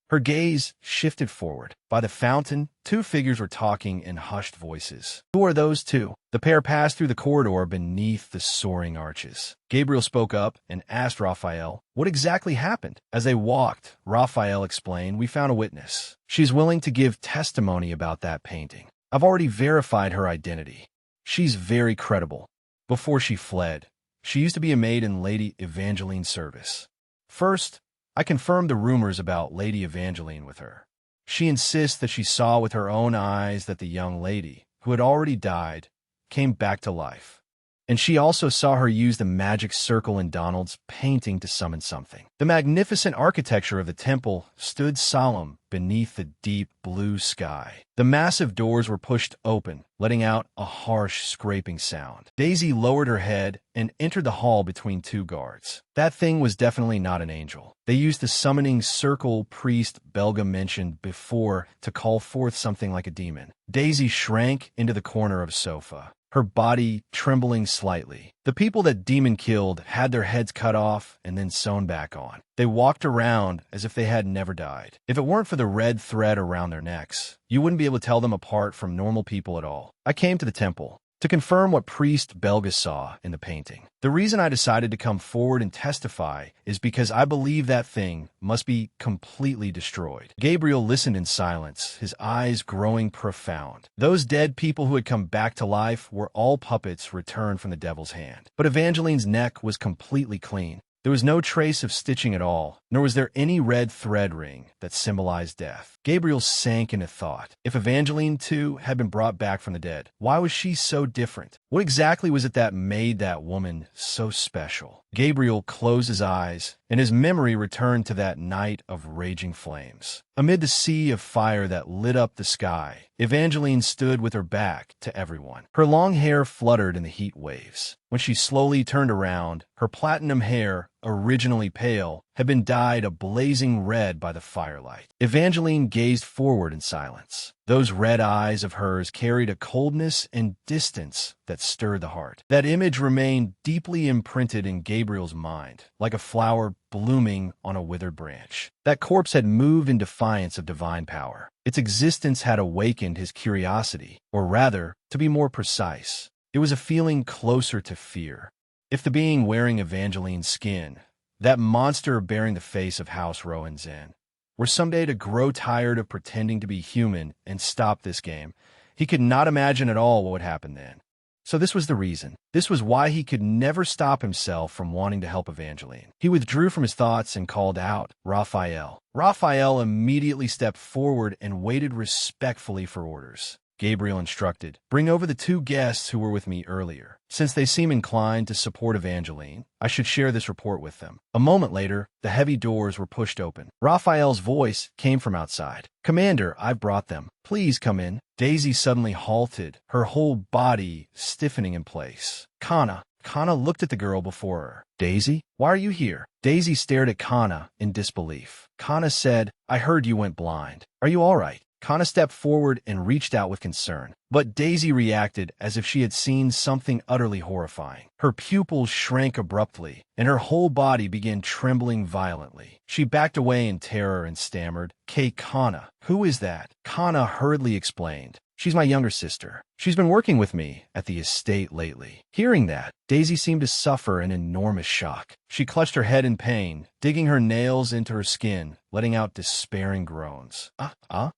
Her gaze shifted forward. By the fountain, 2 figures were talking in hushed voices. "Who are those 2? The pair passed through the corridor beneath the soaring arches. Gabriel spoke up and asked Raphael, what exactly happened? As they walked, Raphael explained, "We found a witness. She's willing to give testimony about that painting. I've already verified her identity. She's very credible. Before she fled, she used to be a maid in Lady Evangeline's service. First, I confirmed the rumors about Lady Evangeline with her. She insists that she saw with her own eyes that the young lady, who had already died, came back to life. And she also saw her use the magic circle in Donald's painting to summon something. The magnificent architecture of the temple stood solemn beneath the deep blue sky. The massive doors were pushed open, letting out a harsh scraping sound. Daisy lowered her head and entered the hall between 2 guards. That thing was definitely not an angel. They used the summoning circle priest Belga mentioned before to call forth something like a demon. Daisy shrank into the corner of a sofa, her body trembling slightly. The people that Demon killed had their heads cut off and then sewn back on. They walked around as if they had never died. If it weren't for the red thread around their necks, you wouldn't be able to tell them apart from normal people at all. I came to the temple to confirm what Priest Belga saw in the painting. The reason I decided to come forward and testify is because I believe that thing must be completely destroyed. Gabriel listened in silence, his eyes growing profound. Those dead people who had come back to life were all puppets returned from the devil's hand. But Evangeline's neck was completely clean. There was no trace of stitching at all, nor was there any red thread ring that symbolized death. Gabriel sank into thought. If Evangeline, too, had been brought back from the dead, why was she so different? What exactly was it that made that woman so special? Gabriel closed his eyes, and his memory returned to that night of raging flames. Amid the sea of fire that lit up the sky, Evangeline stood with her back to everyone. Her long hair fluttered in the heat waves. When she slowly turned around, her platinum hair, originally pale, had been dyed a blazing red by the firelight. Evangeline gazed forward in silence. Those red eyes of hers carried a coldness and distance that stirred the heart. That image remained deeply imprinted in Gabriel's mind, like a flower blooming on a withered branch. That corpse had moved in defiance of divine power. Its existence had awakened his curiosity, or rather, to be more precise, it was a feeling closer to fear. If the being wearing Evangeline's skin, that monster bearing the face of House Rohan-Zhen, were someday to grow tired of pretending to be human and stop this game, he could not imagine at all what would happen then. So this was the reason. This was why he could never stop himself from wanting to help Evangeline. He withdrew from his thoughts and called out, Raphael. Raphael immediately stepped forward and waited respectfully for orders. Gabriel instructed, bring over the 2 guests who were with me earlier. Since they seem inclined to support Evangeline, I should share this report with them. A moment later, the heavy doors were pushed open. Raphael's voice came from outside. Commander, I've brought them. Please come in. Daisy suddenly halted, her whole body stiffening in place. Kana looked at the girl before her. Daisy, why are you here? Daisy stared at Kana in disbelief. Kana said, I heard you went blind. Are you all right? Kana stepped forward and reached out with concern, but Daisy reacted as if she had seen something utterly horrifying. Her pupils shrank abruptly, and her whole body began trembling violently. She backed away in terror and stammered, Kana, who is that? Kana hurriedly explained, she's my younger sister. She's been working with me at the estate lately. Hearing that, Daisy seemed to suffer an enormous shock. She clutched her head in pain, digging her nails into her skin, letting out despairing groans.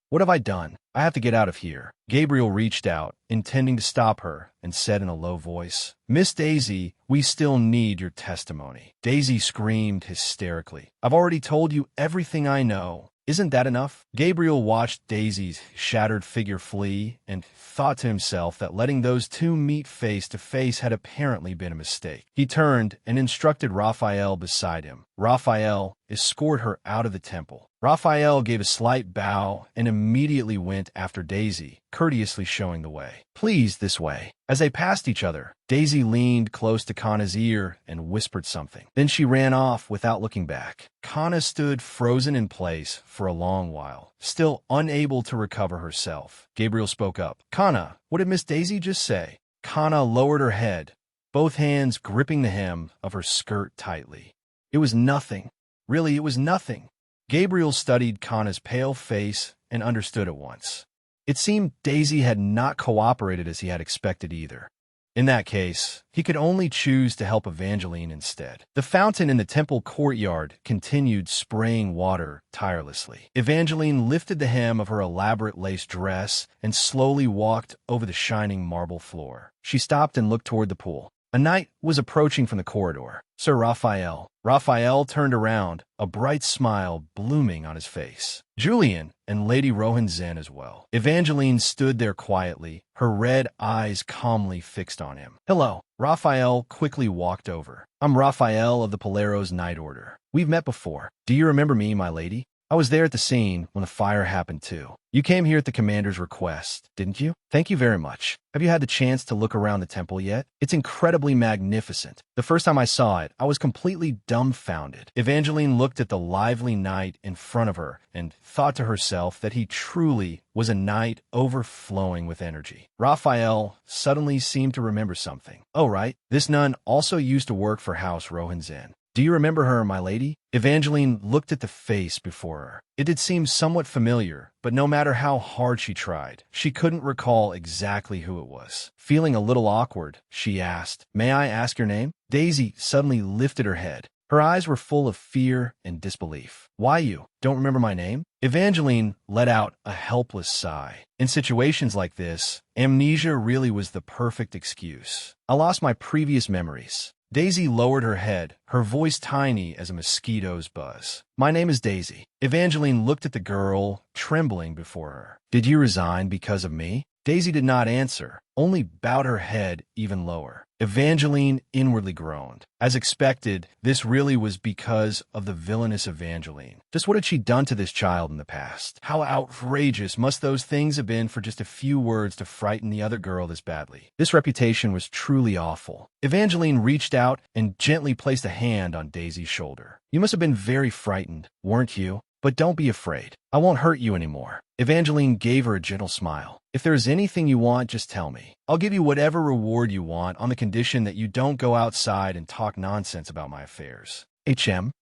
What have I done? I have to get out of here. Gabriel reached out, intending to stop her, and said in a low voice, Miss Daisy, we still need your testimony. Daisy screamed hysterically. I've already told you everything I know. Isn't that enough? Gabriel watched Daisy's shattered figure flee and thought to himself that letting those 2 meet face to face had apparently been a mistake. He turned and instructed Raphael beside him. Raphael escorted her out of the temple. Raphael gave a slight bow and immediately went after Daisy, courteously showing the way. Please, this way. As they passed each other, Daisy leaned close to Kana's ear and whispered something. Then she ran off without looking back. Kana stood frozen in place for a long while, still unable to recover herself. Gabriel spoke up. Kana, what did Miss Daisy just say? Kana lowered her head, both hands gripping the hem of her skirt tightly. It was nothing. Really, it was nothing. Gabriel studied Kana's pale face and understood at once. It seemed Daisy had not cooperated as he had expected either. In that case, he could only choose to help Evangeline instead. The fountain in the temple courtyard continued spraying water tirelessly. Evangeline lifted the hem of her elaborate lace dress and slowly walked over the shining marble floor. She stopped and looked toward the pool. A knight was approaching from the corridor. Sir Raphael. Raphael turned around, a bright smile blooming on his face. Julian and Lady Rohan Zen as well. Evangeline stood there quietly, her red eyes calmly fixed on him. Hello. Raphael quickly walked over. I'm Raphael of the Polaro's Knight Order. We've met before. Do you remember me, my lady? I was there at the scene when the fire happened too. You came here at the commander's request, didn't you? Thank you very much. Have you had the chance to look around the temple yet? It's incredibly magnificent. The first time I saw it, I was completely dumbfounded. Evangeline looked at the lively knight in front of her and thought to herself that he truly was a knight overflowing with energy. Raphael suddenly seemed to remember something. Oh, right. This nun also used to work for House Rohan Zen. Do you remember her, my lady? Evangeline looked at the face before her. It did seem somewhat familiar, but no matter how hard she tried, she couldn't recall exactly who it was. Feeling a little awkward, she asked, May I ask your name? Daisy suddenly lifted her head. Her eyes were full of fear and disbelief. Why you? Don't remember my name? Evangeline let out a helpless sigh. In situations like this, amnesia really was the perfect excuse. I lost my previous memories. Daisy lowered her head, her voice tiny as a mosquito's buzz. My name is Daisy. Evangeline looked at the girl, trembling before her. Did you resign because of me? Daisy did not answer, only bowed her head even lower. Evangeline inwardly groaned. As expected, this really was because of the villainous Evangeline. Just what had she done to this child in the past? How outrageous must those things have been for just a few words to frighten the other girl this badly? This reputation was truly awful. Evangeline reached out and gently placed a hand on Daisy's shoulder. You must have been very frightened, weren't you? But don't be afraid. I won't hurt you anymore. Evangeline gave her a gentle smile. If there's anything you want, just tell me. I'll give you whatever reward you want on the condition that you don't go outside and talk nonsense about my affairs.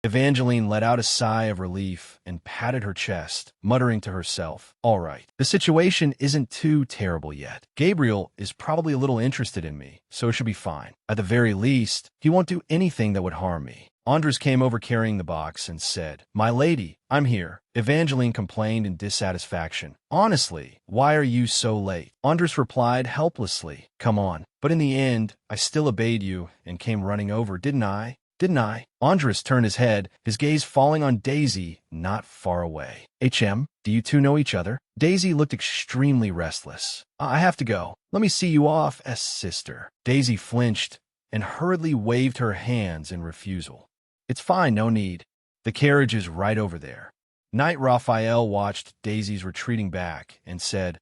Evangeline let out a sigh of relief and patted her chest, muttering to herself, All right, the situation isn't too terrible yet. Gabriel is probably a little interested in me, so it should be fine. At the very least, he won't do anything that would harm me. Andres came over carrying the box and said, "My lady, I'm here." Evangeline complained in dissatisfaction. "Honestly, why are you so late?" Andres replied helplessly, "Come on." "But in the end, I still obeyed you and came running over, didn't I? Didn't I?" Andres turned his head, his gaze falling on Daisy not far away. Do you two know each other?" Daisy looked extremely restless. "I have to go. Let me see you off as sister." Daisy flinched and hurriedly waved her hands in refusal. "It's fine, no need. The carriage is right over there." Knight Raphael watched Daisy's retreating back and said,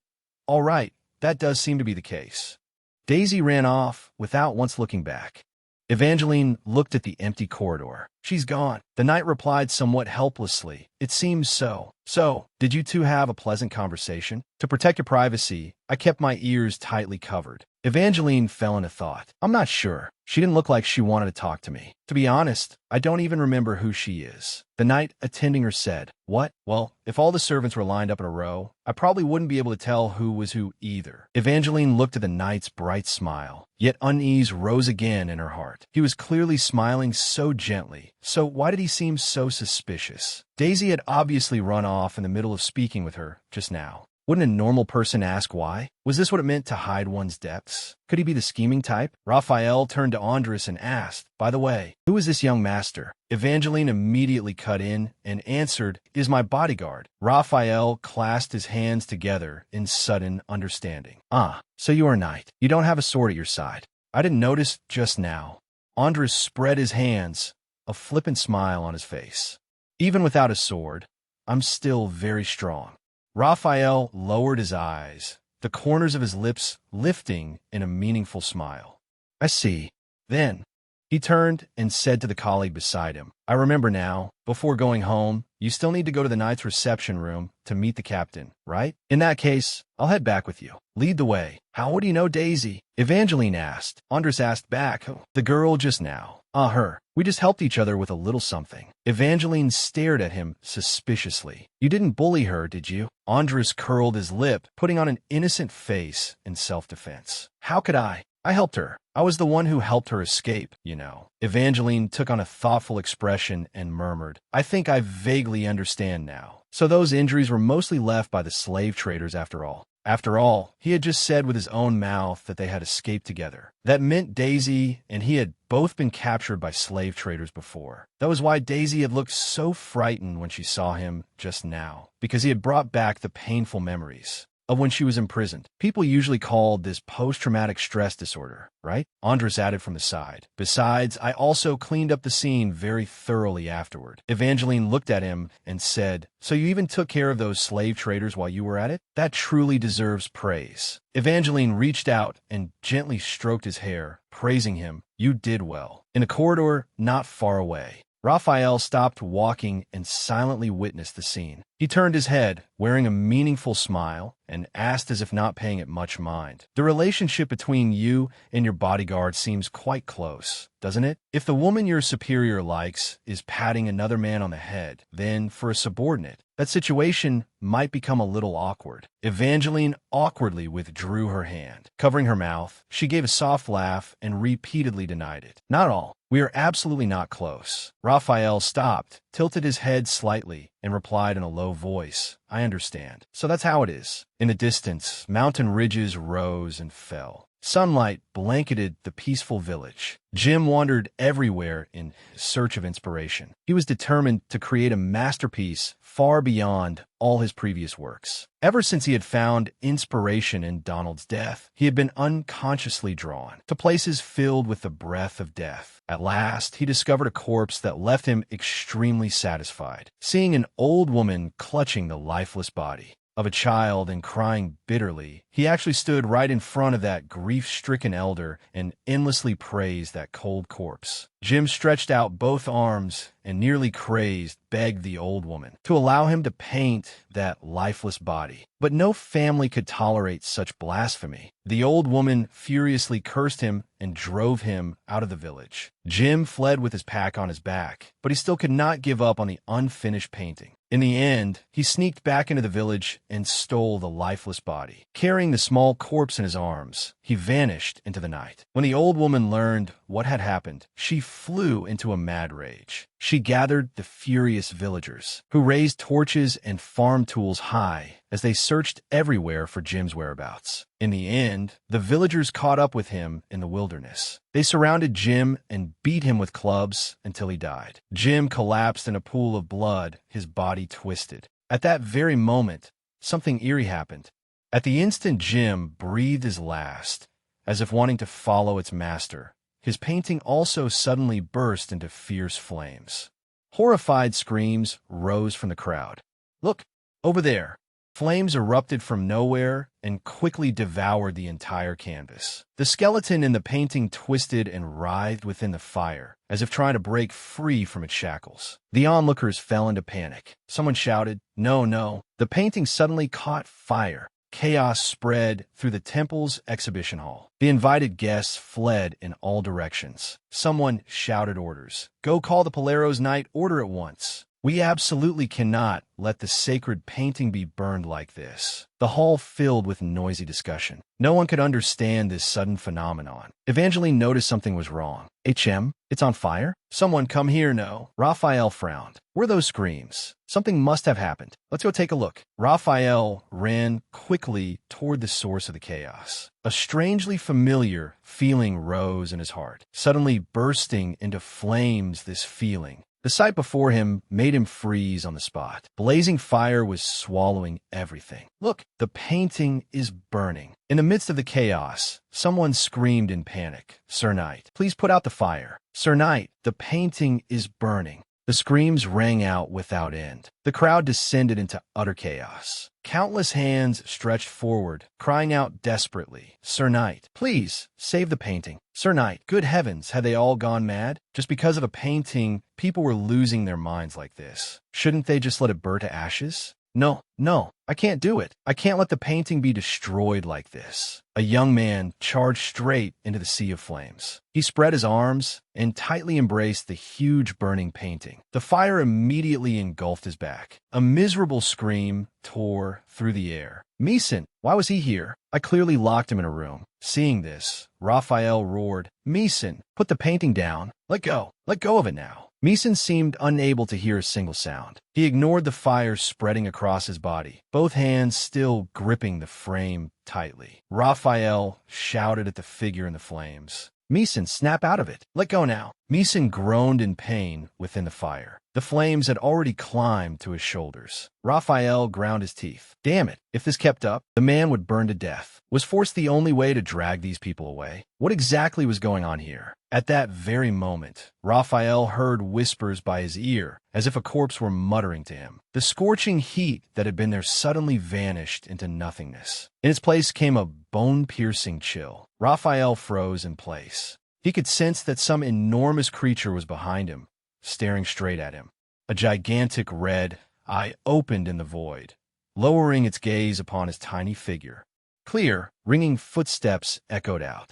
"All right, that does seem to be the case." Daisy ran off without once looking back. Evangeline looked at the empty corridor. "She's gone." The knight replied somewhat helplessly, "It seems so." "So, did you two have a pleasant conversation?" "To protect your privacy, I kept my ears tightly covered." Evangeline fell into thought. "I'm not sure. She didn't look like she wanted to talk to me. To be honest, I don't even remember who she is." The knight attending her said, "What? Well, if all the servants were lined up in a row, I probably wouldn't be able to tell who was who either." Evangeline looked at the knight's bright smile, yet unease rose again in her heart. He was clearly smiling so gently, so why did he seem so suspicious? Daisy had obviously run off in the middle of speaking with her just now. Wouldn't a normal person ask why? Was this what it meant to hide one's depths? Could he be the scheming type? Raphael turned to Andres and asked, "By the way, who is this young master?" Evangeline immediately cut in and answered, "Is my bodyguard." Raphael clasped his hands together in sudden understanding. "Ah, so you are a knight. You don't have a sword at your side. I didn't notice just now." Andres spread his hands, a flippant smile on his face. "Even without a sword, I'm still very strong." Raphael lowered his eyes, the corners of his lips lifting in a meaningful smile. "I see. Then," he turned and said to the colleague beside him, "I remember now. Before going home, you still need to go to the knight's reception room to meet the captain, right? In that case, I'll head back with you. Lead the way." "How would you know Daisy?" Evangeline asked. Andres asked back, "The girl just now." "Ah, her. We just helped each other with a little something." Evangeline stared at him suspiciously. "You didn't bully her, did you?" Andres curled his lip, putting on an innocent face in self-defense. "How could I? I helped her. I was the one who helped her escape, you know." Evangeline took on a thoughtful expression and murmured, "I think I vaguely understand now. So those injuries were mostly left by the slave traders after all." After all, he had just said with his own mouth that they had escaped together. That meant Daisy and he had both been captured by slave traders before. That was why Daisy had looked so frightened when she saw him just now, because he had brought back the painful memories of when she was imprisoned. People usually called this post-traumatic stress disorder, right? Andres added from the side. "Besides, I also cleaned up the scene very thoroughly afterward." Evangeline looked at him and said, "So you even took care of those slave traders while you were at it? That truly deserves praise." Evangeline reached out and gently stroked his hair, praising him. "You did well." In a corridor not far away, Raphael stopped walking and silently witnessed the scene. He turned his head, wearing a meaningful smile, and asked as if not paying it much mind, "The relationship between you and your bodyguard seems quite close, doesn't it? If the woman your superior likes is patting another man on the head, then for a subordinate, that situation might become a little awkward." Evangeline awkwardly withdrew her hand. Covering her mouth, she gave a soft laugh and repeatedly denied it. "Not all. We are absolutely not close." Raphael stopped, tilted his head slightly, and replied in a low voice, "I understand. So that's how it is." In the distance, mountain ridges rose and fell. Sunlight blanketed the peaceful village. Jim wandered everywhere in search of inspiration. He was determined to create a masterpiece far beyond all his previous works. Ever since he had found inspiration in Donald's death, he had been unconsciously drawn to places filled with the breath of death. At last, he discovered a corpse that left him extremely satisfied, seeing an old woman clutching the lifeless body of a child and crying bitterly. He actually stood right in front of that grief-stricken elder and endlessly praised that cold corpse. Jim stretched out both arms and, nearly crazed, begged the old woman to allow him to paint that lifeless body. But no family could tolerate such blasphemy. The old woman furiously cursed him and drove him out of the village. Jim fled with his pack on his back, but he still could not give up on the unfinished painting. In the end, he sneaked back into the village and stole the lifeless body. Carrying the small corpse in his arms, he vanished into the night. When the old woman learned what had happened, she flew into a mad rage. She gathered the furious villagers, who raised torches and farm tools high as they searched everywhere for Jim's whereabouts. In the end, the villagers caught up with him in the wilderness. They surrounded Jim and beat him with clubs until he died. Jim collapsed in a pool of blood, his body twisted. At that very moment, something eerie happened. At the instant Jim breathed his last, as if wanting to follow its master, his painting also suddenly burst into fierce flames. Horrified screams rose from the crowd. "Look, over there!" Flames erupted from nowhere and quickly devoured the entire canvas. The skeleton in the painting twisted and writhed within the fire, as if trying to break free from its shackles. The onlookers fell into panic. Someone shouted, "No, no!" The painting suddenly caught fire. Chaos spread through the temple's exhibition hall. The invited guests fled in all directions. Someone shouted orders. "Go call the Polaro's Night Order at once. We absolutely cannot let the sacred painting be burned like this." The hall filled with noisy discussion. No one could understand this sudden phenomenon. Evangeline noticed something was wrong. "HM, it's on fire? Someone come here, no." Raphael frowned. "Were those screams? Something must have happened. Let's go take a look." Raphael ran quickly toward the source of the chaos. A strangely familiar feeling rose in his heart, suddenly bursting into flames. This feeling, the sight before him, made him freeze on the spot. Blazing fire was swallowing everything. "Look, the painting is burning." In the midst of the chaos, someone screamed in panic, "Sir Knight, please put out the fire. Sir Knight, the painting is burning." The screams rang out without end. The crowd descended into utter chaos. Countless hands stretched forward, crying out desperately, "Sir Knight, please, save the painting. Sir Knight, good heavens, had they all gone mad? Just because of a painting, people were losing their minds like this. Shouldn't they just let it burn to ashes? No, no, I can't do it. I can't let the painting be destroyed like this." A young man charged straight into the sea of flames. He spread his arms and tightly embraced the huge burning painting. The fire immediately engulfed his back. A miserable scream tore through the air. "Meeson, why was he here? I clearly locked him in a room." Seeing this, Raphael roared, "Meeson, put the painting down. Let go of it now." Meeson seemed unable to hear a single sound. He ignored the fire spreading across his body, both hands still gripping the frame tightly. Raphael shouted at the figure in the flames, "Meeson, snap out of it. Let go now." Meeson groaned in pain within the fire. The flames had already climbed to his shoulders. Raphael ground his teeth. Damn it, if this kept up, the man would burn to death. Was force the only way to drag these people away? What exactly was going on here? At that very moment, Raphael heard whispers by his ear, as if a corpse were muttering to him. The scorching heat that had been there suddenly vanished into nothingness. In its place came a bone-piercing chill. Raphael froze in place. He could sense that some enormous creature was behind him, staring straight at him. A gigantic red eye opened in the void, lowering its gaze upon his tiny figure. Clear, ringing footsteps echoed out.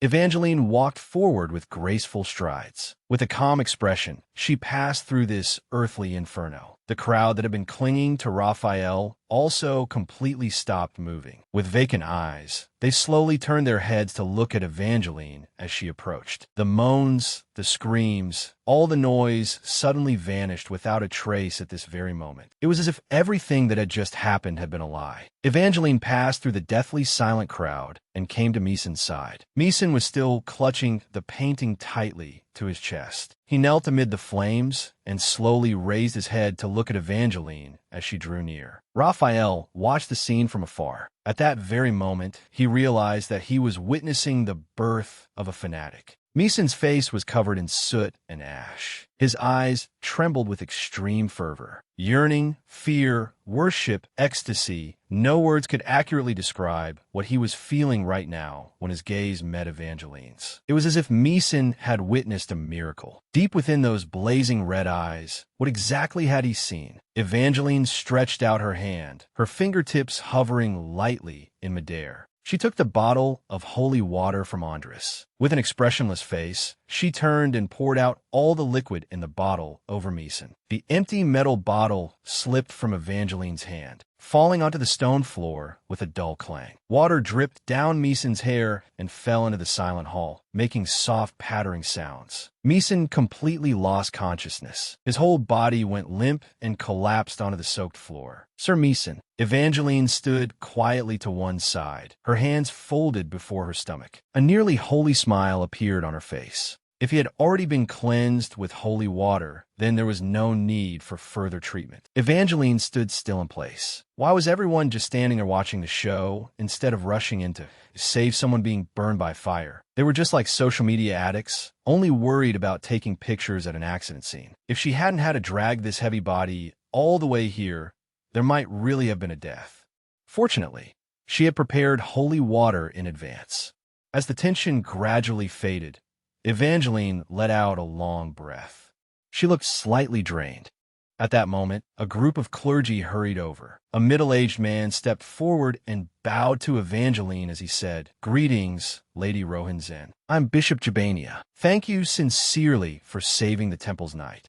Evangeline walked forward with graceful strides. With a calm expression, she passed through this earthly inferno. The crowd that had been clinging to Raphael also completely stopped moving. With vacant eyes, they slowly turned their heads to look at Evangeline as she approached. The moans, the screams, all the noise suddenly vanished without a trace at this very moment. It was as if everything that had just happened had been a lie. Evangeline passed through the deathly silent crowd and came to Meeson's side. Meeson was still clutching the painting tightly to his chest. He knelt amid the flames and slowly raised his head to look at Evangeline as she drew near. Raphael watched the scene from afar. At that very moment, he realized that he was witnessing the birth of a fanatic. Meeson's face was covered in soot and ash. His eyes trembled with extreme fervor. Yearning, fear, worship, ecstasy. No words could accurately describe what he was feeling right now when his gaze met Evangeline's. It was as if Meeson had witnessed a miracle. Deep within those blazing red eyes, what exactly had he seen? Evangeline stretched out her hand, her fingertips hovering lightly in midair. She took the bottle of holy water from Andres. With an expressionless face, she turned and poured out all the liquid in the bottle over Meeson. The empty metal bottle slipped from Evangeline's hand, falling onto the stone floor with a dull clang. Water dripped down Meeson's hair and fell into the silent hall, making soft pattering sounds. Meeson completely lost consciousness. His whole body went limp and collapsed onto the soaked floor. Sir Meeson. Evangeline stood quietly to one side, her hands folded before her stomach. A nearly holy smile appeared on her face. If he had already been cleansed with holy water, then there was no need for further treatment. Evangeline stood still in place. Why was everyone just standing there watching the show instead of rushing in to save someone being burned by fire? They were just like social media addicts, only worried about taking pictures at an accident scene. If she hadn't had to drag this heavy body all the way here, there might really have been a death. Fortunately, she had prepared holy water in advance. As the tension gradually faded, Evangeline let out a long breath. She looked slightly drained. At that moment, a group of clergy hurried over. A middle-aged man stepped forward and bowed to Evangeline as he said, "Greetings, Lady Rohinzen. I'm Bishop Jabania. Thank you sincerely for saving the temple's night."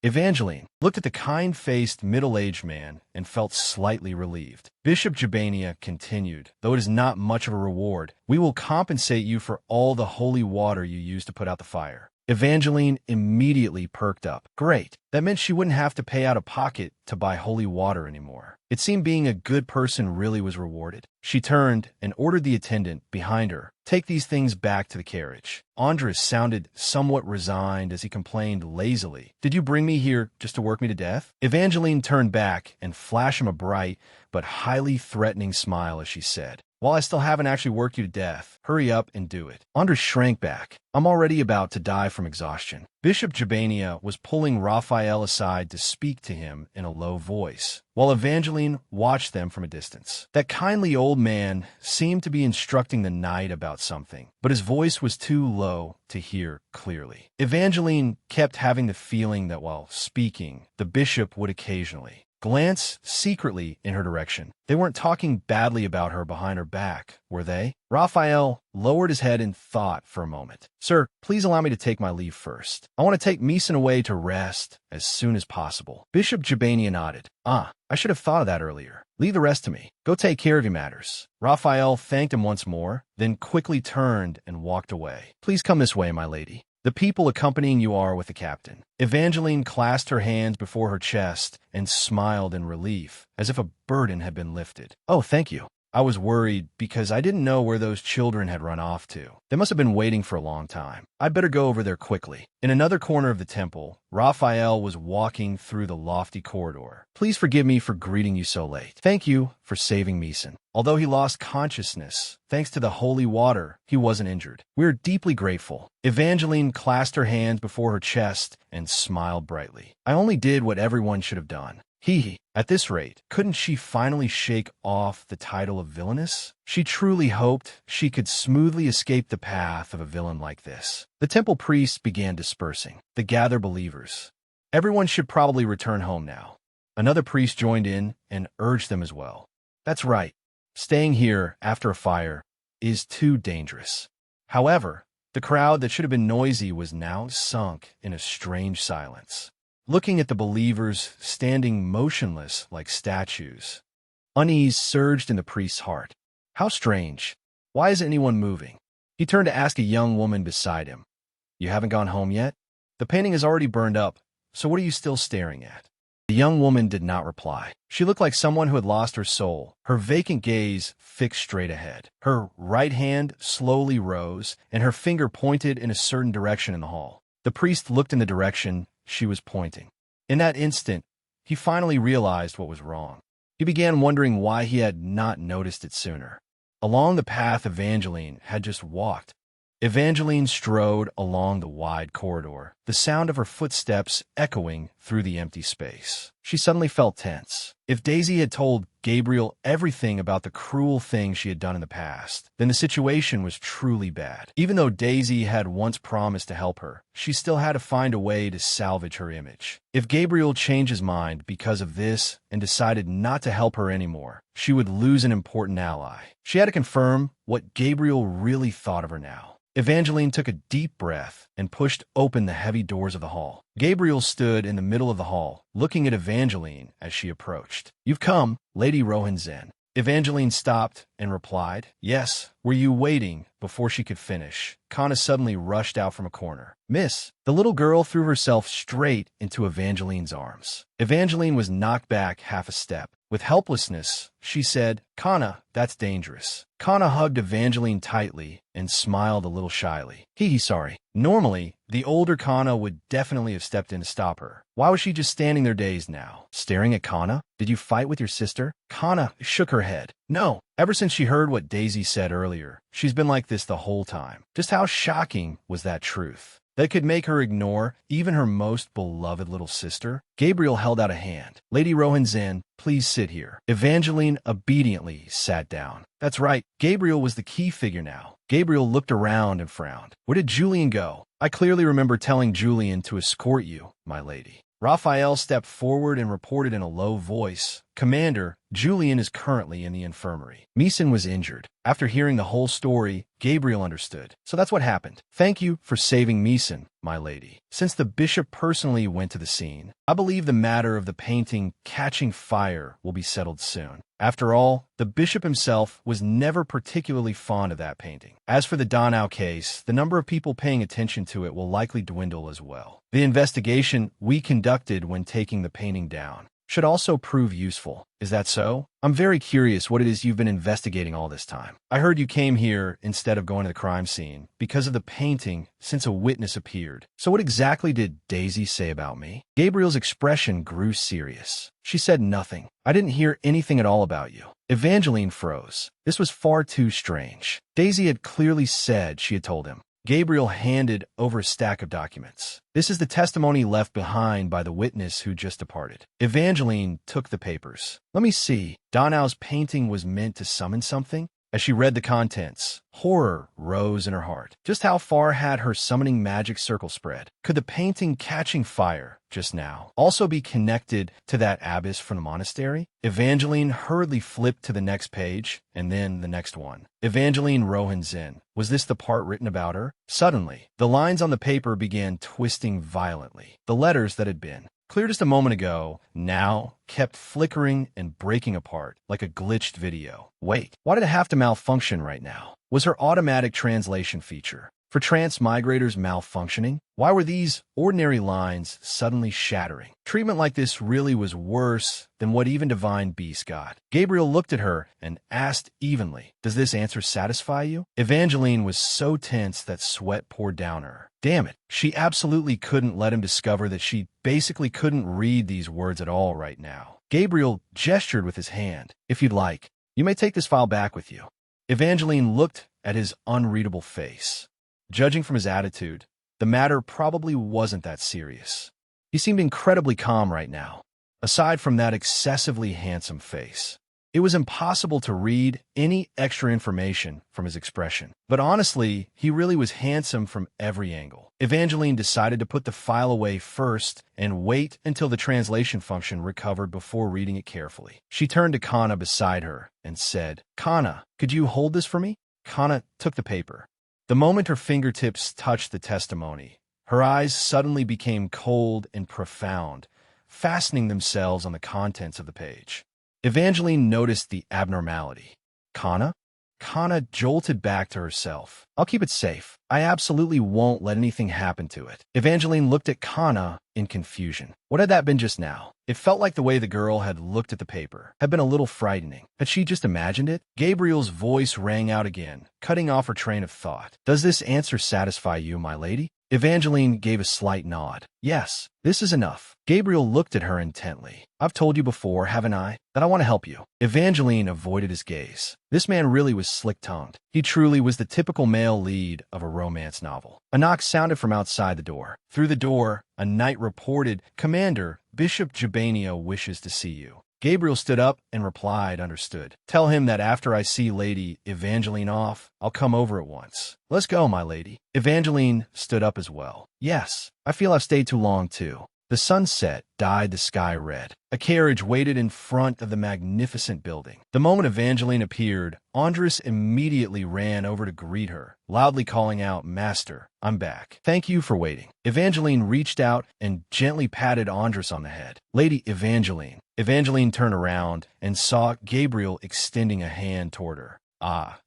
Evangeline, looked at the kind-faced middle-aged man and felt slightly relieved. Bishop Jabania continued, "Though it is not much of a reward, we will compensate you for all the holy water you used to put out the fire." Evangeline immediately perked up. Great. That meant she wouldn't have to pay out of pocket to buy holy water anymore. It seemed being a good person really was rewarded. She turned and ordered the attendant behind her, "Take these things back to the carriage." Andres sounded somewhat resigned as he complained lazily, "Did you bring me here just to work me to death?" Evangeline turned back and flashed him a bright but highly threatening smile as she said, "While I still haven't actually worked you to death, hurry up and do it." Andres shrank back. "I'm already about to die from exhaustion." Bishop Jabania was pulling Raphael aside to speak to him in a low voice, while Evangeline watched them from a distance. That kindly old man seemed to be instructing the knight about something, but his voice was too low to hear clearly. Evangeline kept having the feeling that while speaking, the bishop would occasionally glance secretly in her direction. They weren't talking badly about her behind her back, were they? Raphael lowered his head in thought for a moment. "Sir, please allow me to take my leave first. I want to take Meeson away to rest as soon as possible." Bishop Jabania nodded. "I should have thought of that earlier. Leave the rest to me. Go take care of your matters." Raphael thanked him once more, then quickly turned and walked away. "Please come this way, my lady. The people accompanying you are with the captain." Evangeline clasped her hands before her chest and smiled in relief, as if a burden had been lifted. "Oh, thank you. I was worried because I didn't know where those children had run off to. They must have been waiting for a long time. I'd better go over there quickly." In another corner of the temple, Raphael was walking through the lofty corridor. "Please forgive me for greeting you so late. Thank you for saving Meeson. Although he lost consciousness, thanks to the holy water, he wasn't injured. We're deeply grateful." Evangeline clasped her hands before her chest and smiled brightly. "I only did what everyone should have done." At this rate, couldn't she finally shake off the title of villainess? She truly hoped she could smoothly escape the path of a villain like this. The temple priests began dispersing. The gathered believers. Everyone should probably return home now. Another priest joined in and urged them as well. "That's right. Staying here after a fire is too dangerous." However, the crowd that should have been noisy was now sunk in a strange silence, looking at the believers standing motionless like statues. Unease surged in the priest's heart. How strange. Why isn't anyone moving? He turned to ask a young woman beside him, "You haven't gone home yet? The painting is already burned up, so what are you still staring at?" The young woman did not reply. She looked like someone who had lost her soul, her vacant gaze fixed straight ahead. Her right hand slowly rose, and her finger pointed in a certain direction in the hall. The priest looked in the direction she was pointing. In that instant, he finally realized what was wrong. He began wondering why he had not noticed it sooner. Along the path Evangeline had just walked, Evangeline strode along the wide corridor, the sound of her footsteps echoing through the empty space. She suddenly felt tense. If Daisy had told Gabriel everything about the cruel things she had done in the past, then the situation was truly bad. Even though Daisy had once promised to help her, she still had to find a way to salvage her image. If Gabriel changed his mind because of this and decided not to help her anymore, she would lose an important ally. She had to confirm what Gabriel really thought of her now. Evangeline took a deep breath and pushed open the heavy doors of the hall. Gabriel stood in the middle of the hall, looking at Evangeline as she approached. "You've come, Lady Rohanzen." Evangeline stopped and replied, "Yes, were you waiting?" Before she could finish, Kana suddenly rushed out from a corner. "Miss!" The little girl threw herself straight into Evangeline's arms. Evangeline was knocked back half a step. With helplessness, she said, "Kana, that's dangerous." Kana hugged Evangeline tightly and smiled a little shyly. Sorry. Normally, the older Kana would definitely have stepped in to stop her. Why was she just standing there dazed now, staring at Kana? "Did you fight with your sister?" Kana shook her head. "No. Ever since she heard what Daisy said earlier, she's been like this the whole time." Just how shocking was that truth? That could make her ignore even her most beloved little sister? Gabriel held out a hand. "Lady Rohanzen, please sit here." Evangeline obediently sat down. That's right, Gabriel was the key figure now. Gabriel looked around and frowned. "Where did Julian go?" "I clearly remember telling Julian to escort you, my lady." Raphael stepped forward and reported in a low voice, "Commander, Julian is currently in the infirmary." Meeson was injured. After hearing the whole story, Gabriel understood. "So that's what happened. Thank you for saving Meeson, my lady." Since the bishop personally went to the scene, I believe the matter of the painting catching fire will be settled soon. After all, the bishop himself was never particularly fond of that painting. As for the Donau case, the number of people paying attention to it will likely dwindle as well. The investigation we conducted when taking the painting down should also prove useful. Is that so? I'm very curious what it is you've been investigating all this time. I heard you came here instead of going to the crime scene because of the painting since a witness appeared. So what exactly did Daisy say about me? Gabriel's expression grew serious. She said nothing. I didn't hear anything at all about you. Evangeline froze. This was far too strange. Daisy had clearly said she had told him. Gabriel handed over a stack of documents. "This is the testimony left behind by the witness who just departed." Evangeline took the papers. "Let me see. Donau's painting was meant to summon something?" As she read the contents, horror rose in her heart. Just how far had her summoning magic circle spread? Could the painting catching fire just now also be connected to that abbess from the monastery? Evangeline hurriedly flipped to the next page, and then the next one. Evangeline Rohanzen. Was this the part written about her? Suddenly, the lines on the paper began twisting violently. The letters that had been clear just a moment ago, now kept flickering and breaking apart like a glitched video. Wait, why did it have to malfunction right now? Was her automatic translation feature for transmigrators malfunctioning? Why were these ordinary lines suddenly shattering? Treatment like this really was worse than what even Divine Beast got. Gabriel looked at her and asked evenly, "Does this answer satisfy you?" Evangeline was so tense that sweat poured down her. Damn it, she absolutely couldn't let him discover that she basically couldn't read these words at all right now. Gabriel gestured with his hand. "If you'd like, you may take this file back with you." Evangeline looked at his unreadable face. Judging from his attitude, the matter probably wasn't that serious. He seemed incredibly calm right now, aside from that excessively handsome face. It was impossible to read any extra information from his expression. But honestly, he really was handsome from every angle. Evangeline decided to put the file away first and wait until the translation function recovered before reading it carefully. She turned to Kana beside her and said, "Kana, could you hold this for me?" Kana took the paper. The moment her fingertips touched the testimony, her eyes suddenly became cold and profound, fastening themselves on the contents of the page. Evangeline noticed the abnormality. "Kana?" Kana jolted back to herself. "I'll keep it safe. I absolutely won't let anything happen to it." Evangeline looked at Kana in confusion. What had that been just now? It felt like the way the girl had looked at the paper had been a little frightening. Had she just imagined it? Gabriel's voice rang out again, cutting off her train of thought. "Does this answer satisfy you, my lady?" Evangeline gave a slight nod. "Yes, this is enough." Gabriel looked at her intently. "I've told you before, haven't I, that I want to help you." Evangeline avoided his gaze. This man really was slick-tongued. He truly was the typical male lead of a romance novel. A knock sounded from outside the door. Through the door, a knight reported, "Commander, Bishop Jabania wishes to see you." Gabriel stood up and replied, "Understood. Tell him that after I see Lady Evangeline off, I'll come over at once." "Let's go, my lady." Evangeline stood up as well. "Yes, I feel I've stayed too long, too." The sunset dyed the sky red. A carriage waited in front of the magnificent building. The moment Evangeline appeared, Andres immediately ran over to greet her, loudly calling out, "Master, I'm back. Thank you for waiting." Evangeline reached out and gently patted Andres on the head. "Lady Evangeline." Evangeline turned around and saw Gabriel extending a hand toward her.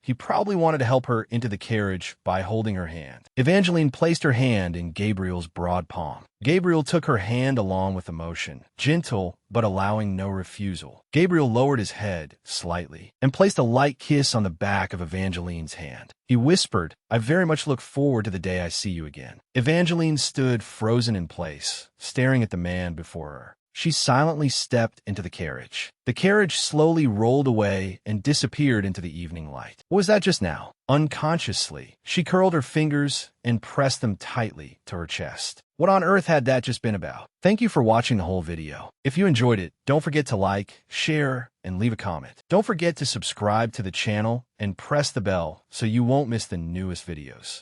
He probably wanted to help her into the carriage by holding her hand. Evangeline placed her hand in Gabriel's broad palm. Gabriel took her hand along with emotion, gentle but allowing no refusal. Gabriel lowered his head slightly and placed a light kiss on the back of Evangeline's hand. He whispered, "I very much look forward to the day I see you again." Evangeline stood frozen in place, staring at the man before her. She silently stepped into the carriage. The carriage slowly rolled away and disappeared into the evening light. What was that just now? Unconsciously, she curled her fingers and pressed them tightly to her chest. What on earth had that just been about? Thank you for watching the whole video. If you enjoyed it, don't forget to like, share, and leave a comment. Don't forget to subscribe to the channel and press the bell so you won't miss the newest videos.